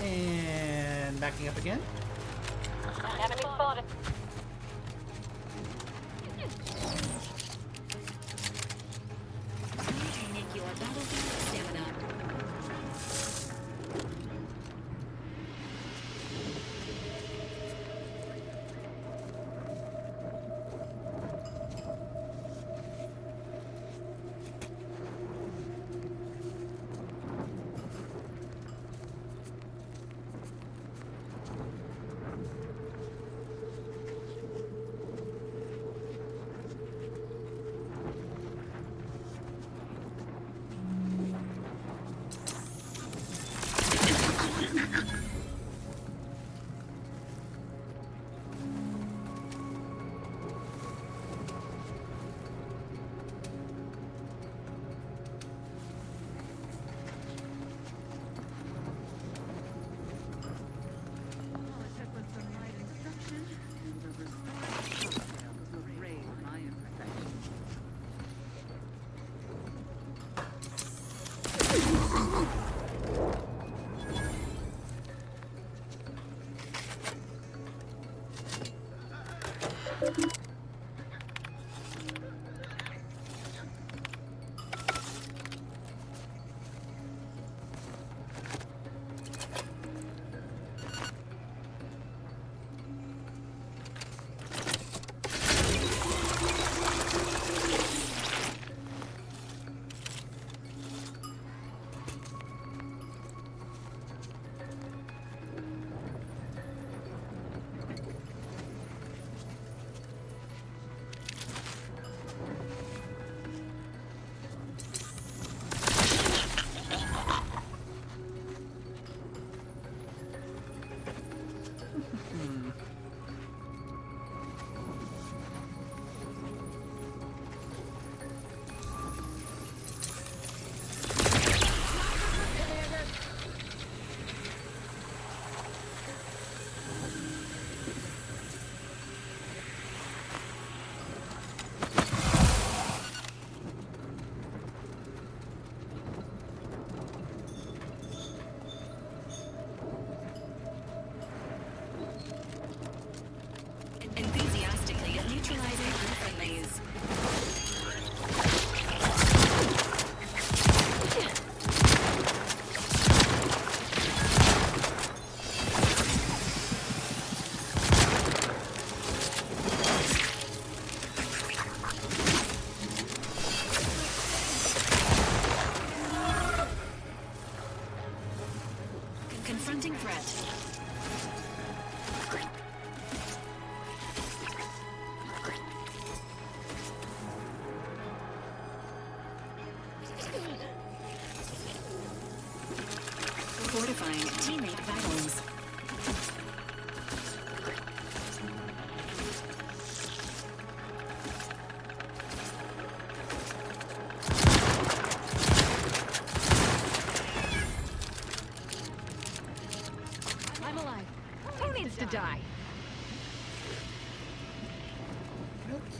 Speaker 1: And backing up again.
Speaker 4: Enemy spotted.
Speaker 15: Make your battlefield stamina.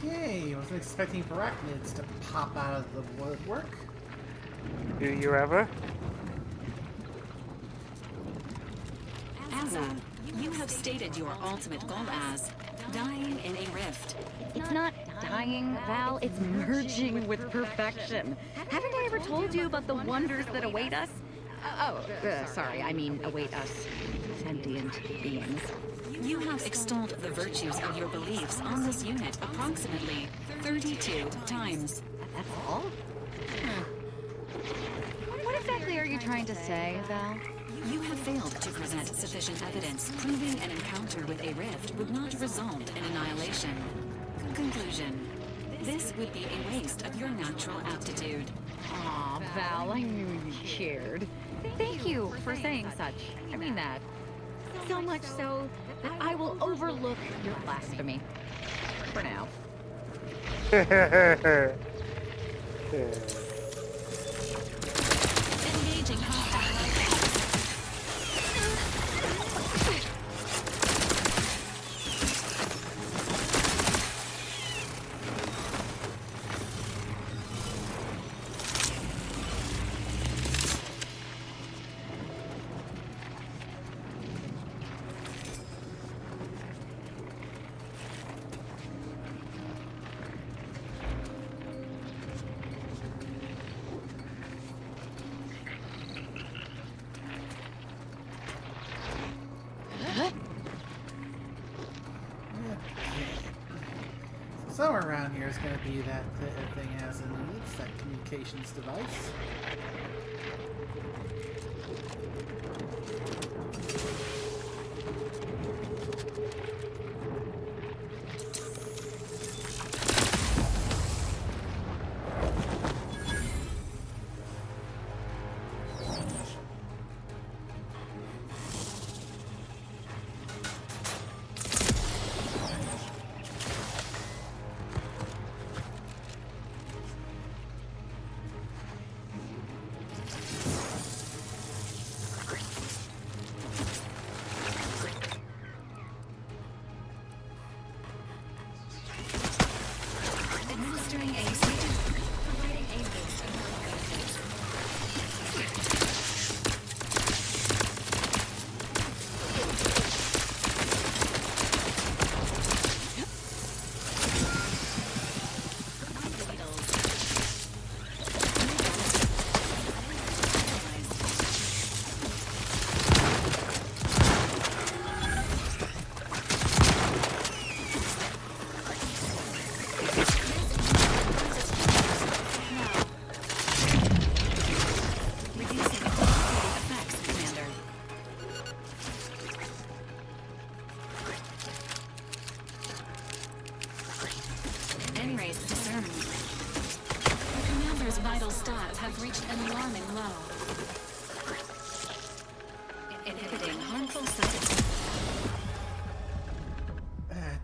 Speaker 1: Okay, wasn't expecting arachnids to pop out of the woodwork.
Speaker 3: Do you ever?
Speaker 16: Azza, you have stated your ultimate goal as dying in a rift.
Speaker 17: It's not dying, Val, it's merging with perfection. Haven't I ever told you about the wonders that await us? Sorry, I mean await us sentient beings.
Speaker 16: You have extolled the virtues of your beliefs on this unit approximately 32 times.
Speaker 17: That's all? What exactly are you trying to say, Val?
Speaker 16: You have failed to present sufficient evidence proving an encounter with a rift would not result in annihilation. Conclusion. This would be a waste of your natural aptitude.
Speaker 17: Aw, Val, I knew you cared. Thank you for saying such. I mean that. So much so that I will overlook your blasphemy. For now.
Speaker 16: Engaging
Speaker 1: Somewhere around here is going to be that thing Azza needs, that communications device.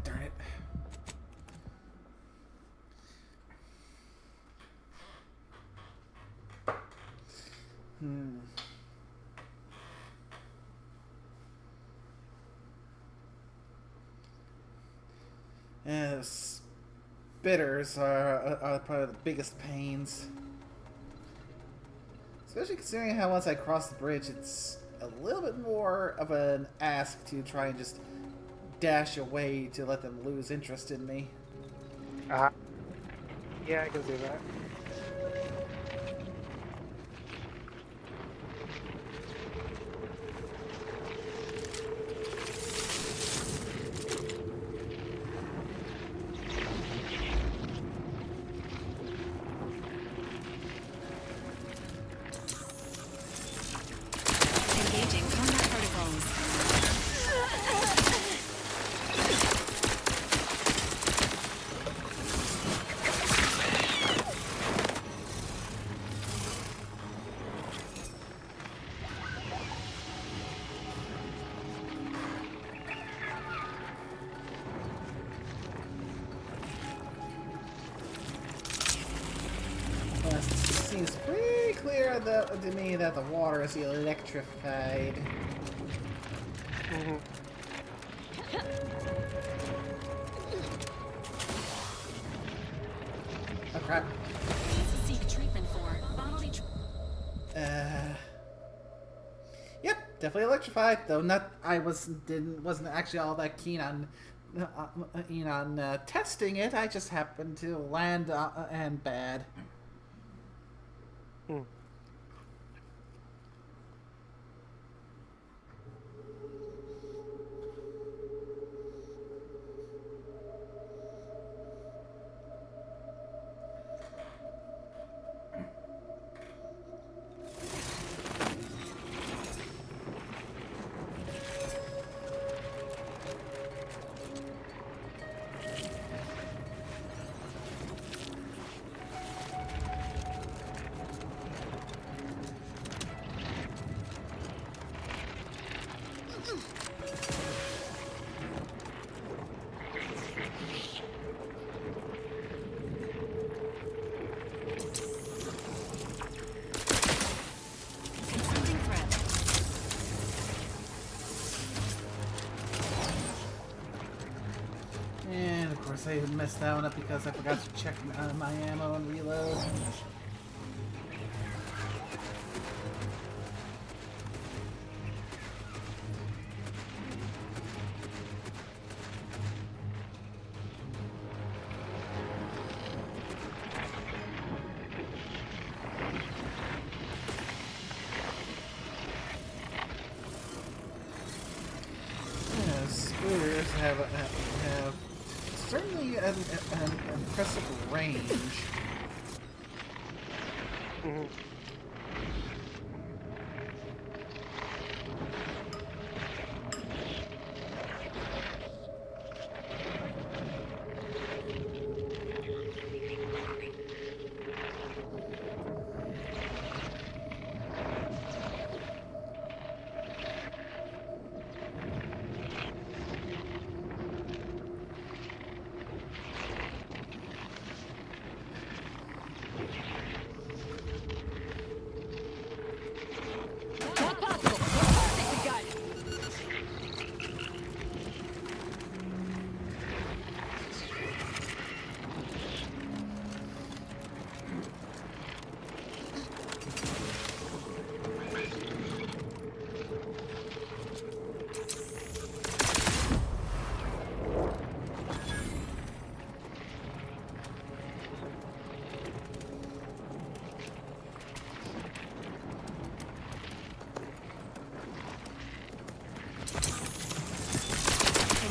Speaker 1: Darn it. Yeah, spitters are probably the biggest pains. Especially considering how once I cross the bridge, it's a little bit more of an ask to try and just dash away to let them lose interest in me.
Speaker 3: Yeah, I can see that.
Speaker 16: Engaging combat protocols.
Speaker 1: It seems pretty clear to me that the water is electrified. Oh crap.
Speaker 16: Seek treatment for bodily.
Speaker 1: Yep, definitely electrified. Though wasn't actually all that keen on testing it. I just happened to land and bad. And of course I messed that one up because I forgot to check my ammo and reload. Spooters have certainly an impressive range.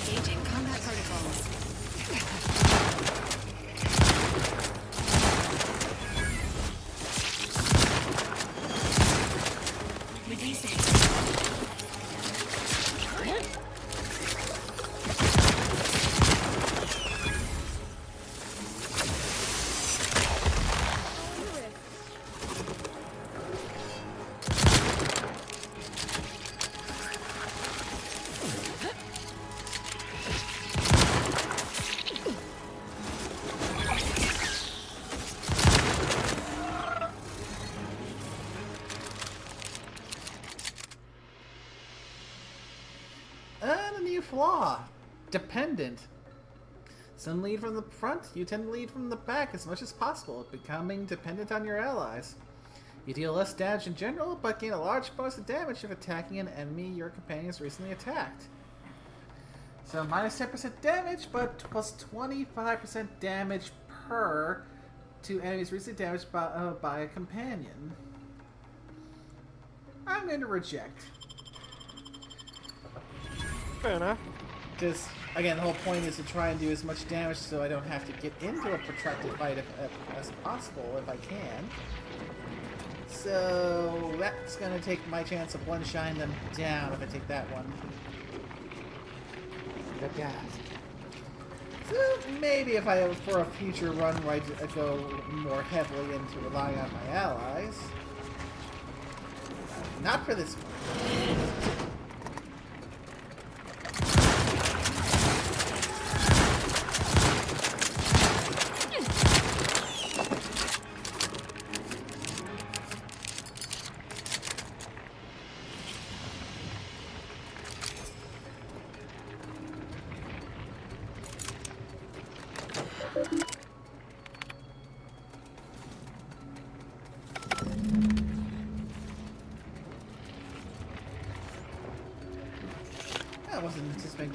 Speaker 16: Engaging combat protocols. Releasing.
Speaker 1: And a new flaw. Dependent. Some lead from the front, you tend to lead from the back as much as possible, becoming dependent on your allies. You deal less damage in general, but gain a large bonus of damage if attacking an enemy your companion has recently attacked. So minus 10% damage, but plus 25% damage per to enemies recently damaged by a companion. I'm going to reject.
Speaker 3: Fair enough.
Speaker 1: Because, again, the whole point is to try and do as much damage so I don't have to get into a protracted fight as possible if I can. So that's going to take my chance of one-shine them down if I take that one.
Speaker 3: Good guess.
Speaker 1: So maybe if I, for a future run where I go more heavily into relying on my allies. Not for this one.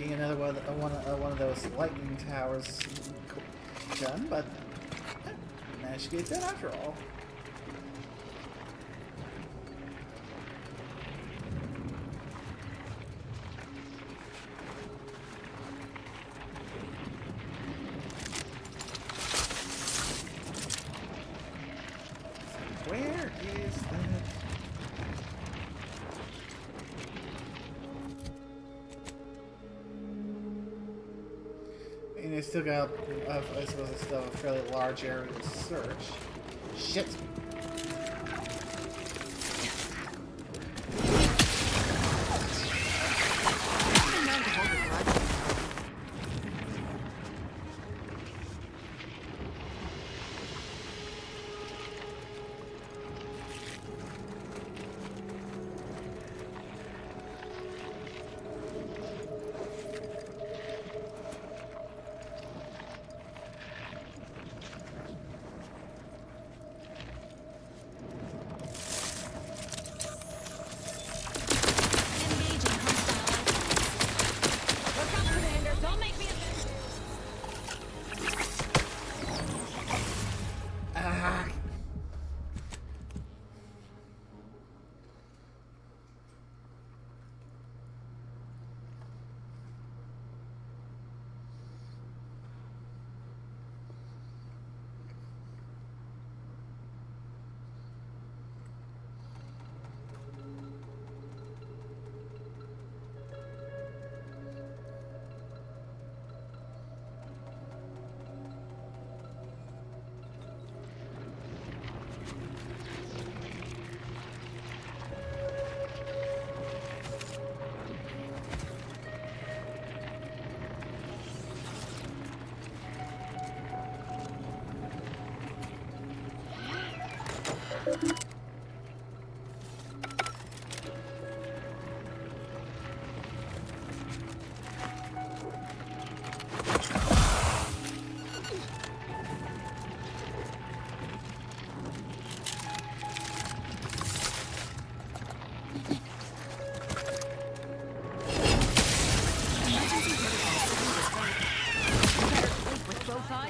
Speaker 1: getting another one of those lightning towers done, but I managed to get it done after all. Where is that? And I still got, I suppose I still have a fairly large area to search. Shit!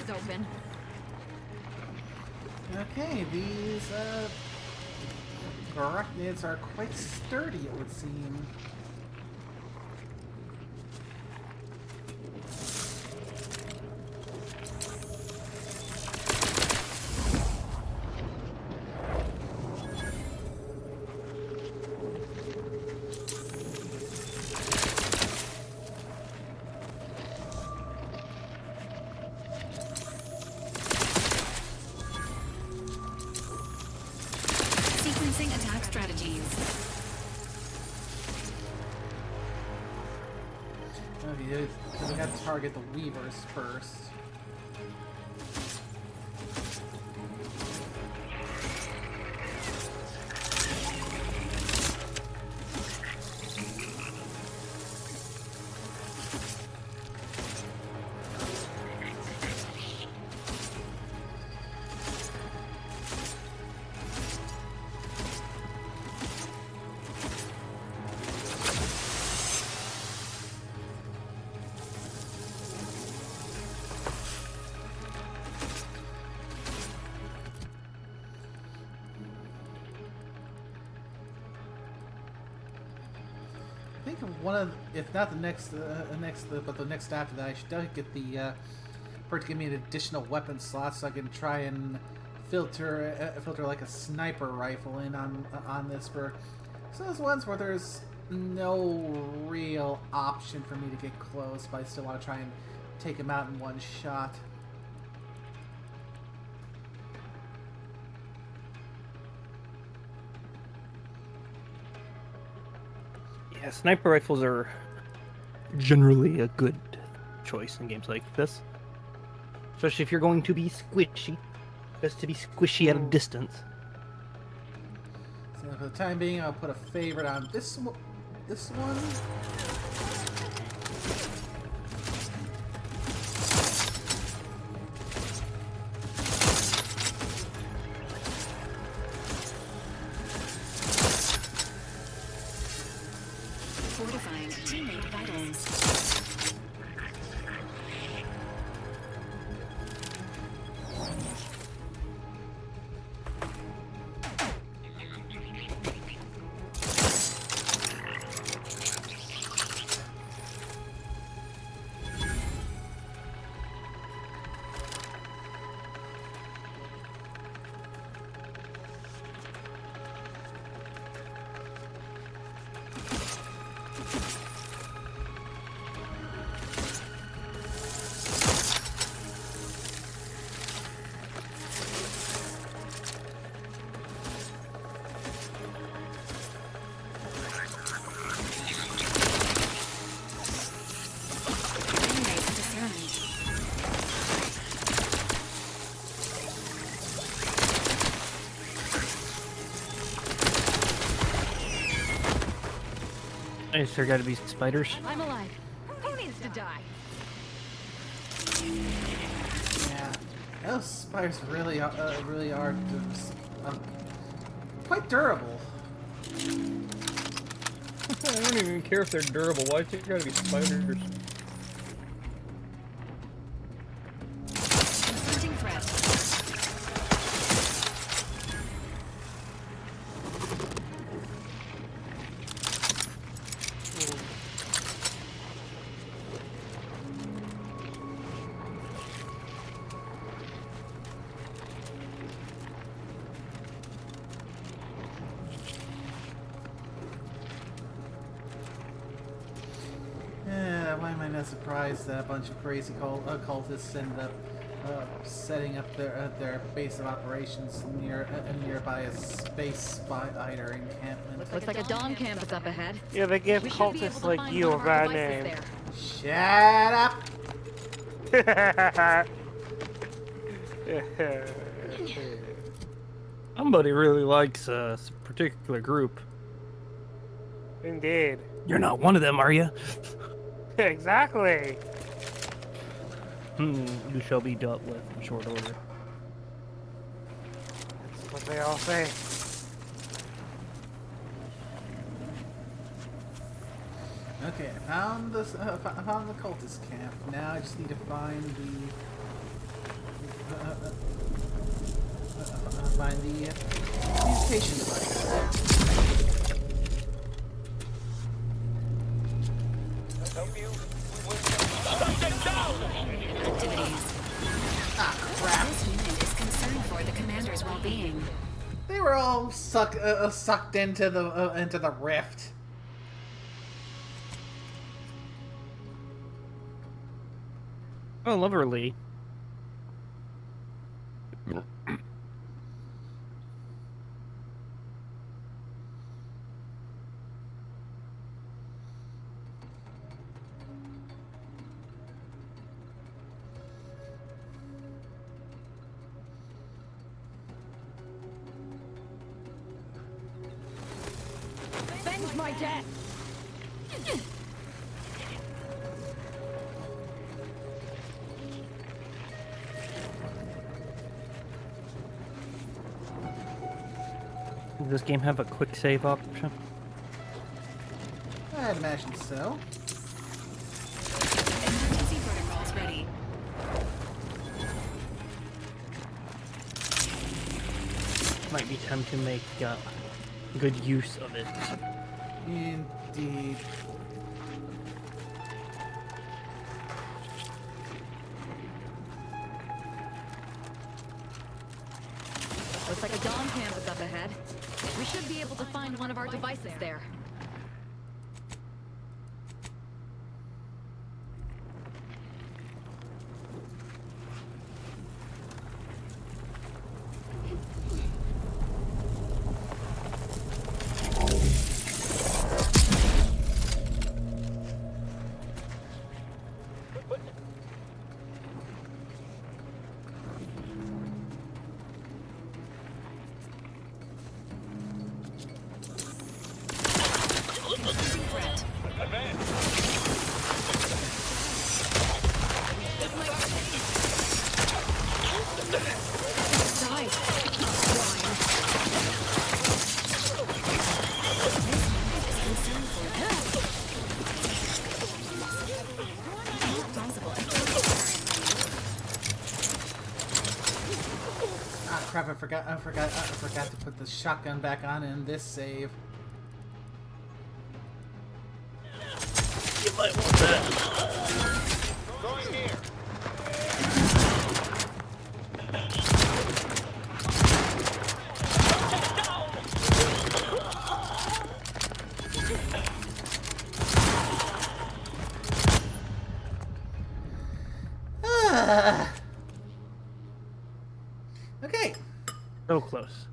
Speaker 15: Open.
Speaker 1: Okay, these arachnids are quite sturdy, it would seem.
Speaker 16: Attack strategies.
Speaker 1: Okay, so we got to target the Weavers first. I think one of, if not the next, but the next after that, I should definitely get the Bert to give me an additional weapon slot so I can try and filter like a sniper rifle in on this for some of those ones where there's no real option for me to get close, but I still want to try and take him out in one shot.
Speaker 2: Yeah, sniper rifles are generally a good choice in games like this. Especially if you're going to be squishy. Best to be squishy at a distance.
Speaker 1: So for the time being, I'll put a favorite on this one.
Speaker 16: Fortifying teammate vitals.
Speaker 2: Is there gotta be spiders?
Speaker 17: I'm alive. Who needs to die?
Speaker 1: Yeah, those spiders really are quite durable.
Speaker 2: I don't even care if they're durable. Why there gotta be spiders?
Speaker 16: Inserting threat.
Speaker 1: Yeah, why am I not surprised that a bunch of crazy cultists ended up setting up their base of operations nearby a space spider encampment?
Speaker 17: Looks like a Dawn camp is up ahead.
Speaker 3: Yeah, they give
Speaker 17: We should be able
Speaker 3: cultists
Speaker 17: to
Speaker 3: like
Speaker 17: find
Speaker 3: you
Speaker 17: one
Speaker 3: a
Speaker 17: of our
Speaker 3: bad
Speaker 17: devices
Speaker 3: name.
Speaker 17: there.
Speaker 1: Shut up!
Speaker 2: Somebody really likes a particular group.
Speaker 3: Indeed.
Speaker 2: You're not one of them, are you?
Speaker 3: Exactly.
Speaker 2: You shall be dealt with in short order.
Speaker 3: That's what they all say.
Speaker 1: Okay, I found the cultist camp. Now I just need to find the communication device.
Speaker 16: Activities.
Speaker 1: Ah, crap!
Speaker 16: This unit is concerned for the commander's well-being.
Speaker 1: They were all sucked into the rift.
Speaker 2: Oh, lovely.
Speaker 17: Avenge my death!
Speaker 2: Does this game have a quick save option?
Speaker 1: I'd imagine so.
Speaker 16: Emergency protocols ready.
Speaker 2: Might be time to make good use of it.
Speaker 1: Indeed.
Speaker 17: Looks like a Dawn camp is up ahead. We should be able to find one of our devices there.
Speaker 1: Ah, crap! I forgot to put the shotgun back on in this save.
Speaker 2: You might want that.
Speaker 5: Going here.
Speaker 1: Okay.
Speaker 2: So close.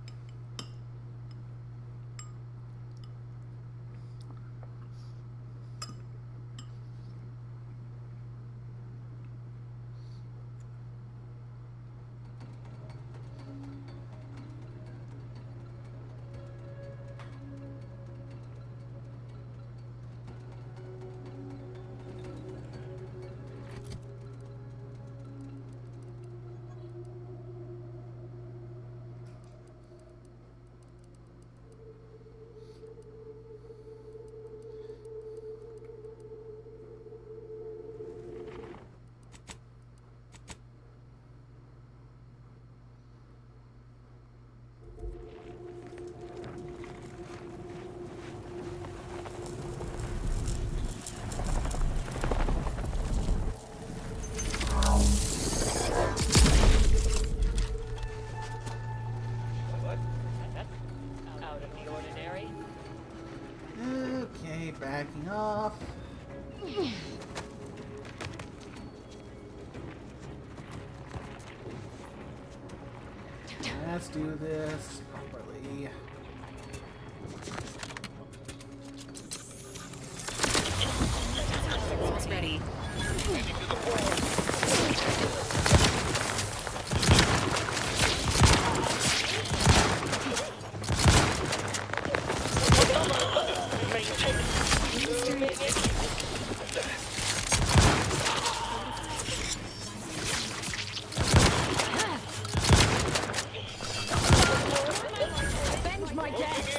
Speaker 1: hacking off. Let's do this properly.
Speaker 9: It's ready.
Speaker 10: Avenge my death!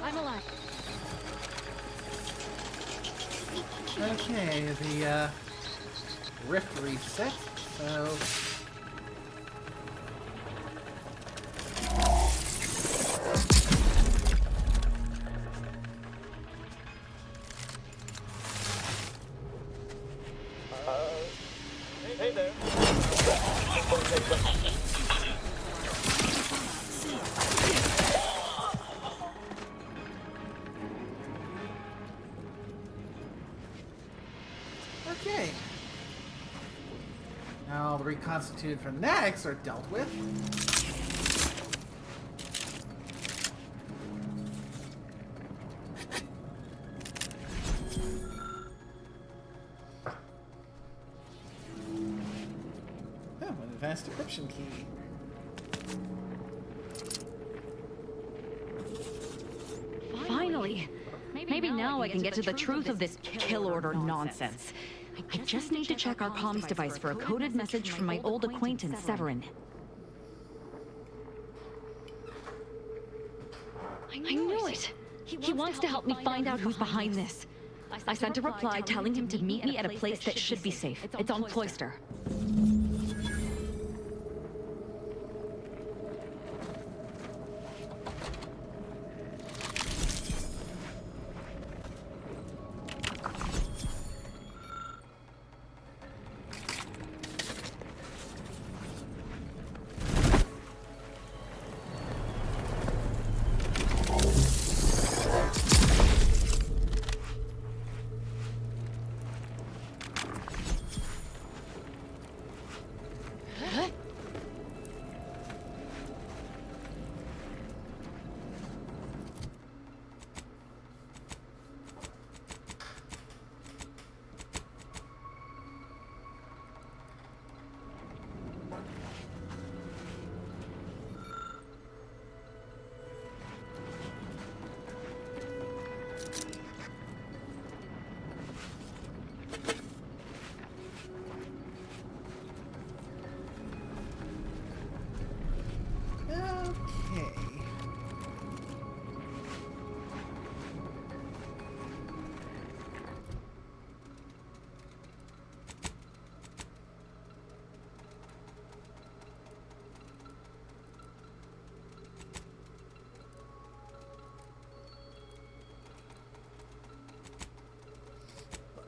Speaker 11: I'm alive.
Speaker 1: Okay, the rift reset, so
Speaker 5: Hey there.
Speaker 1: okay. Now the reconstituted fanatics are dealt with. Oh, an advanced decryption key.
Speaker 15: Finally! Maybe now I can get to the truth of this kill order nonsense. I just need to check our comms device for a coded message from my old acquaintance, Severin. I knew it! He wants to help me find out who's behind this. I sent a reply telling him to meet me at a place that should be safe. It's on Cloister.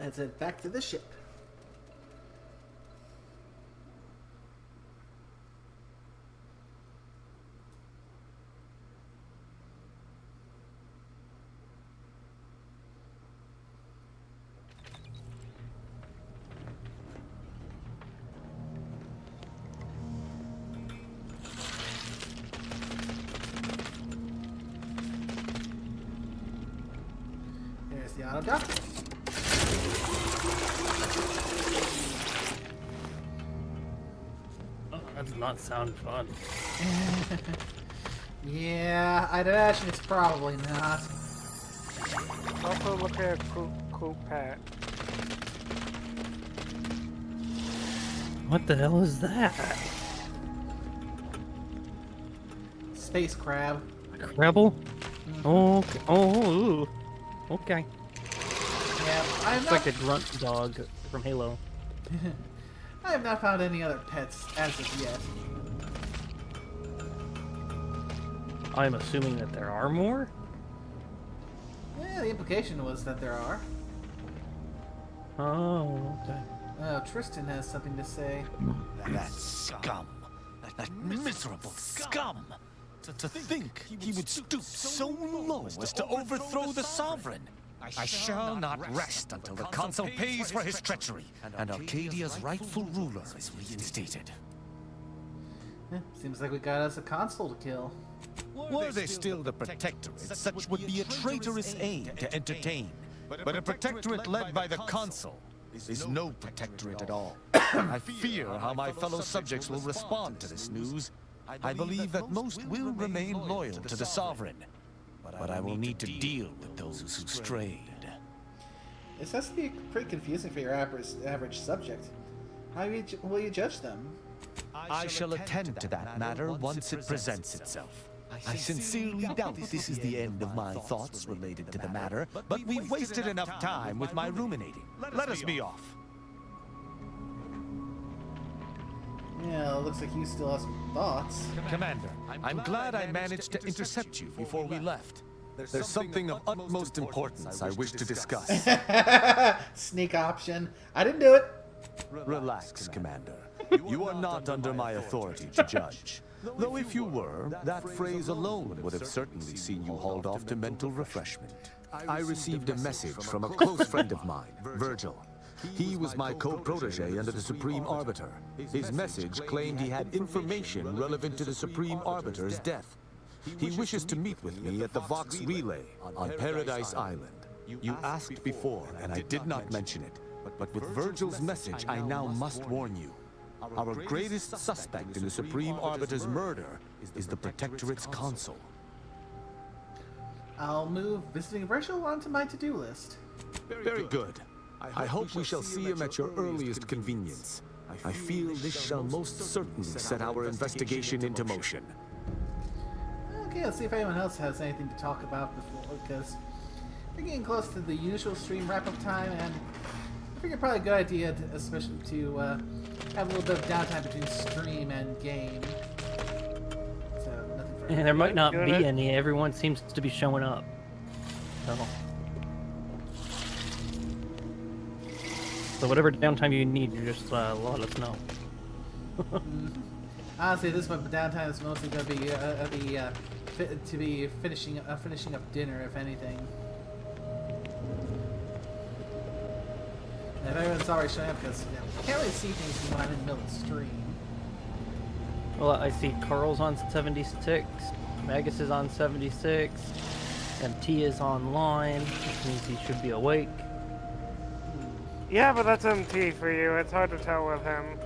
Speaker 1: Let's head back to the ship. There's the auto dock.
Speaker 2: Oh, that does not sound fun.
Speaker 1: Yeah, I'd imagine it's probably not.
Speaker 3: Also look at Cool Pat.
Speaker 2: What the hell is that?
Speaker 1: Space crab.
Speaker 2: A crabble? Oh, okay. Oh, ooh. Okay.
Speaker 1: Yeah,
Speaker 2: It's like a grunt dog from Halo.
Speaker 1: I have not found any other pets as of yet.
Speaker 2: I'm assuming that there are more?
Speaker 1: Yeah, the implication was that there are.
Speaker 2: Oh, okay.
Speaker 1: Oh, Tristan has something to say.
Speaker 18: That scum. That miserable scum. To think he would stoop so low as to overthrow the Sovereign. I shall not rest until the Consul pays for his treachery, and Arcadia's rightful ruler is reinstated.
Speaker 1: Seems like we got us a consul to kill.
Speaker 18: Were they still the Protectorate, such would be a traitorous aim to entertain. But a Protectorate led by the Consul is no Protectorate at all. I fear how my fellow subjects will respond to this news. I believe that most will remain loyal to the Sovereign. But I will need to deal with those who strayed.
Speaker 1: This has to be pretty confusing for your average subject. How will you judge them?
Speaker 18: I shall attend to that matter once it presents itself. I sincerely doubt this is the end of my thoughts related to the matter, but we've wasted enough time with my ruminating. Let us be off.
Speaker 1: Yeah, it looks like you still have some thoughts.
Speaker 18: Commander, I'm glad I managed to intercept you before we left. There's something of utmost importance I wish to discuss.
Speaker 1: Sneak option. I didn't do it.
Speaker 18: Relax, Commander. You are not under my authority to judge. Though if you were, that phrase alone would have certainly seen you hauled off to mental refreshment. I received a message from a close friend of mine, Virgil. He was my co-protege under the Supreme Arbiter. His message claimed he had information relevant to the Supreme Arbiter's death. He wishes to meet with me at the Vox Relay on Paradise Island. You asked before, and I did not mention it. But with Virgil's message, I now must warn you. Our greatest suspect in the Supreme Arbiter's murder is the Protectorate's Consul.
Speaker 1: I'll move visiting Virgil onto my to-do list.
Speaker 18: Very good. I hope we shall see him at your earliest convenience. I feel this shall most certainly set our investigation into motion.
Speaker 1: Okay, let's see if anyone else has anything to talk about before, because we're getting close to the usual stream wrap-up time, and I figure probably a good idea, especially to have a little bit of downtime between stream and game. So, nothing for
Speaker 2: There might not be any. Everyone seems to be showing up. So whatever downtime you need, you just let us know.
Speaker 1: Honestly, this one downtime is mostly going to be finishing up dinner, if anything. And if everyone's already showing up, because I can't really see things when I'm in the middle of the stream.
Speaker 2: Well, I see Carl's on 76, Magus is on 76, and T is online, which means he should be awake.
Speaker 3: Yeah, but that's MT for you. It's hard to tell with him.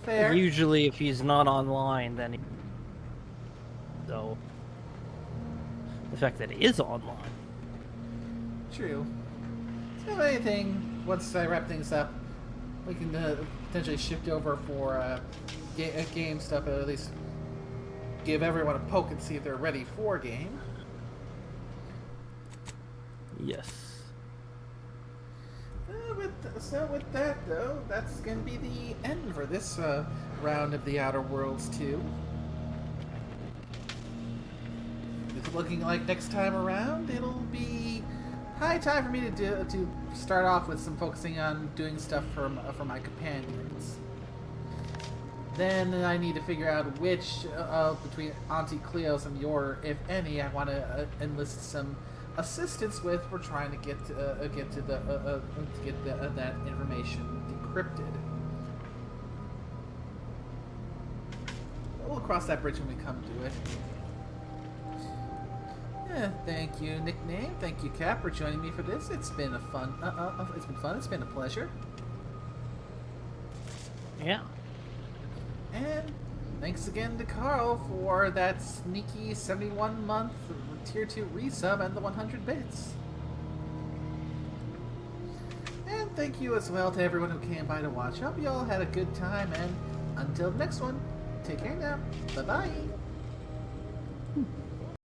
Speaker 1: Fair.
Speaker 2: Usually, if he's not online, then he... So, the fact that he is online.
Speaker 1: True. So if anything, once I wrap things up, we can potentially shift over for game stuff, or at least give everyone a poke and see if they're ready for game.
Speaker 2: Yes.
Speaker 1: So with that, though, that's going to be the end for this round of the Outer Worlds 2. It's looking like next time around, it'll be high time for me to start off with some focusing on doing stuff for my companions. Then I need to figure out which between Auntie Cleo's and your, if any, I want to enlist some assistance with for trying to get that information decrypted. We'll cross that bridge when we come to it. Yeah, thank you, Nickname. Thank you, Cap, for joining me for this. It's been a fun. It's been fun. It's been a pleasure.
Speaker 2: Yeah.
Speaker 1: And thanks again to Carl for that sneaky 71-month Tier 2 resub and the 100 bits. And thank you as well to everyone who came by to watch. Hope you all had a good time, and until the next one, take care now. Bye-bye.